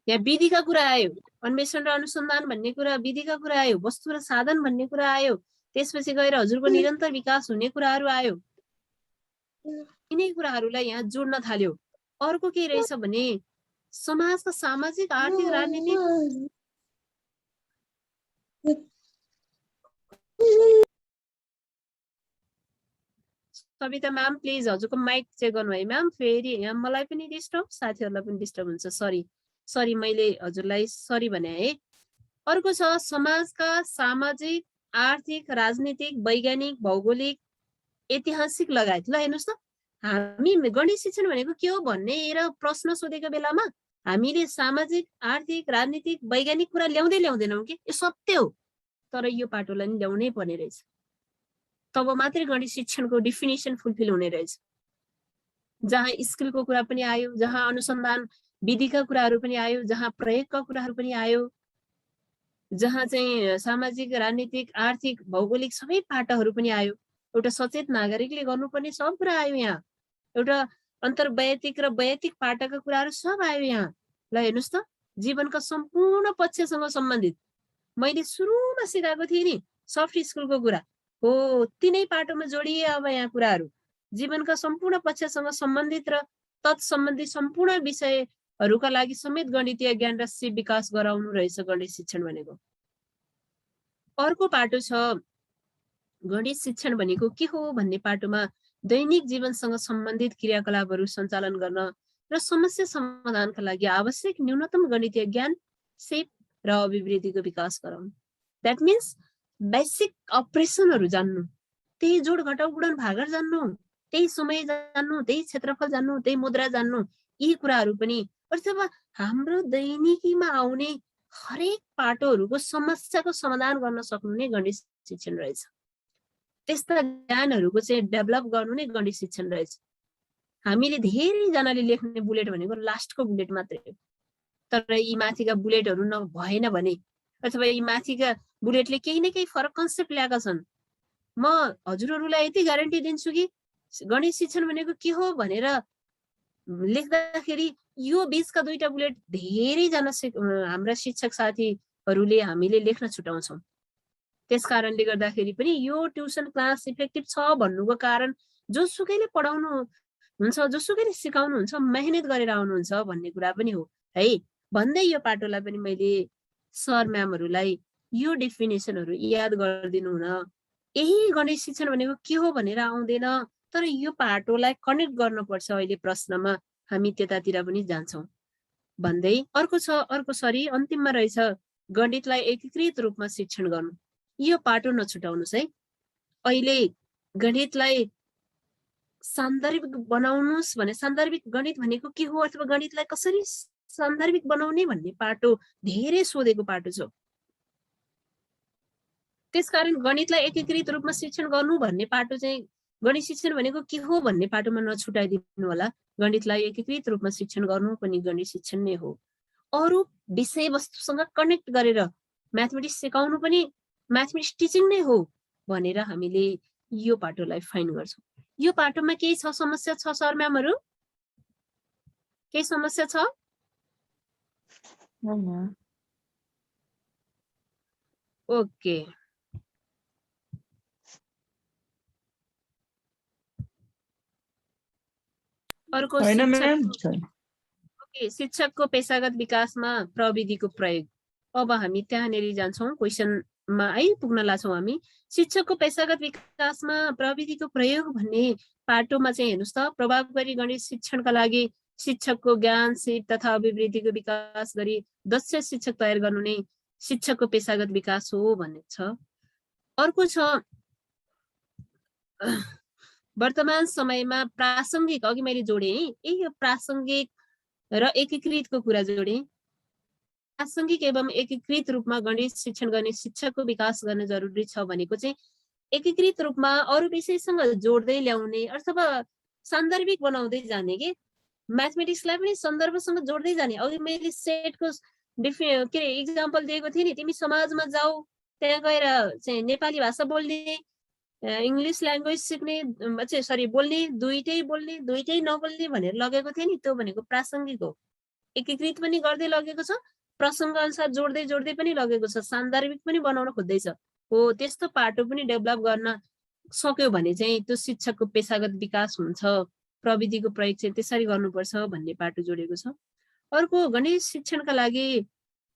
यहाँ विधिका कुरा आयो अन्वेषण र अनुसन्धान भन्ने कुरा विधिका कुरा आयो वस्तु र साधन भन्ने कुरा आयो त्यसपछि गएर हजुरको निरन्तर विकास हुने कुराहरू आयो यिनै कुराहरूलाई यहाँ जोड्न थाल्यो अर्को के रहेछ भने समाजका सामाजिक आर्थिक राजनीतिक सविता म्याम प्लिज हजुरको माइक चेक गर्नु है म्याम फेरि यहाँ मलाई पनि डिस्टर्ब साथीहरूलाई पनि डिस्टर्ब हुन्छ सरी मैले हजुरलाई सरी भने है अर्को छ समाजका सामाजिक आर्थिक राजनीतिक वैज्ञानिक भौगोलिक ऐतिहासिक लगायत ल हेर्नुहोस् त हामी गणित शिक्षण भनेको के हो भन्ने र प्रश्न सोधेको बेलामा हामीले सामाजिक आर्थिक राजनीतिक वैज्ञानिक कुरा ल्याउँदैनौँ कि यो सत्य हो तर यो पाटोलाई नि ल्याउनै पर्ने रहेछ तब मात्रै गणित शिक्षणको डिफिनिसन फुलफिल हुने रहेछ जहाँ स्किलको कुरा पनि आयो जहाँ अनुसन्धान विधिका कुराहरू पनि आयो जहाँ प्रयोगका कुराहरू पनि आयो जहाँ चाहिँ सामाजिक राजनीतिक आर्थिक भौगोलिक सबै पाटाहरू पनि आयो एउटा सचेत नागरिकले गर्नुपर्ने सब कुरा आयो यहाँ एउटा अन्तर्वैयक्तिक र वैयक्तिक पाटाका कुराहरू सब आयो यहाँ ल हेर्नुहोस् त जीवनका सम्पूर्ण पक्षसँग सम्बन्धित मैले सुरुमा सिकाएको थिएँ नि सफ्ट स्किलको कुरा हो तिनै पाटोमा जोडिए अब यहाँ कुराहरू जीवनका सम्पूर्ण पक्षसँग सम्बन्धित र तत्सम्बन्धी सम्पूर्ण विषयहरूका लागि समेत गणितीय ज्ञान र सिप विकास गराउनु रहेछ गणित शिक्षण भनेको अर्को पाटो छ गणित शिक्षण भनेको के हो भन्ने पाटोमा दैनिक जीवनसँग सम्बन्धित क्रियाकलापहरू सञ्चालन गर्न र समस्या समाधानका लागि आवश्यक न्यूनतम गणितीय ज्ञान सिप र अभिवृद्धिको विकास गराउनु द्याट मिन्स बेसिक अपरेसनहरू जान्नु त्यही जोड घटाउ गुणन भागार जान्नु त्यही समय जान्नु त्यही क्षेत्रफल जान्नु त्यही मुद्रा जान्नु यी कुराहरू पनि अथवा हाम्रो दैनिकीमा आउने हरेक पाटोहरूको समस्याको समाधान गर्न सक्नु नै गणित शिक्षण रहेछ त्यस्ता ज्ञानहरूको चाहिँ डेभलप गर्नु नै गणित शिक्षण रहेछ हामीले धेरैजनाले लेख्ने बुलेट भनेको लास्टको बुलेट मात्रै हो तर यी माथिका बुलेटहरू भएन भने अथवा यी माथिका बुलेटले केही न केही फरक कन्सेप्ट ल्याएका छन् म हजुरहरूलाई यति ग्यारेन्टी दिन्छु कि गणित शिक्षण भनेको के हो भनेर लेख्दाखेरि यो बीचका दुईटा बुलेट धेरैजना हाम्रा शिक्षक साथीहरूले हामीले लेख्न छुटाउँछौँ त्यस कारणले गर्दाखेरि पनि यो ट्युसन क्लास इफेक्टिभ छ भन्नुको कारण जोसुकैले पढाउनु हुन्छ जोसुकैले सिकाउनु हुन्छ मेहनत गरेर आउनुहुन्छ भन्ने कुरा पनि हो है भन्दै यो पाटोलाई पनि मैले सर म्यामहरूलाई यो डेफिनेसनहरू याद गरिदिनु हुन यही गणित शिक्षण भनेको के हो भनेर आउँदैन तर यो पाटोलाई कनेक्ट गर्नुपर्छ अहिले प्रश्नमा हामी त्यतातिर पनि जान्छौँ भन्दै अर्को अन्तिममा रहेछ गणितलाई एकीकृत रूपमा शिक्षण गर्नु, यो पाटो नछुटाउनुस् है। अहिले गणितलाई सान्दर्भिक बनाउनुस् भने सान्दर्भिक गणित भनेको के हो अथवा गणितलाई कसरी सान्दर्भिक बनाउने भन्ने पाटो धेरै सोधेको पाटो छ। त्यसकारण गणितलाई एकीकृत रूपमा शिक्षण गर्नु भन्ने पाटो चाहिँ गणित शिक्षण भनेको के हो भन्ने पाटोमा नछुटाइदिनु होला। गणितलाई एकीकृत रूपमा शिक्षण गर्नु पनि गणित शिक्षण नै हो। अरू विषयवस्तुसँग कनेक्ट गरेर म्याथमेटिक्स सिकाउनु पनि म्याथमेटिक्स टिचिङ नै हो भनेर हामीले यो पाटोलाई फाइन गर्छौँ। यो पाटोमा केही छ समस्या छ सर म्यामहरु? केही समस्या छ? ओके, अर्को शिक्षकको पेशागत विकासमा प्रविधिको प्रयोग। अब हामी त्यहाँनेरि जान्छौँ, क्वेसनमा आइपुग्न लाग्छौँ हामी। शिक्षकको पेशागत विकासमा प्रविधिको प्रयोग भन्ने पाटोमा चाहिँ हेर्नुहोस् त, प्रभावकारी गणित शिक्षणका लागि शिक्षकको ज्ञान सिप तथा अभिवृद्धिको विकास गरी दक्ष शिक्षक तयार गर्नु नै शिक्षकको पेशागत विकास हो भन्ने छ। अर्को छ वर्तमान समयमा प्रासङ्गिक, अघि मैले जोडेँ यो प्रासङ्गिक र एकीकृतको कुरा जोडेँ। प्रासङ्गिक एवं एकीकृत रूपमा गणित शिक्षण गर्ने शिक्षकको विकास गर्न जरुरी छ भनेको चाहिँ एकीकृत रूपमा अरू विषयसँग जोड्दै ल्याउने अथवा सान्दर्भिक बनाउँदै जाने के म्याथमेटिक्सलाई पनि सन्दर्भसँग जोड्दै जाने। अघि मैले सेटको के अरे इक्जाम्पल दिएको थिएँ नि, तिमी समाजमा जाऊ, त्यहाँ गएर चाहिँ नेपाली भाषा बोल्ने इङ्ग्लिस ल्याङ्ग्वेज सिक्ने बोल्ने दुइटै नबोल्ने भनेर लगेको थियो नि, त्यो भनेको प्रासङ्गिक हो। एकीकृत पनि गर्दै लगेको छ, प्रसङ्ग अनुसार जोड्दै जोड्दै पनि लगेको छ, सान्दर्भिक पनि बनाउन खोज्दैछ हो। त्यस्तो पाटो पनि डेभलप गर्न सक्यो भने चाहिँ त्यो शिक्षकको पेशागत विकास हुन्छ। प्रविधिको प्रयोग चाहिँ त्यसरी गर्नुपर्छ भन्ने पाटो जोडेको छ। अर्को गणित शिक्षणका लागि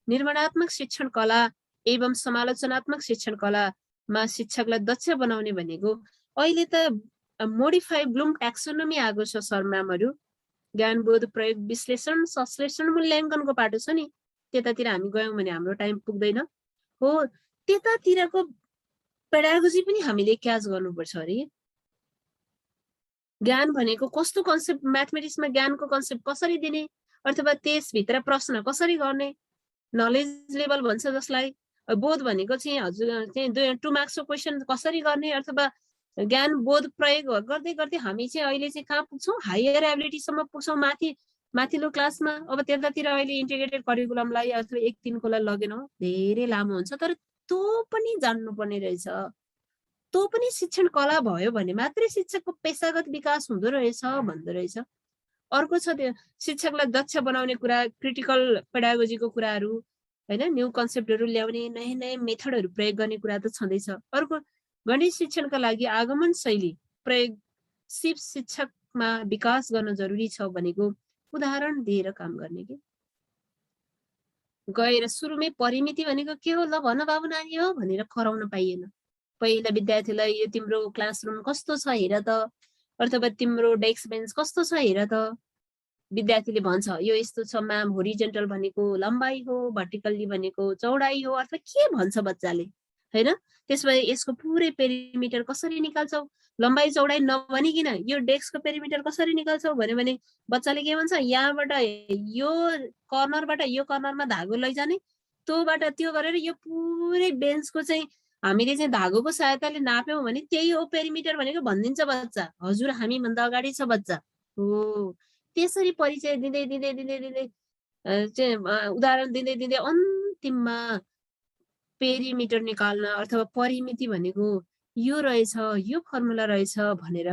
निर्माणात्मक शिक्षण कला एवं समालोचनात्मक शिक्षण कलामा शिक्षकलाई दक्ष बनाउने भनेको अहिले त मोडिफाई ब्लुम ट्याक्सोनोमी आएको छ सर म्यामहरु। ज्ञानबोध प्रयोग विश्लेषण संश्लेषण मूल्याङ्कनको पाटो छ नि, त्यतातिर हामी गयौँ भने हाम्रो टाइम पुग्दैन हो। त्यतातिरको पेडागोजी पनि हामीले क्याच गर्नुपर्छ अरे। ज्ञान भनेको कस्तो कन्सेप्ट, म्याथमेटिक्समा ज्ञानको कन्सेप्ट कसरी दिने अथवा त्यसभित्र प्रश्न कसरी गर्ने, नलेज लेभल भन्छ जसलाई। बोध भनेको चाहिँ हजुर चाहिँ 2 मार्क्सको क्वेसन कसरी गर्ने अथवा ज्ञान बोध प्रयोग गर्दै गर्दै हामी चाहिँ अहिले चाहिँ कहाँ पुग्छौँ, हायर एबिलिटीसम्म पुग्छौँ माथिल्लो क्लासमा। अब त्यतातिर अहिले इन्टिग्रेटेड करिकुलमलाई अथवा 1-3 को लागि लगेनौँ, धेरै लामो हुन्छ। तर त्यो पनि जान्नुपर्ने रहेछ, त्यो पनि शिक्षण कला भयो भने मात्रै शिक्षकको पेशागत विकास हुँदो रहेछ भन्दो रहेछ। अर्को छ त्यो शिक्षकलाई दक्ष बनाउने कुरा, क्रिटिकल पेडागोजीको कुराहरू हैन, न्यू कन्सेप्टहरू ल्याउने, नयाँ नयाँ मेथडहरू प्रयोग गर्ने कुरा त छँदैछ। अर्को गणित शिक्षणका लागि आगमन शैली प्रयोग सिप शिक्षकमा विकास गर्न जरुरी छ भनेको उदाहरण दिएर काम गर्ने के। गएर सुरुमै परिमिति भनेको के हो, ल भन बाबु नानी हो भनेर कराउन पाइएन। पहिला विद्यार्थीलाई यो तिम्रो क्लासरुम कस्तो छ हेर त, अथवा तिम्रो डेस्क बेन्च कस्तो छ हेर त। विद्यार्थीले भन्छ यो यस्तो छ म्याम, होरिजेन्टल भनेको लम्बाइ हो, भर्टिकल्ली भनेको चौडाइ हो, अथवा के भन्छ बच्चाले हैन। त्यसपछि यसको पुरै पेरिमिटर कसरी निकाल्छौ, लम्बाइ चौडाइ नभनिकिन यो डेस्कको पेरिमिटर कसरी निकाल्छौ भन्यो भने बच्चाले के भन्छ, यहाँबाट यो कर्नरबाट यो कर्नरमा धागो लैजाने, त्योबाट त्यो गरेर यो पुरै बेन्चको चाहिँ हामीले चाहिँ धागोको सहायताले नाप्यौँ भने त्यही हो पेरिमिटर भनेको भनिदिन्छ बच्चा। हजुर हामी भन्दा अगाडि छ बच्चा हो। त्यसरी परिचय दिँदै दिँदै दिँदै दिँदै चाहिँ उदाहरण दिँदै दिँदै अन्तिममा पेरिमिटर निकाल्न अथवा परिमिति भनेको यो रहेछ, यो फर्मुला रहेछ भनेर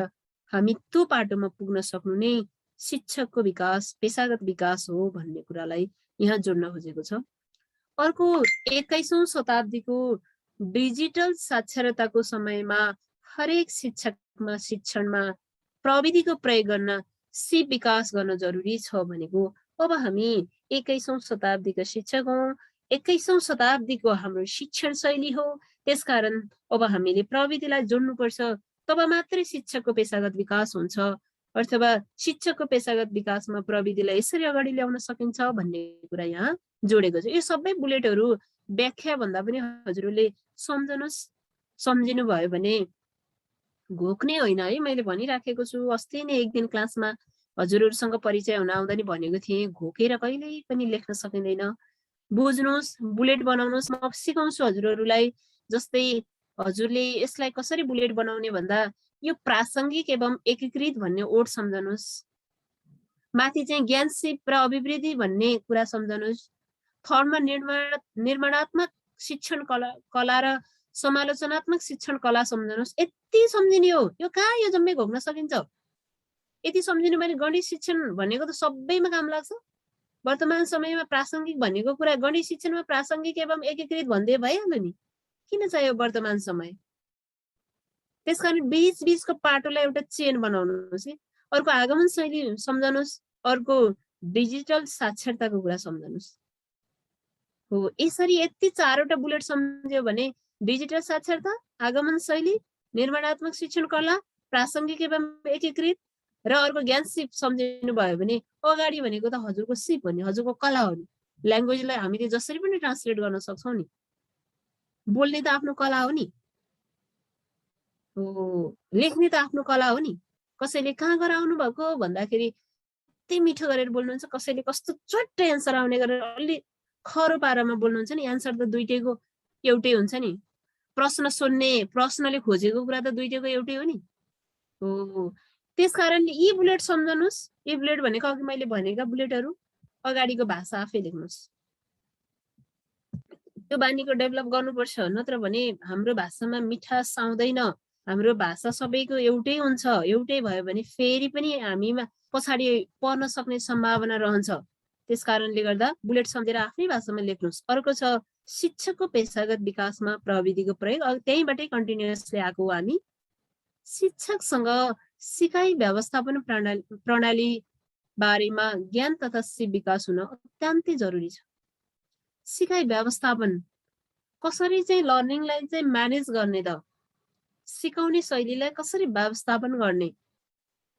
हामी त्यो पाटोमा पुग्न सक्नु नै शिक्षकको विकास, पेशागत विकास हो भन्ने कुरालाई यहाँ जोड्न खोजेको छ। अर्को 21औं शताब्दीको डिजिटल साक्षरताको समयमा हरेक शिक्षकमा शिक्षणमा प्रविधिको प्रयोग गर्न सिप विकास गर्न जरुरी छ भनेको अब हामी 21औं शताब्दीका शिक्षक हौं, 21औं शताब्दीको हाम्रो शिक्षण शैली हो। त्यसकारण अब हामीले प्रविधिलाई जोड्नुपर्छ, तब मात्रै शिक्षकको पेशागत विकास हुन्छ अथवा शिक्षकको पेशागत विकासमा प्रविधिलाई यसरी अगाडि ल्याउन सकिन्छ भन्ने कुरा यहाँ जोडेको छु। यो सबै बुलेटहरू व्याख्या भन्दा पनि हजुरहरूले सम्झनुहोस्। सम्झिनु भयो भने घोक्ने होइन है, मैले भनिराखेको छु। अस्ति नै एक दिन क्लासमा हजुरहरूसँग परिचय हुन आउँदा नि भनेको थिएँ, घोकेर कहिल्यै पनि लेख्न सकिँदैन। बुझ्नुहोस्, बुलेट बनाउनुहोस्। म सिकाउँछु हजुरहरूलाई। जस्तै हजुरले यसलाई कसरी बुलेट बनाउने भन्दा यो प्रासङ्गिक एवं एकीकृत भन्ने ओड सम्झनुहोस्। माथि चाहिँ ज्ञान सिप र अभिवृद्धि भन्ने कुरा सम्झनुहोस्। थर्डमा निर्माणात्मक शिक्षण कला र समालोचनात्मक शिक्षण कला सम्झनुहोस्। यति सम्झिने हो। यो कहाँ यो जम्मै घोक्न सकिन्छ? यति सम्झिनु भने गणित शिक्षण भनेको त सबैमा काम लाग्छ। वर्तमान समयमा प्रासङ्गिक भनेको कुरा गणित शिक्षणमा प्रासङ्गिक एवं एकीकृत भन्दै भइहाल्यो नि। किन चाहियो वर्तमान समय? त्यसकारण बीचको पाटोलाई एउटा चेन बनाउनुहोस्। अर्को आगमन शैली सम्झनुहोस्। अर्को डिजिटल साक्षरताको कुरा सम्झनुहोस्। हो, यसरी यति 4वटा बुलेट सम्झ्यो भने डिजिटल साक्षरता, आगमन शैली, निर्माणात्मक शिक्षण कला, प्रासङ्गिक एवं एकीकृत र अर्को ज्ञान सिप सम्झिनु भयो भने अगाडि भनेको त हजुरको सिप हो नि, हजुरको कला हो नि। ल्याङ्ग्वेजलाई हामीले जसरी पनि ट्रान्सलेट गर्न सक्छौँ नि। बोल्ने त आफ्नो कला हो नि। हो, लेख्ने त आफ्नो कला हो नि। कसैले कहाँ गएर आउनु भएको भन्दाखेरि यति मिठो गरेर बोल्नुहुन्छ, कसैले कस्तो चट्ट एन्सर आउने गरेर अलि खरो पारामा बोल्नुहुन्छ नि। एन्सर त दुईटैको एउटै हुन्छ नि। प्रश्न सोध्ने, प्रश्नले खोजेको कुरा त दुईटैको एउटै हो नि। हो, त्यस कारणले यी बुलेट सम्झनुहोस्। यी बुलेट भनेको अघि मैले भनेका बुलेटहरू। अगाडिको भाषा आफै लेख्नुहोस्। त्यो बानीको डेभलप गर्नुपर्छ, नत्र भने हाम्रो भाषामा मिठास आउँदैन। हाम्रो भाषा सबैको एउटै हुन्छ। एउटै भयो भने फेरि पनि हामीमा पछाडि पर्न सक्ने सम्भावना रहन्छ। त्यस कारणले गर्दा बुलेट सम्झेर आफ्नै भाषामा लेख्नुहोस्। अर्को छ शिक्षकको पेशागत विकासमा प्रविधिको प्रयोग। त्यहीँबाटै कन्टिन्युअसली आएको हो हामी। शिक्षकसँग सिकाइ व्यवस्थापन प्रणाली बारेमा ज्ञान तथा सिप विकास हुन अत्यन्तै जरुरी छ। सिकाइ व्यवस्थापन कसरी चाहिँ लर्निङलाई चाहिँ म्यानेज गर्ने त, सिकाउने शैलीलाई कसरी व्यवस्थापन गर्ने,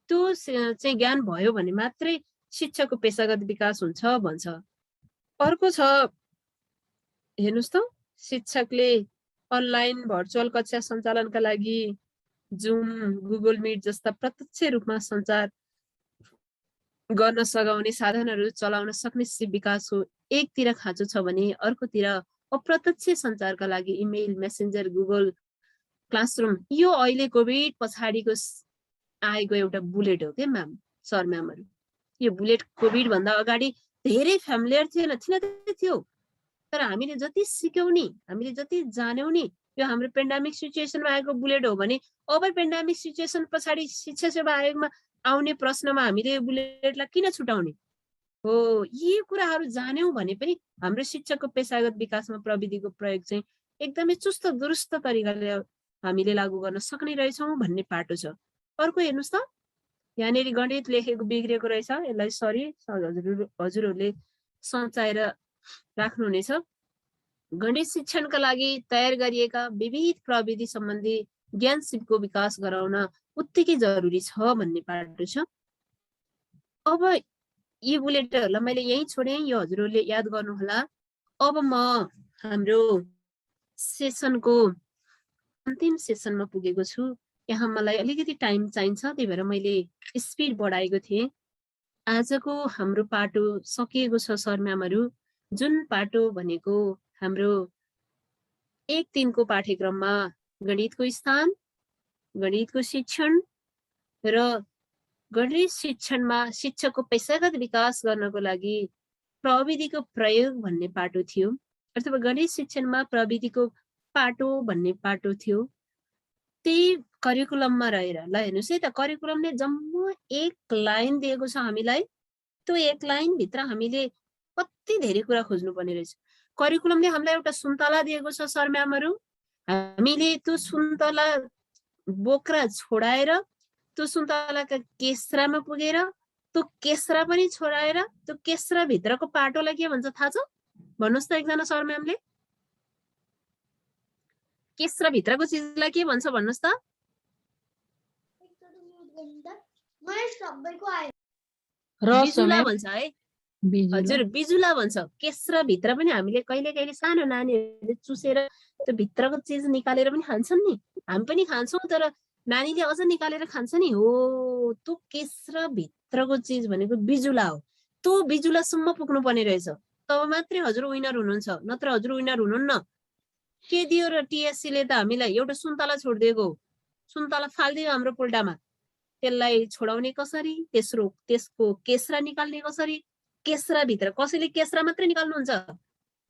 त्यो चाहिँ ज्ञान भयो भने मात्रै शिक्षकको पेशागत विकास हुन्छ भन्छ। अर्को छ हेर्नुहोस् त, शिक्षकले अनलाइन भर्चुअल कक्षा सञ्चालनका लागि जुम, गुगल मिट जस्ता प्रत्यक्ष रूपमा सञ्चार गर्न सघाउने साधनहरू चलाउन सक्ने सिप विकास हो। एकतिर खाँचो छ भने अर्कोतिर अप्रत्यक्ष सञ्चारका लागि इमेल, मेसेन्जर, गुगल क्लासरुम, यो अहिले कोभिड पछाडिको आएको एउटा बुलेट हो के म्याम, सर म्यामहरू। यो बुलेट कोभिड भन्दा अगाडि धेरै फ्यामिलियर थियो। तर हामीले जति सिक्यौँ नि, हामीले जति जान्यौँ नि, यो हाम्रो पेन्डामिक सिचुएसनमा आएको बुलेट हो भने अब पेन्डामिक सिचुएसन पछाडि शिक्षा सेवा आयोगमा आउने प्रश्नमा हामीले यो बुलेटलाई किन छुटाउने हो? यी कुराहरू जान्यौँ भने पनि हाम्रो शिक्षकको पेशागत विकासमा प्रविधिको प्रयोग चाहिँ एकदमै चुस्त दुरुस्त तरिकाले हामीले लागू गर्न सक्ने रहेछौँ भन्ने पाटो छ। अर्को हेर्नुहोस् त, यहाँनिर गणित लेखेको बिग्रेको रहेछ। यसलाई सरी हजुरहरूले सचाएर राख्नुहुनेछ। गणित शिक्षणका लागि तयार गरिएका विविध प्रविधि सम्बन्धी ज्ञान सिपको विकास गराउन उत्तिकै जरुरी छ भन्ने पाटो छ। अब यी बुलेटहरूलाई मैले यहीँ छोडेँ, यो हजुरहरूले याद गर्नुहोला। अब म हाम्रो सेसनको अन्तिम सेसनमा पुगेको छु। यहाँ मलाई अलिकति टाइम चाहिन्छ, त्यही भएर मैले स्पिड बढाएको थिएँ। आजको हाम्रो पाटो सकिएको छ सर म्यामहरू। जुन पाटो भनेको हाम्रो 1 दिनको पाठ्यक्रममा गणितको स्थान, गणितको शिक्षण र गणित शिक्षणमा शिक्षकको पेशागत विकास गर्नको लागि प्रविधिको प्रयोग भन्ने पाटो थियो, अथवा गणित शिक्षणमा प्रविधिको पाटो भन्ने पाटो थियो। त्यही करिकुलममा रहेर ल हेर्नुहोस् है त, करिकुलमले जम्मा 1 लाइन दिएको छ हामीलाई। त्यो 1 लाइनभित्र हामीले कति धेरै कुरा खोज्नुपर्ने रहेछ। करिकुलमले हामीलाई एउटा सुन्तला दिएको छ सर म्यामहरू। हामीले त्यो सुन्तला बोक्रा छोडाएर त्यो सुन्तलाका केस्रामा पुगेर त्यो केस्रा पनि छोडाएर त्यो केस्रा भित्रको पाटोलाई के भन्छ थाहा छ? भन्नुहोस् त एकजना सर म्यामले। केस्रा भित्रको चिजलाई के भन्छ भन्नुहोस् त? बिजुला भन्छ है। बिजुला। हजुर बिजुला भन्छ। केस्रा भित्र पनि हामीले कहिले कहिले सानो नानीहरूले चुसेर त्यो भित्रको चिज निकालेर पनि खान्छन् नि, हामी पनि खान्छौँ, तर नानीले अझ निकालेर खान्छ नि। हो त्यो केस्रा भित्रको चिज भनेको बिजुला हो। त्यो बिजुलासम्म पुग्नु पर्ने रहेछ, तब मात्रै हजुर विनर हुनुहुन्छ, नत्र हजुर विनर हुनुहुन्न। के दियो र टिएससीले त हामीलाई एउटा सुन्तला छोडिदिएको, सुन्तला फालिदियो हाम्रो पोल्टामा, त्यसलाई छोडाउने कसरी, त्यसको केस्रा निकाल्ने कसरी, केस्रा भित्र कसैले केस्रा मात्रै निकाल्नुहुन्छ,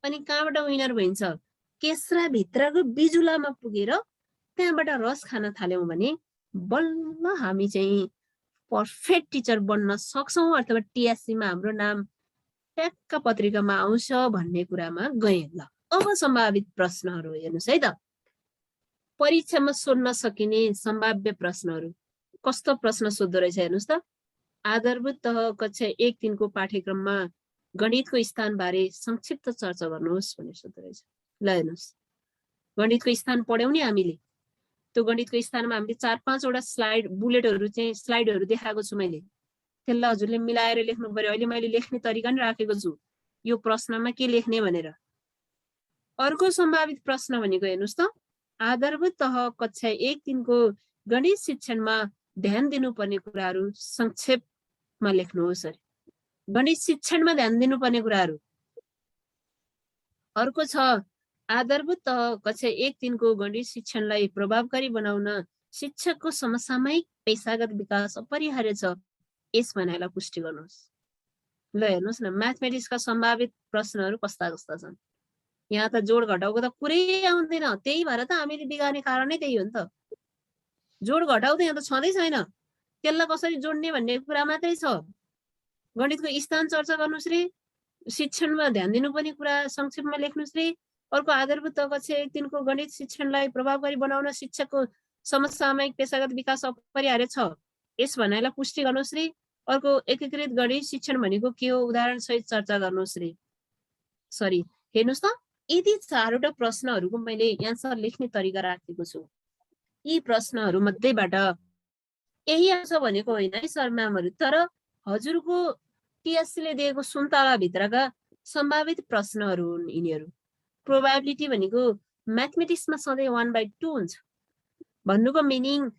अनि कहाँबाट विनर भइन्छ? केस्रा भित्रको बिजुलामा पुगेर त्यहाँबाट रस खान थाल्यौँ भने बल्ल हामी चाहिँ पर्फेक्ट टिचर बन्न सक्छौँ, अथवा टिएससीमा हाम्रो नाम ट्याक्क पत्रिकामा आउँछ भन्ने कुरामा गए। ल अब सम्भावित प्रश्नहरू हेर्नुहोस् है त। परीक्षामा सोध्न सकिने सम्भाव्य प्रश्नहरू कस्तो प्रश्न सोध्दो रहेछ हेर्नुहोस् त। आधारभूत तह कक्षा 1-3 को पाठ्यक्रममा गणितको स्थानबारे संक्षिप्त चर्चा गर्नुहोस् भनेर सोध्दो रहेछ। ल हेर्नुहोस्, गणितको स्थान पढ्यौँ नि हामीले, त्यो गणितको स्थानमा हामीले 4-5 वटा स्लाइडहरू देखाएको छु मैले, त्यसलाई हजुरले मिलाएर लेख्नु पर्यो। अहिले मैले लेख्ने तरिका नि राखेको छु, यो प्रश्नमा के लेख्ने भनेर। अर्को सम्भावित प्रश्न भनेको हेर्नुहोस् त, आधारभूत तह कक्षा 1-3 को गणित शिक्षणमा ध्यान दिनुपर्ने कुराहरू संक्षेपमा लेख्नुहोस् अरे। गणित शिक्षणमा ध्यान दिनुपर्ने कुराहरू। अर्को छ, आधारभूत तह कक्षा 1-3 को गणित शिक्षणलाई प्रभावकारी बनाउन शिक्षकको समसामयिक पेशागत विकास अपरिहार्य छ, यस भनाइलाई पुष्टि गर्नुहोस्। ल हेर्नुहोस् न, म्याथमेटिक्सका सम्भावित प्रश्नहरू कस्ता कस्ता छन्। यहाँ त जोड घटाउको त कुरै आउँदैन, त्यही भएर त हामीले बिगार्ने कारण नै त्यही हो नि त। जोड घटाउ त यहाँ त छँदै छैन, त्यसलाई कसरी जोड्ने भन्ने कुरा मात्रै छ। गणितको स्थान चर्चा गर्नुहोस् रे, शिक्षणमा ध्यान दिनुपर्ने कुरा संक्षेपमा लेख्नुहोस् रे। अर्को, आधारभूत तह कक्षा 1-3 को गणित शिक्षणलाई प्रभावकारी बनाउन शिक्षकको समसामयिक पेशागत विकास अपरिहार्य छ, यस भनाइलाई पुष्टि गर्नुहोस् रे। अर्को, एकीकृत गणित शिक्षण भनेको के हो, उदाहरण सहित चर्चा गर्नुहोस् रे। सरी हेर्नुहोस् त, यदि 4वटा प्रश्नहरूको मैले एन्सर लेख्ने तरिका राखेको छु। यी प्रश्नहरू मध्येबाट यही आउँछ भनेको होइन है सर म्यामहरू, तर हजुरको टिएससीले दिएको सुन्तला भित्रका सम्भावित प्रश्नहरू हुन् यिनीहरू। प्रोबेबिलिटी भनेको म्याथमेटिक्समा सधैँ 1/2 हुन्छ। भन्नुको मिनिङ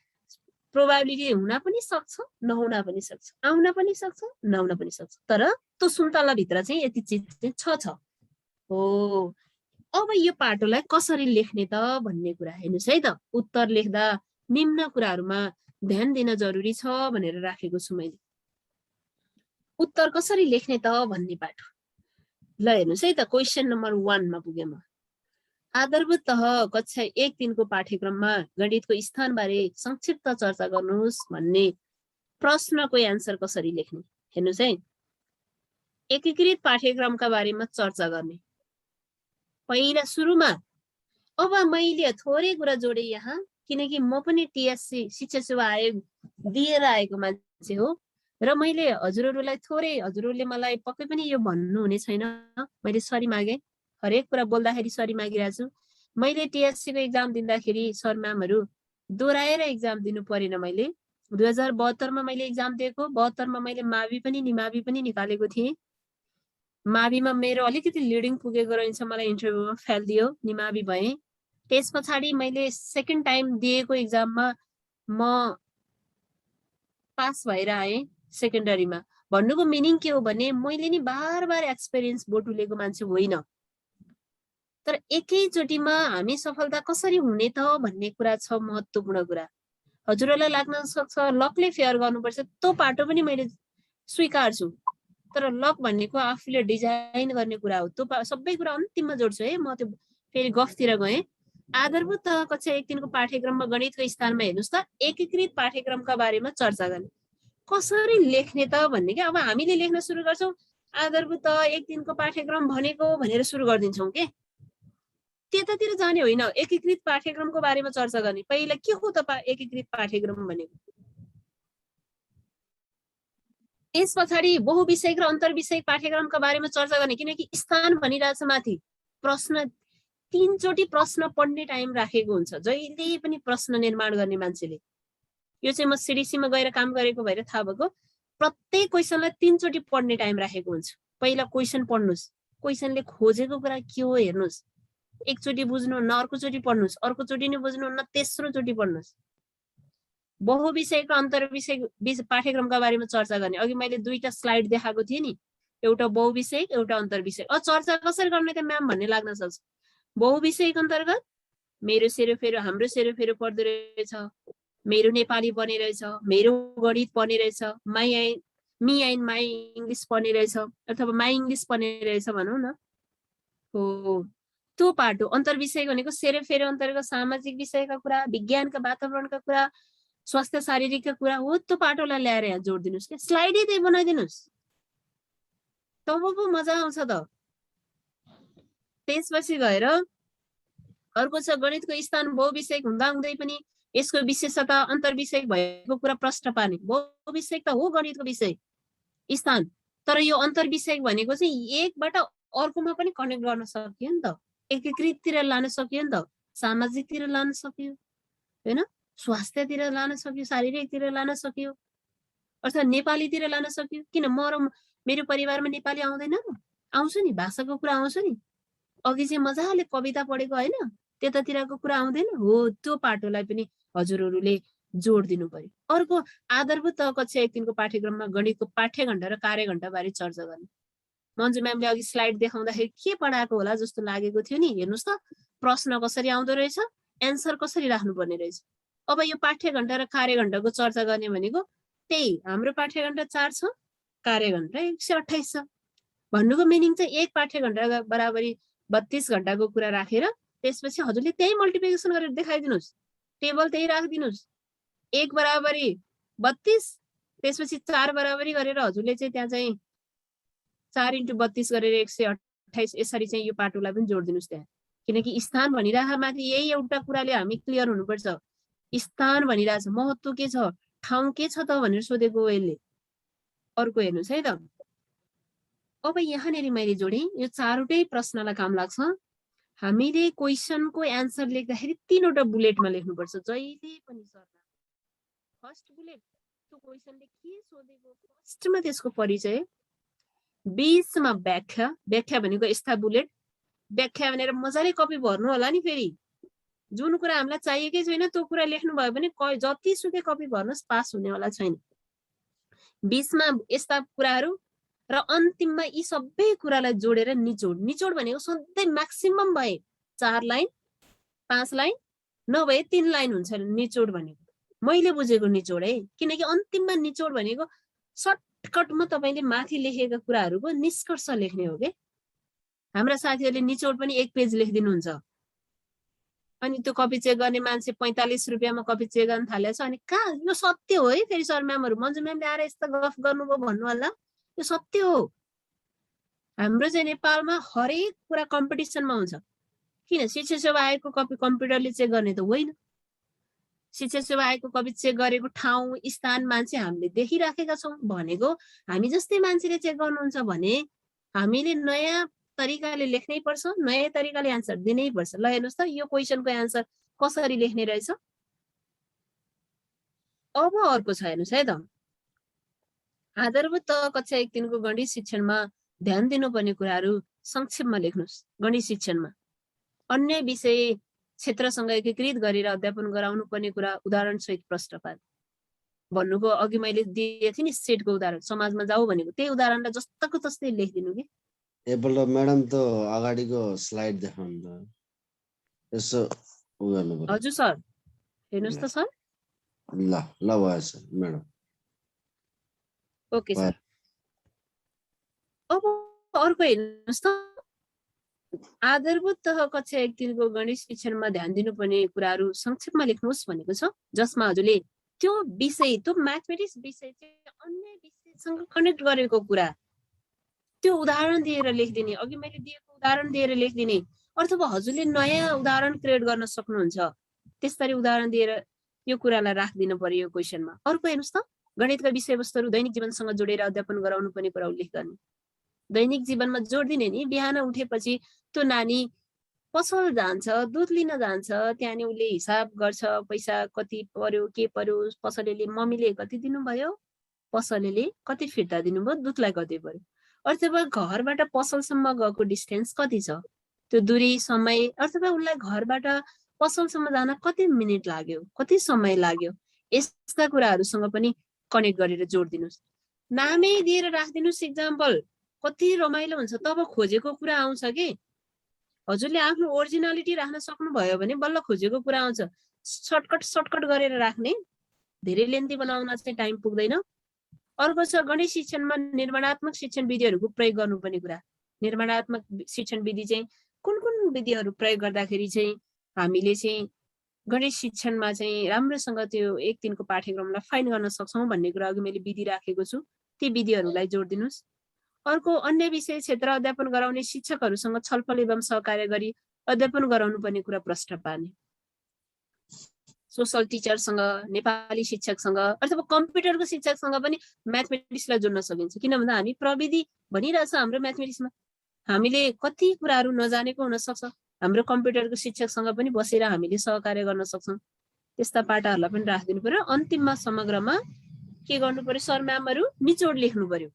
प्रोबेबिलिटी हुन पनि सक्छ, नहुन पनि सक्छ, आउन पनि सक्छ, नआउन पनि सक्छ, तर त्यो सुन्तला भित्र चाहिँ यति चिज चाहिँ छ। हो, अब यो पाटोलाई कसरी लेख्ने त भन्ने कुरा हेर्नुहोस् है त। उत्तर लेख्दा निम्न कुराहरूमा ध्यान दिन जरुरी छ भनेर राखेको छु मैले। उत्तर कसरी लेख्ने त भन्ने पाटो। ल हेर्नुहोस् है त, क्वेसन नम्बर 1 मा पुगे म। आधारभूत तह कक्षा 1-3 को पाठ्यक्रममा गणितको स्थानबारे संक्षिप्त चर्चा गर्नुहोस् भन्ने प्रश्नको एन्सर कसरी लेख्ने हेर्नुहोस् है। एकीकृत पाठ्यक्रमका बारेमा चर्चा गर्ने पहिला सुरुमा। अब मैले थोरै कुरा जोडे यहाँ, किनकि म पनि टिएससी शिक्षा सेवा आयोग दिएर आएको मान्छे हो, र मैले हजुरहरूलाई थोरै, हजुरहरूले मलाई पक्कै पनि यो भन्नुहुने छैन, मैले सरी मागे, हरेक कुरा बोल्दाखेरि सरी मागिरहेको छु। मैले टिएससी को एक्जाम दिँदाखेरि सर म्यामहरू दोहोऱ्याएर एक्जाम दिनु परेन। मैले 2072 मा मैले एक्जाम दिएको, 72 मा मैले मावि पनि निमावि पनि निकालेको थिएँ। माविमा मेरो अलिकति लिडिङ पुगेको रहेछ, मलाई इन्टरभ्यूमा फेल दियो, निमावि भएँ। त्यस पछाडि मैले सेकेन्ड टाइम दिएको एक्जाममा म पास भएर आएँ सेकेन्डरीमा। भन्नुको मिनिङ के हो भने मैले नि बार बार एक्सपिरियन्स बटुलेको मान्छे होइन, तर एकैचोटिमा हामी सफलता कसरी हुने त भन्ने कुरा छ, महत्त्वपूर्ण कुरा। हजुरहरूलाई लाग्न सक्छ लकले फेयर गर्नुपर्छ, त्यो पाटो पनि मैले स्वीकार्छु, तर लक भनेको आफूले डिजाइन गर्ने कुरा हो। त्यो सबै कुरा अन्तिममा जोड्छु है म, त्यो फेरि गफतिर गएँ। आधारभूत तह कक्षा 1-3 को पाठ्यक्रममा गणितको स्थानमा हेर्नुहोस् त, एकीकृत पाठ्यक्रमका बारेमा चर्चा गर्ने कसरी लेख्ने त भन्ने क्या। अब हामीले लेख्न सुरु गर्छौँ, आधारभूत तह 1-3 को पाठ्यक्रम भनेको भनेर सुरु गरिदिन्छौँ के, त्यतातिर जाने होइन। एकीकृत पाठ्यक्रमको बारेमा चर्चा गर्ने। पहिला के हो त एकीकृत पाठ्यक्रम भनेको, यस पछाडि बहुविषयक र अन्तर्विषयक पाठ्यक्रमका बारेमा चर्चा गर्ने, किनकि स्थान भनिरहेछ माथि। प्रश्न 3 चोटि प्रश्न पढ्ने टाइम राखेको हुन्छ जहिले पनि प्रश्न निर्माण गर्ने मान्छेले। यो चाहिँ म सिडिसीमा गएर काम गरेको भएर थाहा भएको, प्रत्येक क्वेसनलाई 3 चोटि पढ्ने टाइम राखेको हुन्छ। पहिला क्वेसन पढ्नुहोस्, क्वेसनले खोजेको कुरा के हो हेर्नुहोस्, एकचोटि बुझ्नु न अर्कोचोटि पढ्नुहोस्, अर्कोचोटि नै बुझ्नु न तेस्रोचोटि पढ्नुहोस्। बहुविषयको अन्तर्विषय पाठ्यक्रमका बारेमा चर्चा गर्ने, अघि मैले 2टा स्लाइड देखाएको थिएँ नि, एउटा बहुविषयक एउटा अन्तर्विषय। चर्चा कसरी गर्ने त म्याम भन्ने लाग्न सक्छ। बहुविषयको अन्तर्गत मेरो सेरोफेरो हाम्रो सेरोफेरो पढ्दो रहेछ, मेरो नेपाली पढ्ने रहेछ, मेरो गणित पढ्ने रहेछ, मी एन्ड माई इङ्ग्लिस पढ्ने रहेछ, अथवा माई इङ्ग्लिस पढ्ने रहेछ भनौँ न। हो त्यो पार्ट हो। अन्तर्विषय भनेको सेरोफेरो अन्तर्गत सामाजिक विषयका कुरा, विज्ञानका वातावरणका कुरा, स्वास्थ्य शारीरिकका कुरा हो। त्यो पाटोलाई ल्याएर यहाँ जोड दिनुहोस् क्या, स्लाइडै त्यही बनाइदिनुहोस्, तब पो मजा आउँछ त। त्यसपछि गएर अर्को छ गणितको स्थान बहुविषयक हुँदा हुँदै पनि यसको विशेषता अन्तर्विषयक भएको कुरा प्रश्न पार्ने। बहुविषयक त हो गणितको विषय स्थान, तर यो अन्तर्विषयक भनेको चाहिँ एकबाट अर्कोमा पनि कनेक्ट गर्न सकियो नि त, एकीकृततिर लान सकियो नि त, सामाजिकतिर लान सकियो होइन, स्वास्थ्यतिर लान सक्यो, शारीरिकतिर लान सक्यो, अर्थात् नेपालीतिर लान सक्यो। किन मेरो परिवारमा नेपाली आउँदैन र? आउँछ नि, भाषाको कुरा आउँछ नि। अघि चाहिँ मजाले कविता पढेको होइन, त्यतातिरको कुरा आउँदैन हो। त्यो पाटोलाई पनि हजुरहरूले जोड दिनु पर्यो। अर्को आधारभूत तह कक्षा 1 3 को पाठ्यक्रममा गणितको पाठ्यघण्टा र कार्यघण्टा बारे चर्चा गर्ने। मन्जु म्यामले अघि स्लाइड देखाउँदाखेरि के पढाएको होला जस्तो लागेको थियो नि, हेर्नुहोस् त प्रश्न कसरी आउँदो रहेछ, एन्सर कसरी राख्नुपर्ने रहेछ। अब यो पाठ्यघण्टा र कार्यघण्टाको चर्चा गर्ने भनेको त्यही, हाम्रो पाठ्यघण्टा 4 छ, कार्यघण्टा 128 छ। भन्नुको मिनिङ चाहिँ एक पाठ्यघण्टा बराबरी 32 घण्टाको कुरा राखेर त्यसपछि हजुरले त्यही मल्टिप्लिकेसन गरेर देखाइदिनुहोस्, टेबल त्यही राखिदिनुहोस्। 1 बराबरी 32, त्यसपछि 4 बराबरी गरेर हजुरले चाहिँ त्यहाँ चाहिँ 4 × 32 गरेर 128, यसरी चाहिँ यो पाटोलाई पनि जोडिदिनुहोस् त्यहाँ। किनकि स्थान भनिरहेको माथि यही एउटा कुराले हामी क्लियर हुनुपर्छ। स्थान भनिरहेछ, महत्त्व के छ, ठाउँ के छ त भनेर सोधेको यसले। अर्को हेर्नुहोस् है त, अब यहाँनिर मैले जोडेँ, यो 4वटै प्रश्नलाई काम लाग्छ। हामीले क्वेसनको एन्सर लेख्दाखेरि 3वटा बुलेटमा लेख्नुपर्छ जहिले पनि सरले। फर्स्ट बुलेट त्यो क्वेसनले के सोधेको, फर्स्टमा त्यसको परिचय, बीचमा व्याख्या, व्याख्या भनेको यस्ता बुलेट, व्याख्या भनेर मजाले कपी भर्नु होला नि। फेरि जुन कुरा हामीलाई चाहिएकै छैन त्यो कुरा लेख्नु भयो भने जतिसुकै कपी भर्नुहोस् पास हुनेवाला छैन। बीचमा यस्ता कुराहरू र अन्तिममा यी सबै कुरालाई जोडेर निचोड। निचोड भनेको सधैँ म्याक्सिमम भए 4 लाइन 5 लाइन नभए 3 लाइन हुन्छ निचोड भनेको। मैले बुझेको निचोड है, किनकि अन्तिममा निचोड भनेको सर्टकटमा तपाईँले माथि लेखेका कुराहरूको निष्कर्ष लेख्ने हो के। हाम्रा साथीहरूले निचोड पनि 1 पेज लेखिदिनुहुन्छ, अनि त्यो कपी चेक गर्ने मान्छे 45 रुपियाँमा कपी चेक गर्न थालेछ। अनि कहाँ यो सत्य हो है, फेरि सर म्यामहरू मन्जु म्यामले आएर यस्तो गफ गर्नुभयो भन्नु होला, यो सत्य हो। हाम्रो चाहिँ नेपालमा हरेक कुरा कम्पिटिसनमा हुन्छ। किन शिक्षा सेवा आयोगको कपी कम्प्युटरले चेक गर्ने त होइन। शिक्षा सेवा आयोगको कपी चेक गरेको ठाउँ स्थान मान्छे हामीले देखिराखेका छौँ भनेको, हामी जस्तै मान्छेले चेक गर्नुहुन्छ भने हामीले नयाँ तरिकाले लेख्नै पर्छ, नयाँ तरिकाले एन्सर दिनै पर्छ। ल हेर्नुहोस् त यो क्वेसनको एन्सर कसरी लेख्ने रहेछ। अब अर्को छ हेर्नुहोस् है त, आधारभूत तह कक्षा 1 3 को गणित शिक्षणमा ध्यान दिनुपर्ने कुराहरू संक्षेपमा लेख्नुहोस्। गणित शिक्षणमा अन्य विषय क्षेत्रसँग एकीकृत गरेर अध्यापन गराउनु पर्ने कुरा उदाहरण सहित प्रश्नपात भन्नुको अघि मैले दिए थिएँ नि सेटको उदाहरण, समाजमा जाऊ भनेको त्यही उदाहरणलाई जस्तोको तस्तै लेखिदिनु के। एकपल्ट म्याडम त अगाडिको स्लाइड देखाउनु त, यसो उ गर्नु पर्यो। हजुर सर हेर्नुहोस् त सर। ल ल भएछ म्याडम, ओके सर। अब अर्को हेर्नुहोस् त, आधारभूत तह कक्षा 1 3 को गणित शिक्षणमा ध्यान दिनुपर्ने कुराहरू संक्षेपमा लेख्नुहोस् भनेको छ, जसमा हजुरले त्यो विषय, त्यो म्याथमेटिक्स विषय चाहिँ अन्य विषयसँग कनेक्ट गरेको कुरा त्यो उदाहरण दिएर लेखिदिने, अघि मैले दिएको उदाहरण दिएर लेखिदिने, अथवा हजुरले नयाँ उदाहरण क्रिएट गर्न सक्नुहुन्छ। त्यसरी उदाहरण दिएर यो कुरालाई राखिदिनु पर्यो यो क्वेसनमा। अर्को हेर्नुहोस् त, गणितका विषयवस्तुहरू दैनिक जीवनसँग जोडेर अध्यापन गराउनु पर्ने कुरा उल्लेख गर्ने। दैनिक जीवनमा जोड दिने नि, बिहान उठेपछि त्यो नानी पसल जान्छ, दुध लिन जान्छ, त्यहाँनिर उसले हिसाब गर्छ, पैसा कति पर्यो के पर्यो, पसलेले मम्मीले कति दिनुभयो, पसलेले कति फिर्ता दिनुभयो, दुधलाई कति पर्यो। अथवा घरबाट पसलसम्म गएको डिस्टेन्स कति छ, त्यो दूरी, समय, अथवा उसलाई घरबाट पसलसम्म जान कति मिनेट लाग्यो, कति समय लाग्यो, यस्ता कुराहरूसँग पनि कनेक्ट गरेर जोडिदिनुहोस्। नामै दिएर राखिदिनुहोस् इक्जाम्पल, कति रमाइलो हुन्छ। तब खोजेको कुरा आउँछ कि हजुरले आफ्नो ओरिजिनालिटी राख्न सक्नुभयो भने बल्ल खोजेको कुरा आउँछ। सर्टकट गरेर राख्ने, धेरै लेन्थी बनाउन चाहिँ टाइम पुग्दैन। अर्को छ गणित शिक्षणमा निर्माणात्मक शिक्षण विधिहरूको प्रयोग गर्नुपर्ने कुरा। निर्माणात्मक शिक्षण विधि चाहिँ कुन कुन विधिहरू प्रयोग गर्दाखेरि चाहिँ हामीले चाहिँ गणित शिक्षणमा चाहिँ राम्रोसँग त्यो एक दिनको पाठ्यक्रमलाई फाइन गर्न सक्छौँ भन्ने कुरा अघि मैले विधि राखेको छु, ती विधिहरूलाई जोडिदिनुहोस्। अर्को अन्य विषय क्षेत्र अध्यापन गराउने शिक्षकहरूसँग छलफल एवं सहकार्य गरी अध्यापन गराउनु पर्ने कुरा प्रश्न पार्ने। सोसल टिचरसँग, नेपाली शिक्षकसँग अथवा कम्प्युटरको शिक्षकसँग पनि म्याथमेटिक्सलाई जोड्न सकिन्छ। किन भन्दा हामी प्रविधि भनिरहेछ हाम्रो म्याथमेटिक्समा, हामीले कति कुराहरू नजानेको हुनसक्छ, हाम्रो कम्प्युटरको शिक्षकसँग पनि बसेर हामीले सहकार्य गर्न सक्छौँ। त्यस्ता पाटाहरूलाई पनि राखिदिनु पर्यो। अन्तिममा समग्रमा के गर्नु पर्यो, सर म्यामहरू निचोड लेख्नु पर्यो।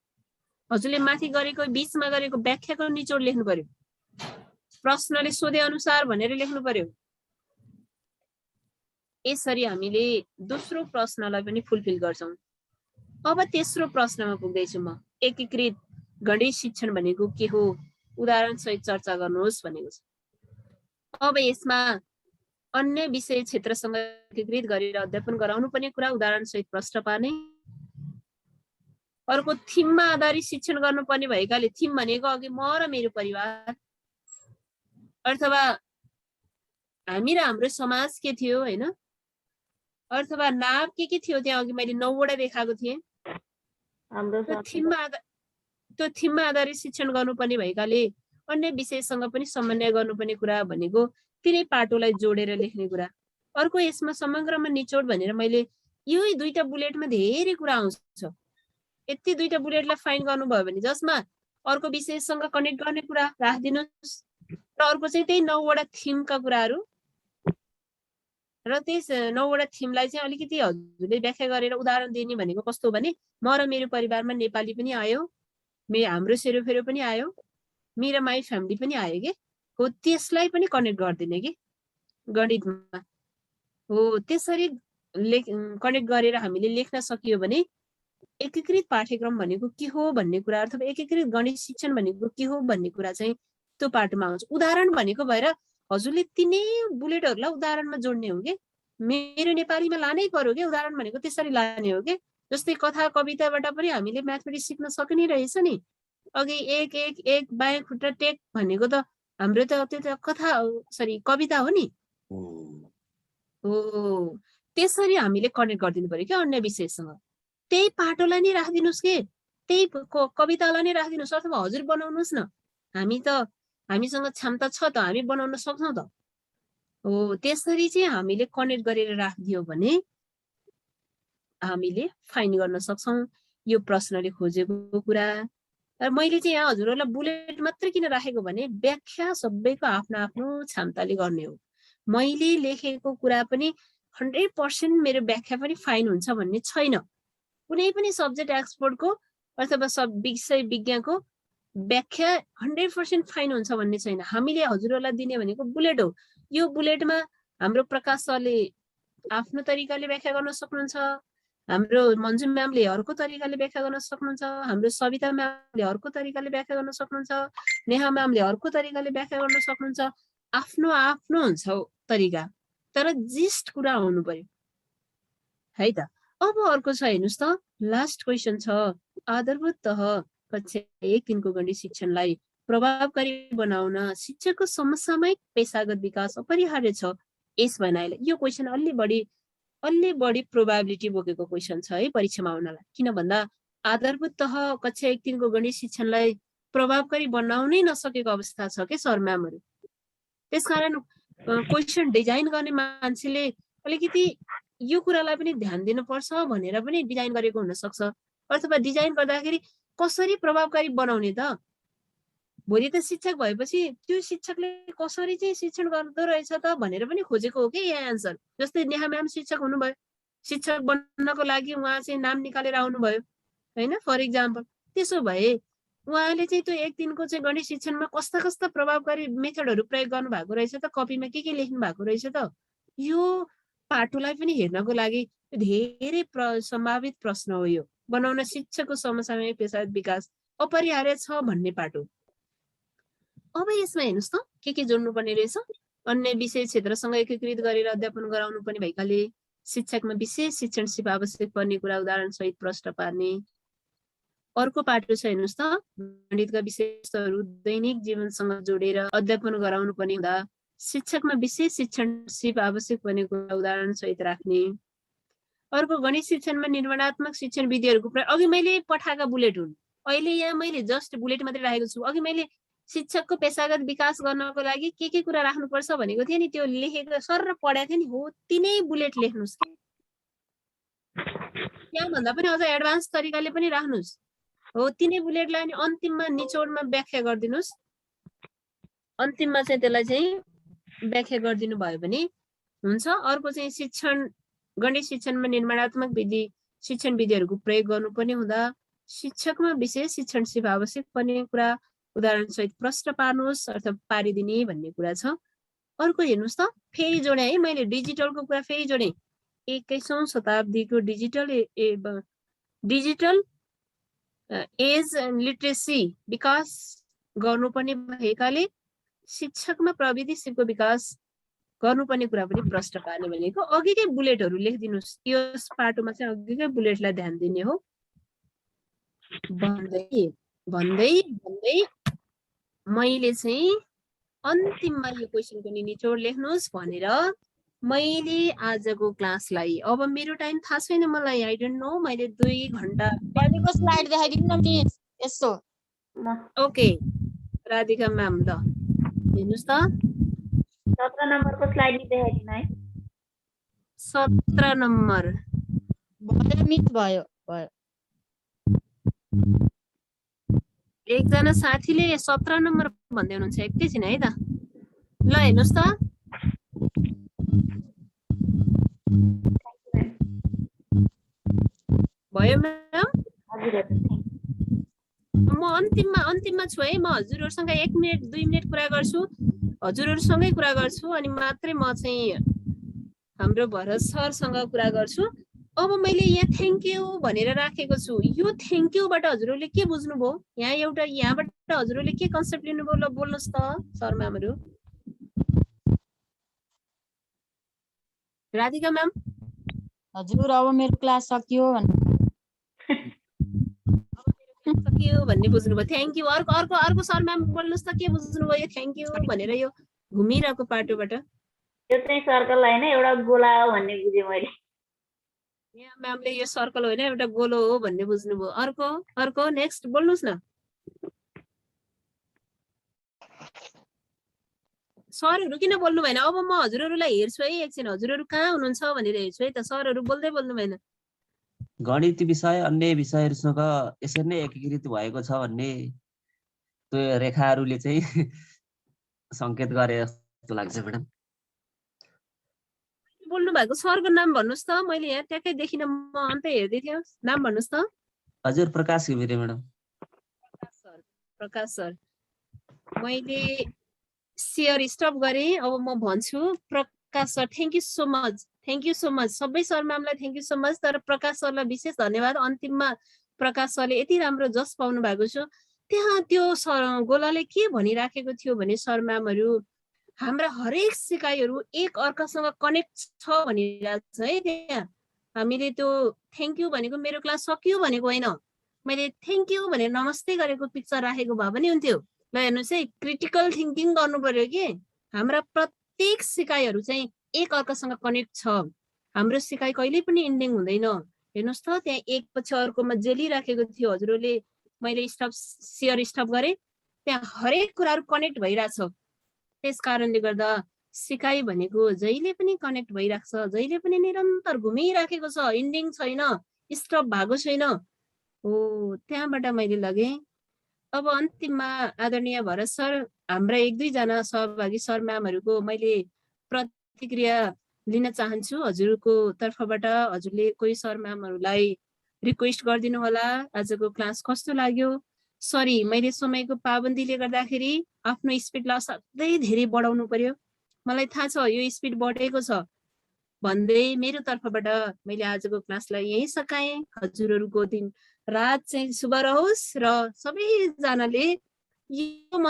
हजुरले माथि गरेको बिचमा गरेको व्याख्याको निचोड लेख्नु पर्यो। प्रश्नले सोधे अनुसार भनेर लेख्नु पर्यो। यसरी हामीले दोस्रो प्रश्नलाई पनि फुलफिल गर्छौँ। अब तेस्रो प्रश्नमा पुग्दैछु म। एकीकृत गणित शिक्षण भनेको के हो, उदाहरण सहित चर्चा गर्नुहोस् भनेको छ। अब यसमा अन्य विषय क्षेत्रसँग एकीकृत गरेर अध्यापन गराउनु पर्ने कुरा, उदाहरण सहित प्रश्न पार्ने। अर्को थिममा आधारित शिक्षण गर्नुपर्ने भएकाले, थिम भनेको अघि म र मेरो परिवार अथवा हामी र हाम्रो समाज के थियो होइन, अथवा नाम के थियो, त्यहाँ अघि मैले 9 वटा देखाएको थिएँ। त्यो थिममा आधारित शिक्षण गर्नुपर्ने भएकाले अन्य विषयसँग पनि समन्वय गर्नुपर्ने कुरा भनेको तिनै पाटोलाई जोडेर लेख्ने कुरा। अर्को यसमा समग्रमा निचोड भनेर मैले यो 2टा बुलेटमा धेरै कुरा आउँछ। यति 2टा बुलेटलाई फाइन गर्नुभयो भने जसमा अर्को विषयसँग कनेक्ट गर्ने कुरा राखिदिनुहोस् र अर्को चाहिँ त्यही 9 वटा थिमका कुराहरू र त्यस 9 वटा थिमलाई चाहिँ अलिकति हजुरले व्याख्या गरेर उदाहरण दिने भनेको कस्तो भने, म र मेरो परिवारमा नेपाली पनि आयो, हाम्रो सेरोफेरो पनि आयो, मेरो माई फ्यामिली पनि आयो कि हो, त्यसलाई पनि कनेक्ट गरिदिने कि गणितमा हो। त्यसरी कनेक्ट गरेर हामीले लेख्न सकियो भने एकीकृत पाठ्यक्रम भनेको के हो भन्ने कुरा अथवा एकीकृत गणित शिक्षण भनेको के हो भन्ने कुरा चाहिँ त्यो पाठमा आउँछ। उदाहरण भनेको भएर हजुरले तिनै बुलेटहरूलाई उदाहरणमा जोड्ने हो कि मेरो नेपालीमा लानै पर्यो कि उदाहरण भनेको त्यसरी लाने हो कि। जस्तै कथा कविताबाट पनि हामीले म्याथमेटिक्स सिक्न सकिने रहेछ नि। अघि एक एक एक बायाँ खुट्टा टेक भनेको त हाम्रो त त्यो त कथा सरी कविता हो नि हो। त्यसरी हामीले कनेक्ट गरिदिनु पर्यो कि अन्य विषयसँग। त्यही पाटोलाई नै राखिदिनुहोस् कि त्यही कवितालाई नै राखिदिनुहोस् अथवा हजुर बनाउनुहोस् न। हामीसँग क्षमता छ त, हामी बनाउन सक्छौँ त हो। त्यसरी चाहिँ हामीले कनेक्ट गरेर राखिदियो भने हामीले फाइन गर्न सक्छौँ यो प्रश्नले खोजेको कुरा। र मैले चाहिँ यहाँ हजुरहरूलाई बुलेट मात्रै किन राखेको भने व्याख्या सबैको आफ्नो आफ्नो क्षमताले गर्ने हो। मैले लेखेको कुरा पनि 100% मेरो व्याख्या पनि फाइन हुन्छ भन्ने छैन। कुनै पनि सब्जेक्ट एक्सपर्टको अथवा विषय विज्ञको व्याख्या 100% फाइन हुन्छ भन्ने छैन। हामीले हजुरहरूलाई दिने भनेको बुलेट हो। यो बुलेटमा हाम्रो प्रकाश सरले आफ्नो तरिकाले व्याख्या गर्न सक्नुहुन्छ, हाम्रो मन्जु म्यामले अर्को तरिकाले व्याख्या गर्न सक्नुहुन्छ, हाम्रो सविता म्यामले अर्को तरिकाले व्याख्या गर्न सक्नुहुन्छ, नेहा म्यामले अर्को तरिकाले व्याख्या गर्न सक्नुहुन्छ। आफ्नो आफ्नो हुन्छ तरिका, तर जिस्ट कुरा आउनु पर्यो है त। अब अर्को छ हेर्नुहोस् त, लास्ट क्वेसन छ। आधारभूत तह कक्षा 1 दिनको गणित शिक्षणलाई प्रभावकारी बनाउन शिक्षकको समसामयिक पेशागत विकास अपरिहार्य छ यस भनाइले। यो क्वेसन अलि बढी प्रोबाबिलिटी बोकेको क्वेसन छ है परीक्षामा आउनलाई। किन भन्दा आधारभूत तह कक्षा 1 दिनको गणित शिक्षणलाई प्रभावकारी बनाउनै नसकेको अवस्था छ के सर म्यामहरू। त्यसकारण क्वेसन डिजाइन गर्ने मान्छेले अलिकति यो कुरालाई पनि ध्यान दिनुपर्छ भनेर पनि डिजाइन गरेको हुनसक्छ। अथवा डिजाइन गर्दाखेरि कसरी प्रभावकारी बनाउने त, भोलि त शिक्षक भएपछि त्यो शिक्षकले कसरी चाहिँ शिक्षण गर्दो रहेछ त भनेर पनि खोजेको हो कि यहाँ एन्सर। जस्तै नेहा म्याम शिक्षक हुनुभयो, शिक्षक बन्नको लागि उहाँ चाहिँ नाम निकालेर आउनुभयो होइन फर इक्जाम्पल। त्यसो भए उहाँले चाहिँ त्यो एक दिनको चाहिँ गणित शिक्षणमा कस्ता कस्ता प्रभावकारी मेथडहरू प्रयोग गर्नु भएको रहेछ त, कपीमा के लेख्नु भएको रहेछ त, यो पाटोलाई पनि हेर्नको लागि धेरै सम्भावित प्रश्न हो यो। बनाउन शिक्षकको समसामयिक पेशागत विकास अपरिहार्य छ भन्ने पाटो। अब यसमा हेर्नुहोस् त के जोड्नुपर्ने रहेछ। अन्य विषय क्षेत्रसँग एकीकृत गरेर अध्यापन गराउनु पर्ने भएकाले शिक्षकमा विशेष शिक्षण सिप आवश्यक पर्ने कुरा उदाहरण सहित प्रश्न पार्ने। अर्को पाटो छ हेर्नुहोस् त, गणितका विषयहरू दैनिक जीवनसँग जोडेर अध्यापन गराउनु पर्ने हुँदा शिक्षकमा विशेष शिक्षण सिप आवश्यक पर्ने कुरा उदाहरण सहित राख्ने। अर्को गणित शिक्षणमा निर्माणात्मक शिक्षण विधिहरूको प्रयोग, अघि मैले पठाएका बुलेट हुन्, अहिले यहाँ मैले जस्ट बुलेट मात्रै राखेको छु। अघि मैले शिक्षकको पेशागत विकास गर्नको लागि के कुरा राख्नुपर्छ भनेको थिएँ नि, त्यो लेखेको सर र पढाएको थिएँ नि, हो तिनै बुलेट लेख्नुहोस्। त्यहाँभन्दा पनि अझ एडभान्स तरिकाले पनि राख्नुहोस्, हो तिनै बुलेटलाई अनि अन्तिममा निचोडमा व्याख्या गरिदिनुहोस्। अन्तिममा चाहिँ त्यसलाई चाहिँ व्याख्या गरिदिनु भयो भने हुन्छ। अर्को चाहिँ शिक्षण गणित शिक्षणमा निर्माणात्मक विधि शिक्षण विधिहरूको प्रयोग गर्नुपर्ने हुँदा शिक्षकमा विशेष शिक्षण सिप आवश्यक पर्ने कुरा उदाहरण सहित प्रश्न पार्नुहोस् अर्थात् पारिदिने भन्ने कुरा छ। अर्को हेर्नुहोस् त, फेरि जोडे है मैले डिजिटलको कुरा फेरि जोडे। 21औं शताब्दीको डिजिटल एज लिटरेसी विकास गर्नुपर्ने भएकाले शिक्षकमा प्रविधि सिपको विकास गर्नुपर्ने कुरा पनि प्रश्न पार्ने भनेको अघिकै बुलेटहरू लेखिदिनुहोस्। यो पाटोमा चाहिँ अघिकै बुलेटलाई ध्यान दिने हो। भन्दै भन्दै भन्दै मैले चाहिँ अन्तिममा यो क्वेसनको नि निचोड लेख्नुहोस् भनेर मैले आजको क्लासलाई, अब मेरो टाइम थाहा छैन मलाई, आई डोन्ट नो, मैले 2 घण्टा बहिनीको स्लाइड देखाइदिनु न मिस यसो। ओके राधिका म्याम, ल हेर्नुहोस् त 17 नम्बरको स्लाइड देखाइदिनु है। 17 नम्बर भयो मिस, भयो भयो। एकजना साथीले 17 नम्बर भन्दै हुनुहुन्छ, एकैछिन है त। ल हेर्नुहोस् त, भयो म्याम? म अन्तिममा छु है। म हजुरहरूसँग 1 मिनट 2 मिनट कुरा गर्छु, हजुरहरूसँगै कुरा गर्छु, अनि मात्रै म चाहिँ हाम्रो भरत सरसँग कुरा गर्छु। अब मैले यहाँ थ्याङ्क यू भनेर राखेको छु, यो थ्याङ्क यूबाट हजुरहरूले के बुझ्नुभयो? यहाँबाट हजुरहरूले के कन्सेप्ट लिनुभयो? ल बोल्नुहोस् त सर म्यामहरू। राधिका म्याम? हजुर अब मेरो क्लास सकियो भन्ने बुझ्नुभयो, थ्याङ्क यू। अर्को सर म्याम बोल्नुहोस् त, के बुझ्नुभयो यो थ्याङ्क यू भनेर यो घुमिरहेको पाटोबाट? यो चाहिँ सर्कल होइन, एउटा गोला हो भन्ने बुझेँ मैले। यहाँ म्यामले यो सर्कल होइन एउटा गोलो हो भन्ने बुझ्नुभयो। अर्को नेक्स्ट बोल्नुहोस् न। सरहरू किन बोल्नु भएन? अब म हजुरहरूलाई हेर्छु है एकछिन, हजुरहरू कहाँ हुनुहुन्छ भनेर हेर्छु है त। सरहरू बोल्दै बोल्नु भएन। गणित विषय अन्य विषयहरूसँग यसरी नै एकीकृत भएको छ भन्ने त्यो रेखाहरूले चाहिँ संकेत गरे जस्तो लाग्छ म्याडम। बोल्नु भएको सरको नाम भन्नुहोस् त, मैले यहाँ ट्याक्कै देखिनँ, म अन्त हेर्दै थिएँ। नाम भन्नुहोस् त। हजुर प्रकाश घिमिरे म्याडम। प्रकाश सर मैले सेयर स्टप गरेँ, अब म भन्छु Prakash sir thank you so much, thank you so much. सबै सर म्यामलाई थ्याङ्क यू सो मच, तर प्रकाश सरलाई विशेष धन्यवाद। अन्तिममा प्रकाश सरले यति राम्रो जस पाउनु भएको छ। त्यहाँ त्यो गोलाले के भनिराखेको थियो भने सर म्यामहरू हाम्रा हरेक सिकाइहरू एक अर्कासँग कनेक्ट छ भनिरहेको छ है। त्यहाँ हामीले त्यो थ्याङ्क यू भनेको मेरो क्लास सकियो भनेको होइन, मैले थ्याङ्क यू भनेर नमस्ते गरेको पिक्चर राखेको भए पनि हुन्थ्यो। ल हेर्नुहोस् है, क्रिटिकल थिङ्किङ गर्नु पर्यो कि हाम्रा प्रत्येक सिकाइहरू चाहिँ एक अर्कासँग कनेक्ट छ। हाम्रो सिकाइ कहिले पनि इन्डिङ हुँदैन। हेर्नुहोस् त त्यहाँ एक पछि अर्कोमा जेलिराखेको थियो, हजुरहरूले मैले सेयर स्टप गरेँ, त्यहाँ हरेक कुराहरू कनेक्ट भइरहेछ। त्यस कारणले गर्दा सिकाइ भनेको जहिले पनि कनेक्ट भइरहेको छ, जहिले पनि निरन्तर घुमिराखेको छ, इन्डिङ छैन, स्टप भएको छैन। हो त्यहाँबाट मैले लगेँ। अब अन्तिममा आदरणीय भरत सर, हाम्रा 1-2 जना सहभागी सर म्यामहरूको मैले प्रतिक्रिया लिन चाहन्छु हजुरको तर्फबाट। हजुरले कोही सर म्यामहरूलाई रिक्वेस्ट गरिदिनु होला, आजको क्लास कस्तो लाग्यो, सरी मैले समयको पाबन्दीले गर्दाखेरि आफ्नो स्पिडलाई असाध्यै धेरै बढाउनु पर्यो। मलाई थाहा छ यो स्पिड बढेको छ भन्दै मेरो तर्फबाट मैले आजको क्लासलाई यही सकाएँ। हजुरहरूको दिन रात चाहिँ शुभ रहोस् र सबैजनाले यो मञ्च